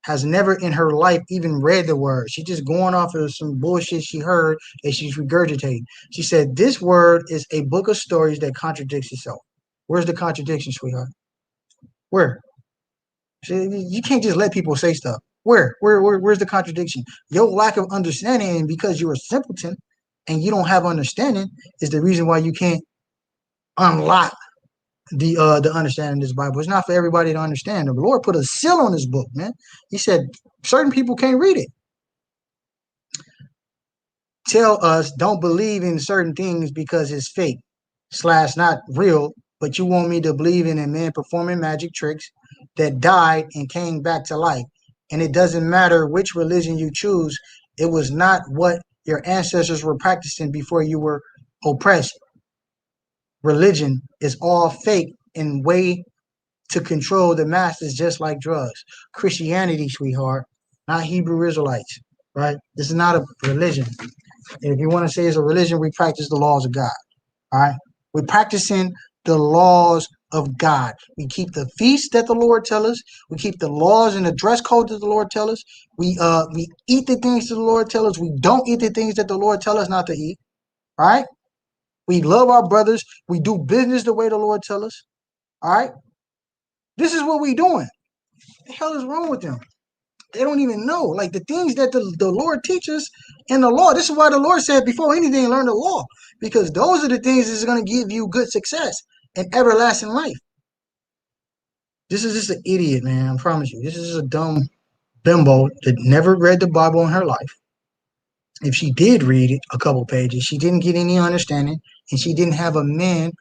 has never in her life even read the word. She's just going off of some bullshit she heard and she's regurgitating. She said this word is a book of stories that contradicts itself. Where's the contradiction, sweetheart? Where? You can't just let people say stuff. Where's the contradiction? Your lack of understanding, and because you're a simpleton and you don't have understanding, is the reason why you can't unlock the understanding of this Bible. It's not for everybody to understand. The Lord put a seal on this book, man. He said certain people can't read it. Tell us don't believe in certain things because it's fake / not real, but you want me to believe in a man performing magic tricks that died and came back to life. And it doesn't matter which religion you choose, it was not what your ancestors were practicing before you were oppressed. Religion is all fake and way to control the masses just like drugs. Christianity, sweetheart, not Hebrew Israelites, right? This is not a religion. And if you want to say it's a religion, we practice the laws of God. All right. We're practicing the laws of God. We keep the feasts that the Lord tell us. We keep the laws and the dress code that the Lord tell us. We eat the things that the Lord tell us. We don't eat the things that the Lord tell us not to eat. All right. We love our brothers. We do business the way the Lord tell us. All right. This is what we doing. What the hell is wrong with them? They don't even know. Like the things that the Lord teaches in the law. This is why the Lord said, before anything, learn the law. Because those are the things that's going to give you good success and everlasting life. This is just an idiot, man. I promise you. This is a dumb bimbo that never read the Bible in her life. If she did read it, a couple pages, she didn't get any understanding, and she didn't have a man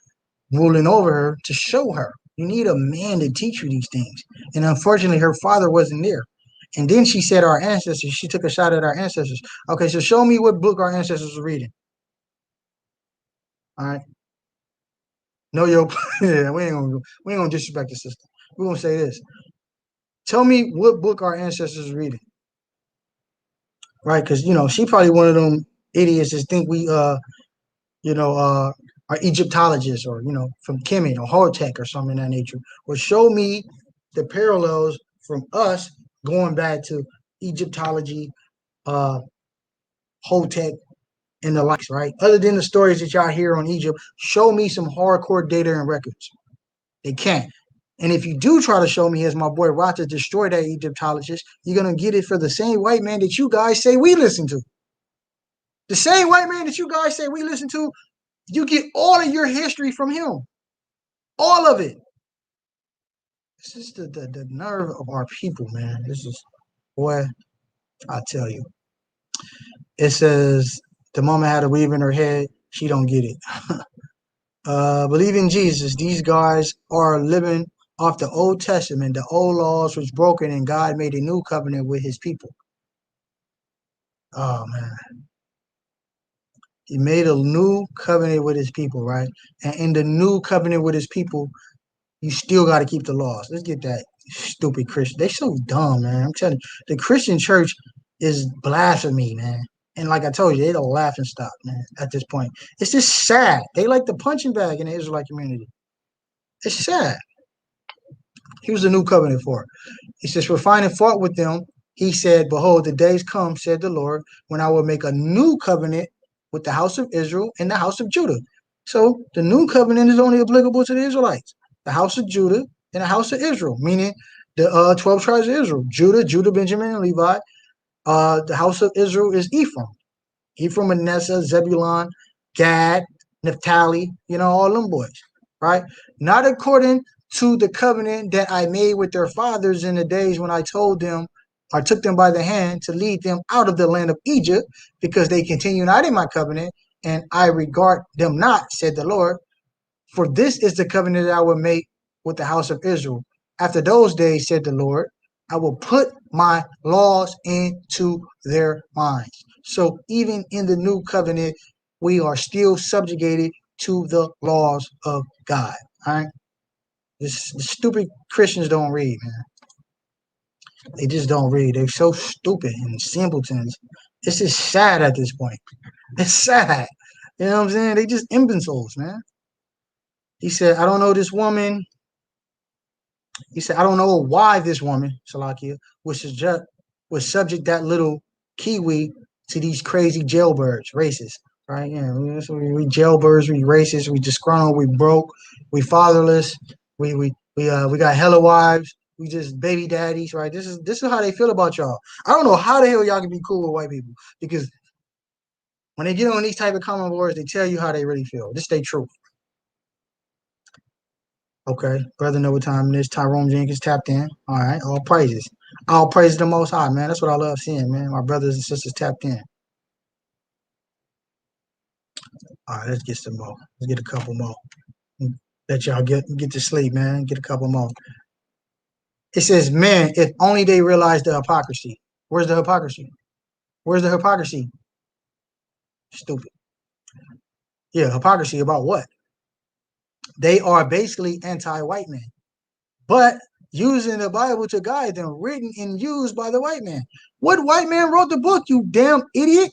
ruling over her to show her. You need a man to teach you these things. And unfortunately, her father wasn't there. And then she said our ancestors, she took a shot at our ancestors. Okay, so show me what book our ancestors were reading. All right. No, yo, yeah, we ain't gonna disrespect the system. We're gonna say this. Tell me what book our ancestors were reading. Right? Because she probably one of them idiots that think we are Egyptologists or, from Kemet or Hortec or something of that nature. Or show me the parallels from us going back to Egyptology, uh, Hotep, and the likes, right? Other than the stories that y'all hear on Egypt, show me some hardcore data and records. They can't. And if you do try to show me, as my boy Roger destroyed that Egyptologist, you're going to get it for the same white man that you guys say we listen to. The same white man that you guys say we listen to, you get all of your history from him. All of it. This is the nerve of our people, man. This is, boy, I tell you. It says, the mama had a weave in her head, she don't get it. Believe in Jesus. These guys are living off the Old Testament. The old laws was broken and God made a new covenant with his people. Oh, man. He made a new covenant with his people, right? And in the new covenant with his people, you still got to keep the laws. Let's get that stupid Christian. They're so dumb, man. I'm telling you, the Christian church is blasphemy, man. And like I told you, they're the laughing stock, man, at this point. It's just sad. They like the punching bag in the Israelite community. It's sad. He was the new covenant for it. He says, for finding fault with them, he said, behold, the days come, said the Lord, when I will make a new covenant with the house of Israel and the house of Judah. So the new covenant is only applicable to the Israelites, the house of Judah and the house of Israel, meaning the 12 tribes of Israel, Judah, Benjamin, and Levi. The house of Israel is Ephraim. Ephraim, Manasseh, Zebulun, Gad, Naphtali, all them boys, right? Not according to the covenant that I made with their fathers in the days when I told them or took them by the hand to lead them out of the land of Egypt, because they continue not in my covenant, and I regard them not, said the Lord. For this is the covenant that I will make with the house of Israel. After those days, said the Lord, I will put my laws into their minds. So even in the new covenant, we are still subjugated to the laws of God. All right. The stupid Christians don't read, man. They just don't read. They're so stupid and simpletons. It's just sad at this point. It's sad. You know what I'm saying? They just imbeciles, man. He said, I don't know this woman. He said, I don't know why this woman, Salakia, was subject that little Kiwi to these crazy jailbirds, racist, right? Yeah, we jailbirds, we racist, we disgruntled, we broke, we fatherless, we got hella wives, we just baby daddies, right? This is how they feel about y'all. I don't know how the hell y'all can be cool with white people, because when they get on these type of common boards, they tell you how they really feel. This they truth. Okay, brother, know what time it is. Tyrone Jenkins tapped in. All right, all praises. All praises the Most High, man. That's what I love seeing, man. My brothers and sisters tapped in. All right, let's get some more. Let's get a couple more. Let y'all get to sleep, man. Get a couple more. It says, man, if only they realize the hypocrisy. Where's the hypocrisy? Where's the hypocrisy? Stupid. Yeah, hypocrisy about what? They are basically anti-white men, but using the Bible to guide them, written and used by the white man. What white man wrote the book, you damn idiot?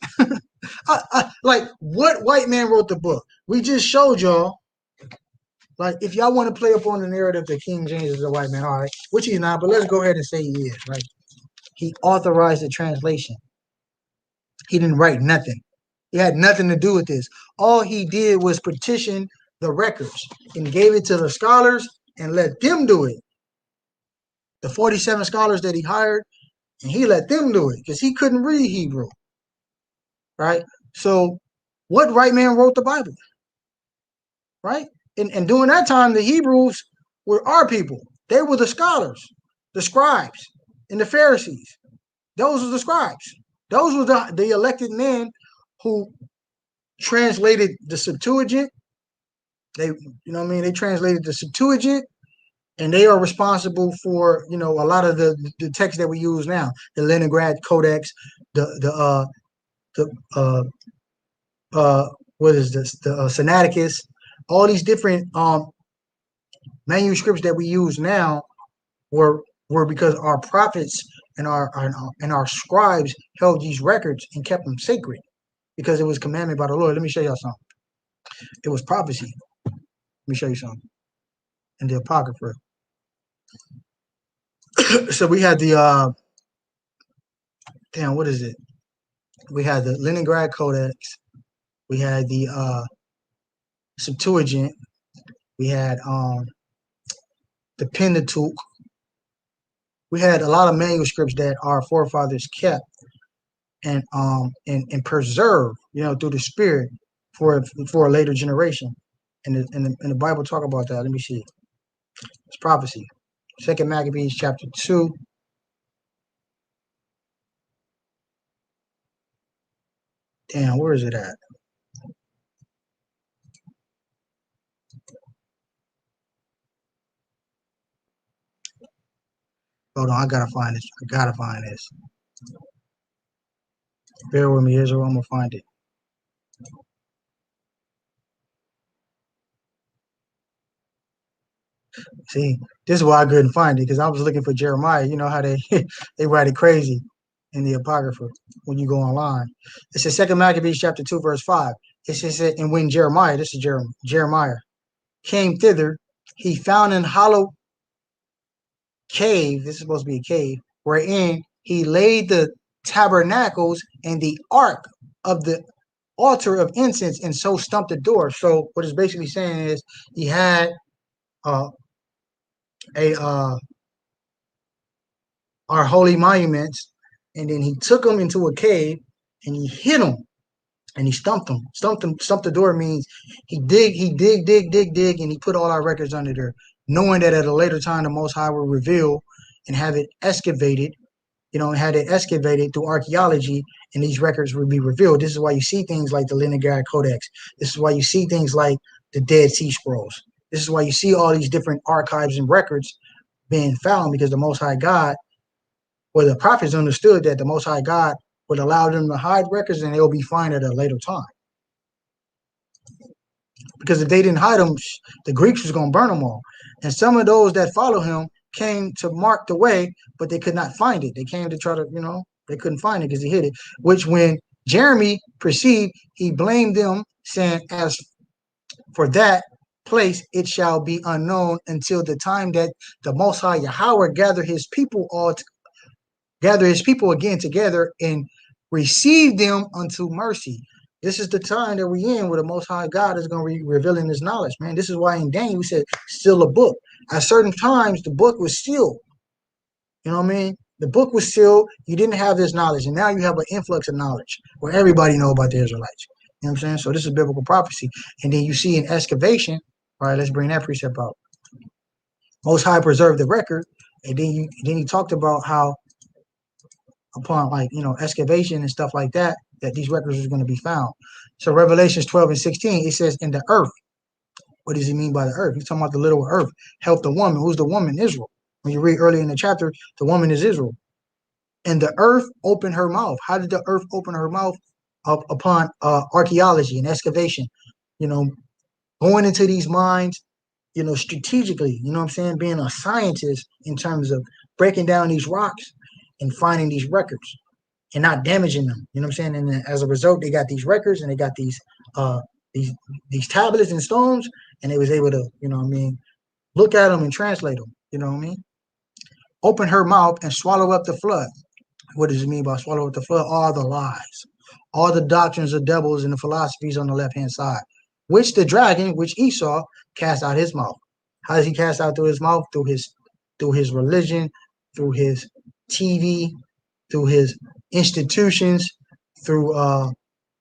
Like, what white man wrote the book? We just showed y'all. Like, if y'all want to play up on the narrative that King James is a white man, all right, which he's not, but let's go ahead and say he is, right? He authorized the translation. He didn't write nothing. He had nothing to do with this. All he did was petition the records and gave it to the scholars and let them do it. The 47 scholars that he hired and he let them do it because he couldn't read Hebrew, right? So, what white man wrote the Bible, right? And during that time, the Hebrews were our people. They were the scholars, the scribes, and the Pharisees. Those were the scribes. Those were the elected men who translated the Septuagint. They, you know what I mean? They translated the Septuagint, and they are responsible for, you know, a lot of the text that we use now, the Leningrad Codex, the what is this, the Sinaiticus, all these different manuscripts that we use now were because our prophets and our scribes held these records and kept them sacred because it was commanded by the Lord. Let me show y'all something. It was prophecy. Let me show you something in the Apocrypha. So we had the damn, what is it? We had the Leningrad Codex. We had the Septuagint. We had the Pentateuch. We had a lot of manuscripts that our forefathers kept and preserved, you know, through the Spirit for a later generation. And the Bible talk about that. Let me see. It's prophecy. Second Maccabees chapter 2. Damn, where is it at? Hold on, I gotta find this. I gotta find this. Bear with me, Israel. I'm gonna find it. See, this is why I couldn't find it because I was looking for Jeremiah. You know how they they write it crazy in the Apocrypha when you go online. It says Second Maccabees chapter 2, verse 5. It says, and when Jeremiah, this is Jeremiah, came thither, he found an hollow cave. This is supposed to be a cave, wherein he laid the tabernacles and the ark of the altar of incense, and so stumped the door. So what it's basically saying is he had our holy monuments, and then he took them into a cave and he hid them and he stumped them. Stumped the door means he dig, and he put all our records under there, knowing that at a later time the Most High will reveal and have it excavated, you know, and had it excavated through archaeology, and these records would be revealed. This is why you see things like the Leningrad Codex. This is why you see things like the Dead Sea Scrolls. This is why you see all these different archives and records being found, because the Most High God, well, the prophets understood that the Most High God would allow them to hide records and they'll be fine at a later time. Because if they didn't hide them, the Greeks was going to burn them all. And some of those that follow him came to mark the way, but they could not find it. They came to try to, you know, they couldn't find it because he hid it, which when Jeremy perceived, he blamed them, saying, as for that place, it shall be unknown until the time that the Most High Yahweh gather his people again together and receive them unto mercy. This is the time that we in where the Most High God is going to be revealing his knowledge, man. This is why in Daniel we said, still a book. At certain times, the book was sealed. You know what I mean? The book was sealed. You didn't have this knowledge, and now you have an influx of knowledge where everybody know about the Israelites. You know what I'm saying? So this is biblical prophecy. And then you see in excavation, all right, let's bring that precept out. Most High preserved the record, and then you talked about how upon, like, you know, excavation and stuff like that, that these records are going to be found. So Revelations 12 and 16, it says, in the earth. What does he mean by the earth? He's talking about the little earth. Help the woman. Who's the woman? Israel. When you read earlier in the chapter, the woman is Israel. And the earth opened her mouth. How did the earth open her mouth? Upon archaeology and excavation, you know, going into these mines, you know, strategically, you know what I'm saying? Being a scientist in terms of breaking down these rocks and finding these records and not damaging them. You know what I'm saying? And as a result, they got these records and they got these tablets and stones, and they was able to, you know what I mean, look at them and translate them. You know what I mean? Open her mouth and swallow up the flood. What does it mean by swallow up the flood? All the lies, all the doctrines of devils and the philosophies on the left-hand side, which the dragon, which Esau, cast out his mouth. How does he cast out through his mouth? Through his religion, through his TV, through his institutions, through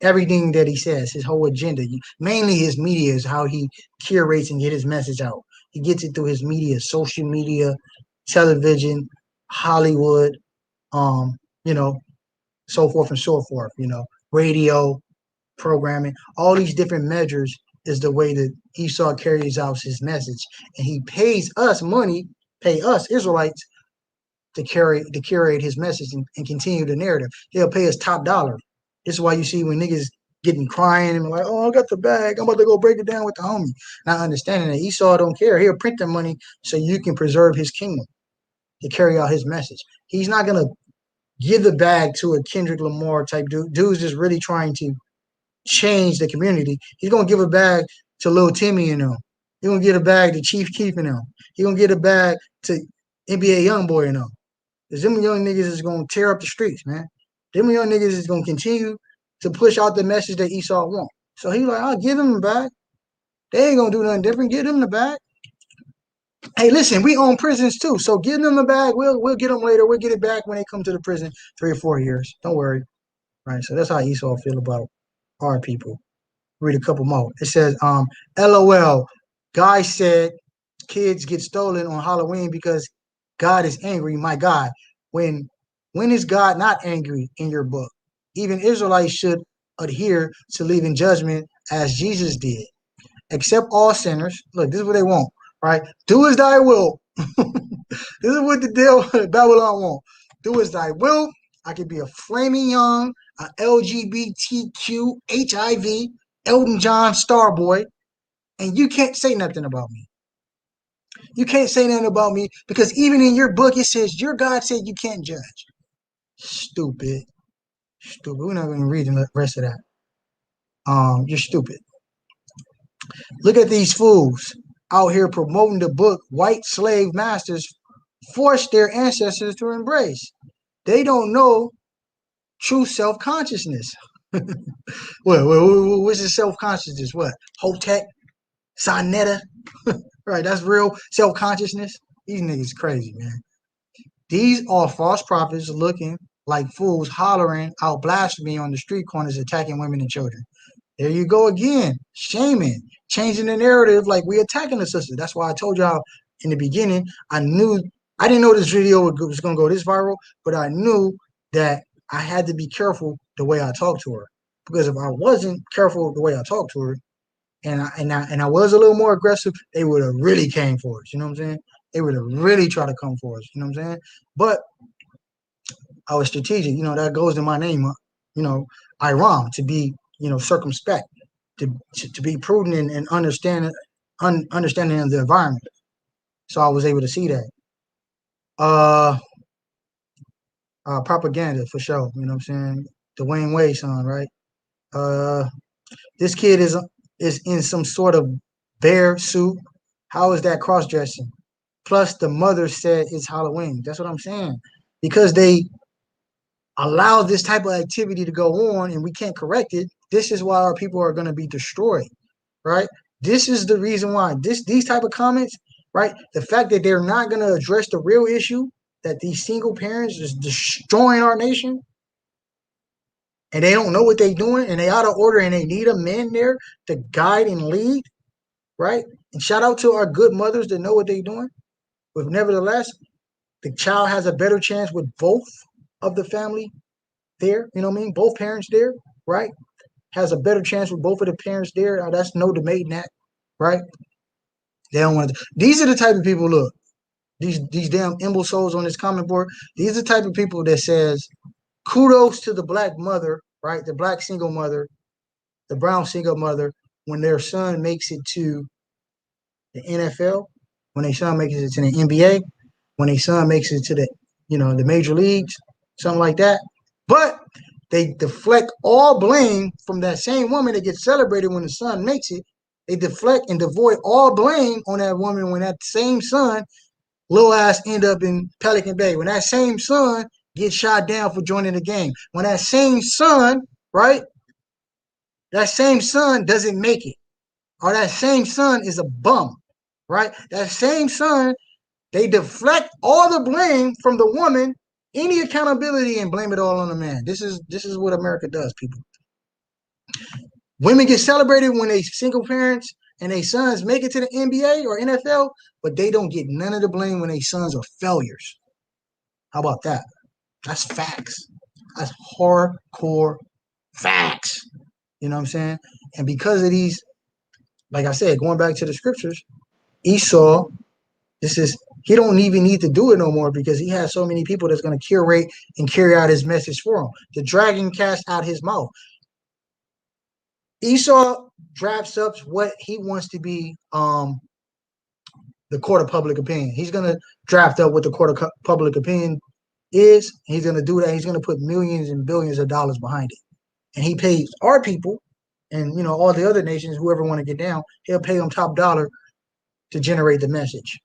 everything that he says, his whole agenda. Mainly his media is how he curates and get his message out. He gets it through his media, social media, television, Hollywood, um, you know, so forth and so forth, radio, programming, all these different measures is the way that Esau carries out his message. And he pays us money, pay us Israelites to curate his message and continue the narrative. He'll pay us top dollar. This is why you see when niggas getting crying and like, oh, I got the bag. I'm about to go break it down with the homie. Not understanding that Esau don't care. He'll print the money so you can preserve his kingdom to carry out his message. He's not gonna give the bag to a Kendrick Lamar type dude. Dude's just really trying to change the community. He's gonna give a bag to Lil Timmy and them. He's gonna get a bag to Chief Keef and them. He's gonna get a bag to NBA Youngboy and them. Because them young niggas is gonna tear up the streets, man. Them young niggas is gonna continue to push out the message that Esau want. So he's like, I'll give them the bag. They ain't gonna do nothing different. Give them the bag. Hey, listen, we own prisons too, so give them the bag. We'll get them later. We'll get it back when they come to the prison 3 or 4 years. Don't worry. Right. So that's how Esau feel about our people. Read a couple more. It says, LOL. Guy said kids get stolen on Halloween because God is angry. My God, when is God not angry in your book? Even Israelites should adhere to leaving judgment as Jesus did. Accept all sinners. Look, this is what they want, right? Do as thy will. This is what the deal Babylon want. Do as thy will. I could be a flaming young, a LGBTQ, HIV, Elton John Starboy, and you can't say nothing about me. You can't say nothing about me because even in your book it says your God said you can't judge. Stupid. We're not going to read the rest of that. You're stupid. Look at these fools out here promoting the book white slave masters forced their ancestors to embrace. They don't know true self-consciousness. What's the self-consciousness? What? Hotep? Sonetta? Right, that's real self-consciousness. These niggas crazy, man. These are false prophets looking like fools hollering out blasphemy on the street corners, attacking women and children. There you go again, shaming, changing the narrative like we attacking the sister. That's why I told y'all in the beginning, I didn't know this video was going to go this viral, but I knew that I had to be careful the way I talked to her. Because if I wasn't careful the way I talked to her, and I was a little more aggressive, they would have really came for us. You know what I'm saying? They would have really tried to come for us. You know what I'm saying? But I was strategic. That goes to my name. Iram, to be circumspect, to be prudent and understanding of the environment. So I was able to see that. Propaganda for sure. You know what I'm saying? Dwayne Wade son, right? This kid is in some sort of bear suit. How is that cross-dressing? Plus, the mother said it's Halloween. That's what I'm saying. Because they allow this type of activity to go on and we can't correct it, this is why our people are going to be destroyed, right? This is the reason why. These type of comments, right? The fact that they're not going to address the real issue, that these single parents is destroying our nation, and they don't know what they're doing, and they out of order, and they need a man there to guide and lead, right? And shout out to our good mothers that know what they're doing. But nevertheless, the child has a better chance with both of the family there. You know what I mean? Both parents there, right? Has a better chance with both of the parents there. That's no debating that, right? They don't want to. These are the type of people. Look, these damn imbeciles on this comment board. These are the type of people that says, kudos to the black mother, right? The black single mother, the brown single mother, when their son makes it to the NFL, when their son makes it to the NBA, when their son makes it to the major leagues, something like that. But they deflect all blame from that same woman that gets celebrated when the son makes it. They deflect and devoid all blame on that woman when that same son, little ass, end up in Pelican Bay. When that same son gets shot down for joining the game. When that same son, right? That same son doesn't make it. Or that same son is a bum, right? That same son, they deflect all the blame from the woman any accountability and blame it all on the man. This is what America does, people. Women get celebrated when they single parents and their sons make it to the NBA or NFL, but they don't get none of the blame when their sons are failures. How about that? That's facts. That's hardcore facts. You know what I'm saying? And because of these, like I said, going back to the scriptures, Esau, he don't even need to do it no more because he has so many people that's going to curate and carry out his message for him. The dragon cast out his mouth. Esau drafts up what he wants to be the court of public opinion. He's going to draft up what the court of public opinion is. He's going to do that. He's going to put millions and billions of dollars behind it. And he pays our people and, you know, all the other nations, whoever want to get down, he'll pay them top dollar to generate the message.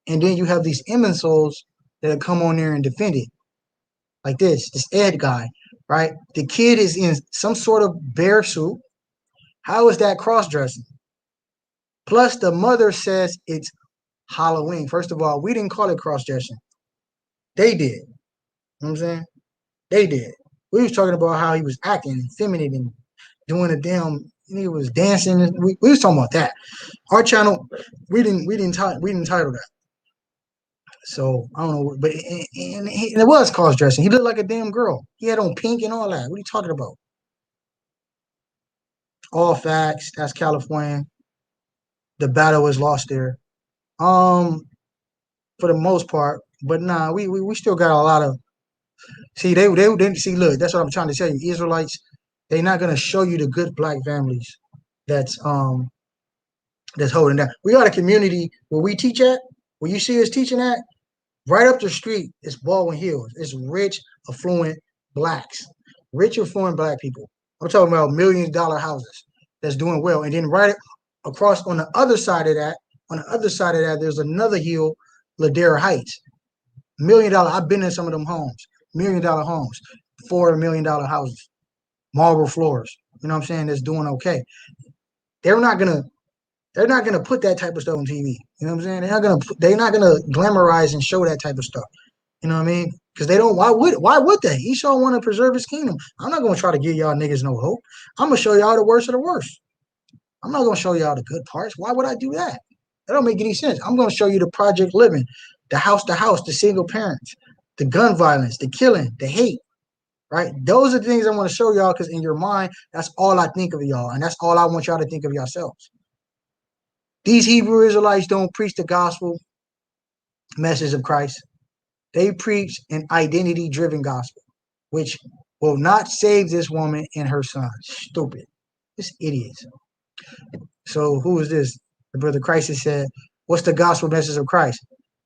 And then you have these imbeciles that come on there and defend it. Like this Ed guy, right? The kid is in some sort of bear suit. How is that cross-dressing? Plus, the mother says it's Halloween. First of all, we didn't call it cross-dressing. They did. You know what I'm saying? They did. We was talking about how he was acting feminine and doing a damn, he was dancing. We was talking about that. Our channel, we didn't title that. So I don't know, but it was cross-dressing. He looked like a damn girl. He had on pink and all that. What are you talking about? All facts. That's California. The battle was lost there. For the most part, but nah, we still got a lot of. See, they didn't see. Look, that's what I'm trying to tell you. Israelites, they're not gonna show you the good black families that's holding down. We got a community where we teach at. Where you see us teaching at, right up the street is Baldwin Hills. It's rich, affluent blacks, rich, affluent black people. I'm talking about $1 million houses that's doing well. And then right across on the other side of that, there's another hill, Ladera Heights. $1 million. I've been in some of them homes, $1 million homes, $4 million houses, marble floors. You know what I'm saying? That's doing okay. They're not gonna put that type of stuff on TV. You know what I'm saying? They're not gonna glamorize and show that type of stuff. You know what I mean? Because they don't. Why would they? Esau want to preserve his kingdom. I'm not gonna try to give y'all niggas no hope. I'm gonna show y'all the worst of the worst. I'm not gonna show y'all the good parts. Why would I do that? That don't make any sense. I'm gonna show you the project living, the house to house, the single parents, the gun violence, the killing, the hate. Right? Those are the things I want to show y'all because in your mind, that's all I think of y'all, and that's all I want y'all to think of yourselves. These Hebrew Israelites don't preach the gospel message of Christ. They preach an identity-driven gospel, which will not save this woman and her son. Stupid. This idiots. So who is this? The brother Christ said, what's the gospel message of Christ?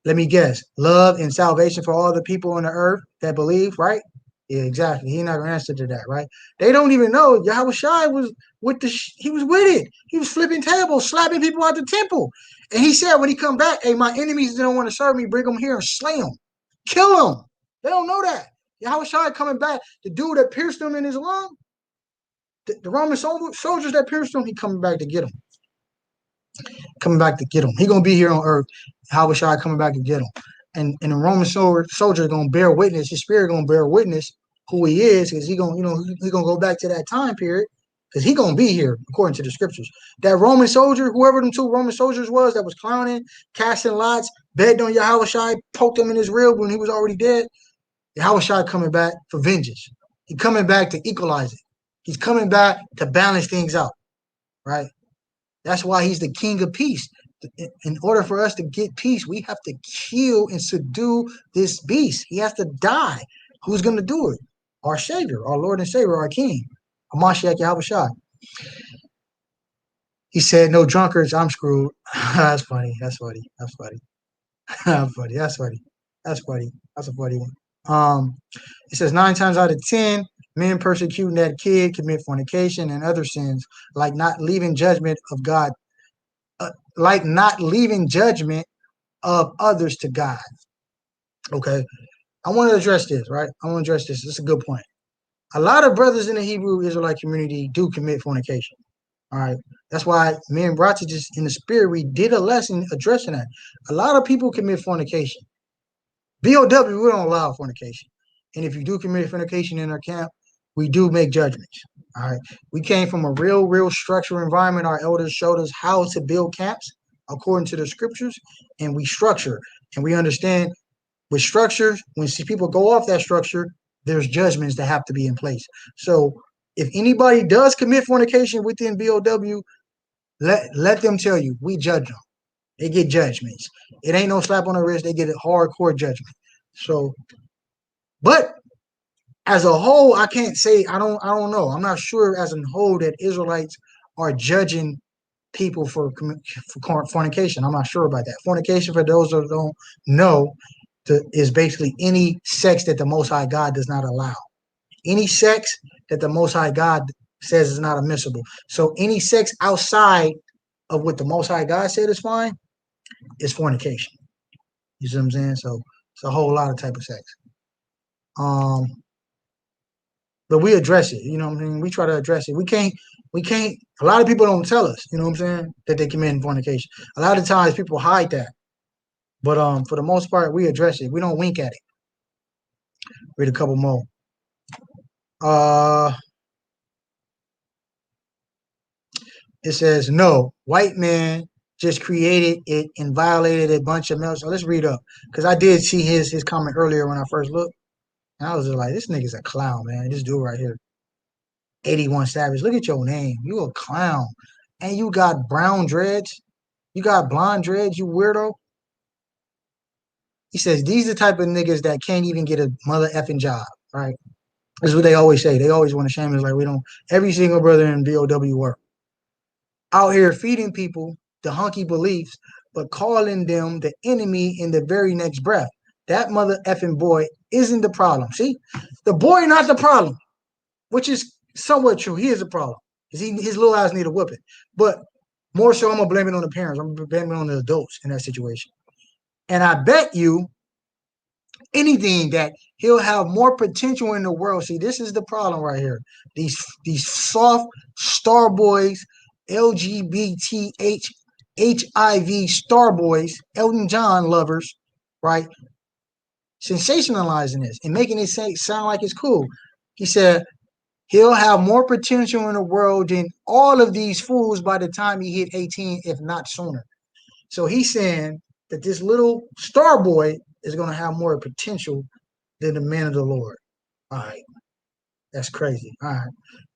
Let me guess. Love and salvation for all the people on the earth that believe, right? Yeah, exactly. He not going to answer to that, right? They don't even know Yahweh Shai was he was with it. He was flipping tables, slapping people out the temple. And he said when he come back, hey, my enemies don't want to serve me, bring them here and slay them. Kill them. They don't know that. Yahweh Shai coming back, the dude that pierced him in his lung, the Roman soldiers that pierced him, he coming back to get him. Coming back to get him. He going to be here on earth. Yahweh Shai coming back to get him. And the Roman soldier going to bear witness, his spirit going to bear witness who he is, because he going to go back to that time period, because he going to be here according to the scriptures. That Roman soldier, whoever them 2 Roman soldiers was that was clowning, casting lots, begged on Yahweh Shai, poked him in his rib when he was already dead. Yahweh Shai coming back for vengeance. He's coming back to equalize it. He's coming back to balance things out, right? That's why he's the king of peace. In order for us to get peace, we have to kill and subdue this beast. He has to die. Who's going to do it? Our Savior, our Lord and Savior, our King, Hamashiach Yahweh Shai. He said, no drunkards, I'm screwed. That's funny. That's funny. That's funny. Funny. That's funny. That's funny. That's a funny one. It says 9 times out of 10, men persecuting that kid commit fornication and other sins, like not leaving judgment of God, like not leaving judgment of others to God. Okay. I want to address this, right? I want to address this. This is a good point. A lot of brothers in the Hebrew Israelite community do commit fornication. All right. That's why me and Brata just in the spirit, we did a lesson addressing that. A lot of people commit fornication. BOW, we don't allow fornication. And if you do commit fornication in our camp, we do make judgments. All right. We came from a real structured environment. Our elders showed us how to build camps according to the scriptures, and we structure. And we understand with structures, when people go off that structure, there's judgments that have to be in place. So if anybody does commit fornication within BOW, let them tell you, we judge them. They get judgments. It ain't no slap on the wrist. They get a hardcore judgment. So, but as a whole, I can't say I don't know. I'm not sure as a whole that Israelites are judging people for fornication. I'm not sure about that. Fornication, for those that don't know, is basically any sex that the Most High God does not allow. Any sex that the Most High God says is not admissible. So any sex outside of what the Most High God said is fine is fornication. You see what I'm saying? So it's a whole lot of type of sex. But we address it. You know what I mean? We try to address it. We can't. A lot of people don't tell us. You know what I'm saying? That they commit fornication. A lot of times people hide that. But for the most part, we address it. We don't wink at it. Read a couple more. It says, no, white man just created it and violated a bunch of males. So let's read up. Because I did see his comment earlier when I first looked. And I was just like, this nigga's a clown, man. This dude right here. 81 Savage. Look at your name. You a clown. And you got brown dreads. You got blonde dreads, you weirdo. He says, these are the type of niggas that can't even get a mother effing job, right? That's what they always say. They always want to shame us like we don't. Every single brother in BOW work. Out here feeding people the hunky beliefs, but calling them the enemy in the very next breath. That mother effing boy isn't the problem. See? The boy not the problem, which is somewhat true. He is a problem. His little ass need a whooping. But more so, I'm going to blame it on the parents. I'm going to blame it on the adults in that situation. And I bet you anything that he'll have more potential in the world. See, this is the problem right here. These soft star boys, LGBTQ HIV star boys, Elton John lovers, right? Sensationalizing this and making it sound like it's cool. He said he'll have more potential in the world than all of these fools by the time he hit 18, if not sooner. So he's saying that this little star boy is going to have more potential than the man of the Lord. All right, that's crazy. All right,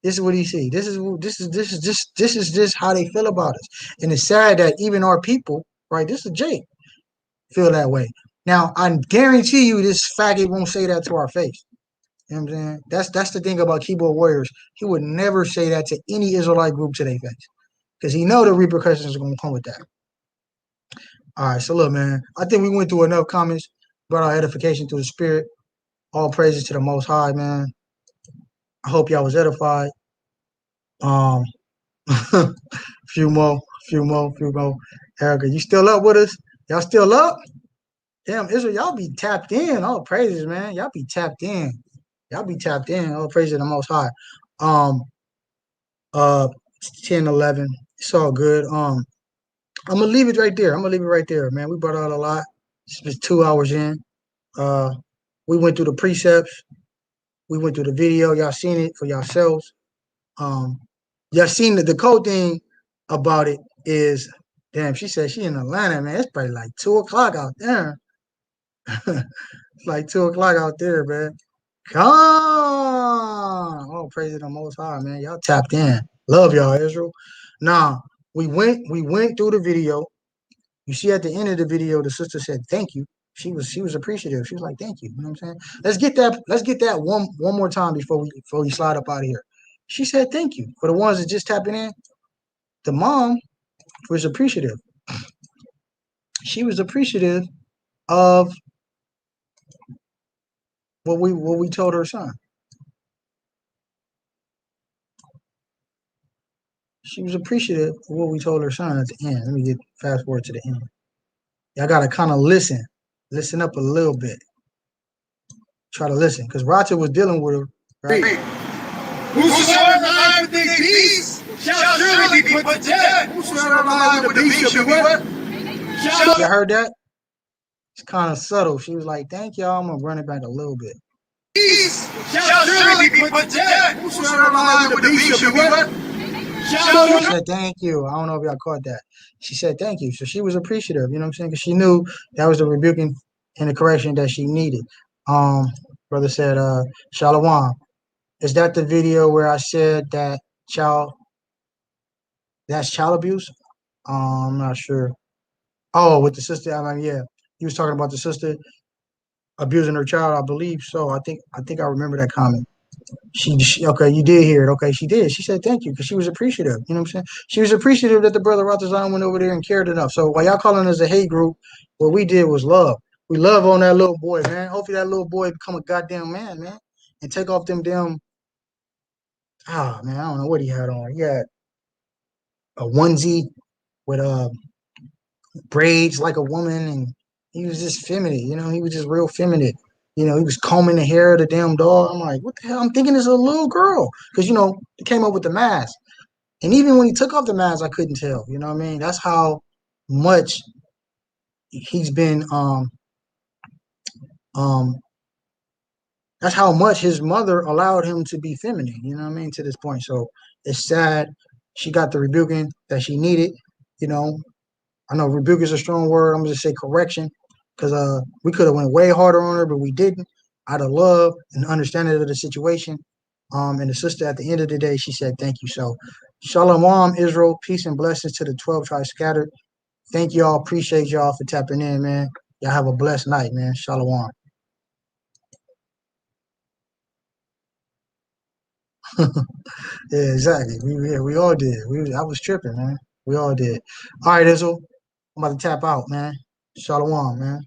this is what he sees. This is just how they feel about us, and it's sad that even our people, right? This is Jake, feel that way. Now I guarantee you, this faggot won't say that to our face. You know what I'm saying? That's the thing about keyboard warriors. He would never say that to any Israelite group to their face, because he know the repercussions are going to come with that. All right, so look, man, I think we went through enough comments, brought our edification through the spirit. All praises to the Most High, man. I hope y'all was edified. Few more. Erica, you still up with us? Y'all still up? Damn, Israel, y'all be tapped in. All praises, man. Y'all be tapped in. All praises to the Most High. 10, 11. It's all good. I'm gonna leave it right there. Man. We brought out a lot. It's just 2 hours in. We went through the precepts. We went through the video. Y'all seen it for yourselves. Y'all seen the cool thing about it is, damn, she said she in Atlanta, man. It's probably like 2 o'clock out there. It's like 2 o'clock out there, man. Come on. Oh, praise the Most High, man. Y'all tapped in. Love y'all, Israel. Now, we went through the video. You see at the end of the video, the sister said, thank you. She was appreciative. She was like, thank you. You know what I'm saying? Let's get that one more time before we slide up out of here. She said, thank you. For the ones that just tapping in, the mom was appreciative. She was appreciative of what we told her son. She was appreciative of what we told her son at the end. Let me get fast forward to the end. Y'all gotta kind of listen up a little bit. Try to listen, because Roger was dealing with her. Right? Whosoever lieth with peace shall surely be put to death. Whosoever lieth with the beast shall be what? Y'all heard that? It's kind of subtle. She was like, "Thank y'all." I'm gonna run it back a little bit. Peace shall surely be put to death. Whosoever lies with the beast shall be what? She said, "Thank you." I don't know if y'all caught that. She said, "Thank you." So she was appreciative. You know what I'm saying? Because she knew that was the rebuking and the correction that she needed. Um, brother said, "Shalom." Is that the video where I said that child? That's child abuse? I'm not sure. Oh, with the sister. I mean, yeah, he was talking about the sister abusing her child. I believe so. I think I remember that comment. She okay, you did hear it. Okay, she did. She said thank you because she was appreciative. You know what I'm saying? She was appreciative that the brother Ratazan went over there and cared enough. So while y'all calling us a hate group, what we did was love. We love on that little boy, man. Hopefully that little boy become a goddamn man, and take off them damn. Ah, man, I don't know what he had on. He had a onesie with braids like a woman, and he was just feminine. You know, he was just real feminine. You know, he was combing the hair of the damn dog. I'm like, what the hell? I'm thinking it's a little girl because he came up with the mask. And even when he took off the mask, I couldn't tell. You know what I mean? That's how much he's been um that's how much his mother allowed him to be feminine, you know what I mean, to this point. So it's sad she got the rebuking that she needed. You know, I know rebuke is a strong word. I'm gonna just say correction. Because we could have went way harder on her, but we didn't. Out of love and understanding of the situation. And the sister at the end of the day, she said thank you. So Shalom, Israel, peace and blessings to the 12 tribes scattered. Thank y'all. Appreciate y'all for tapping in, man. Y'all have a blessed night, man. Shalom. Yeah, exactly. We all did. I was tripping, man. We all did. All right, Israel. I'm about to tap out, man. Shalom, man.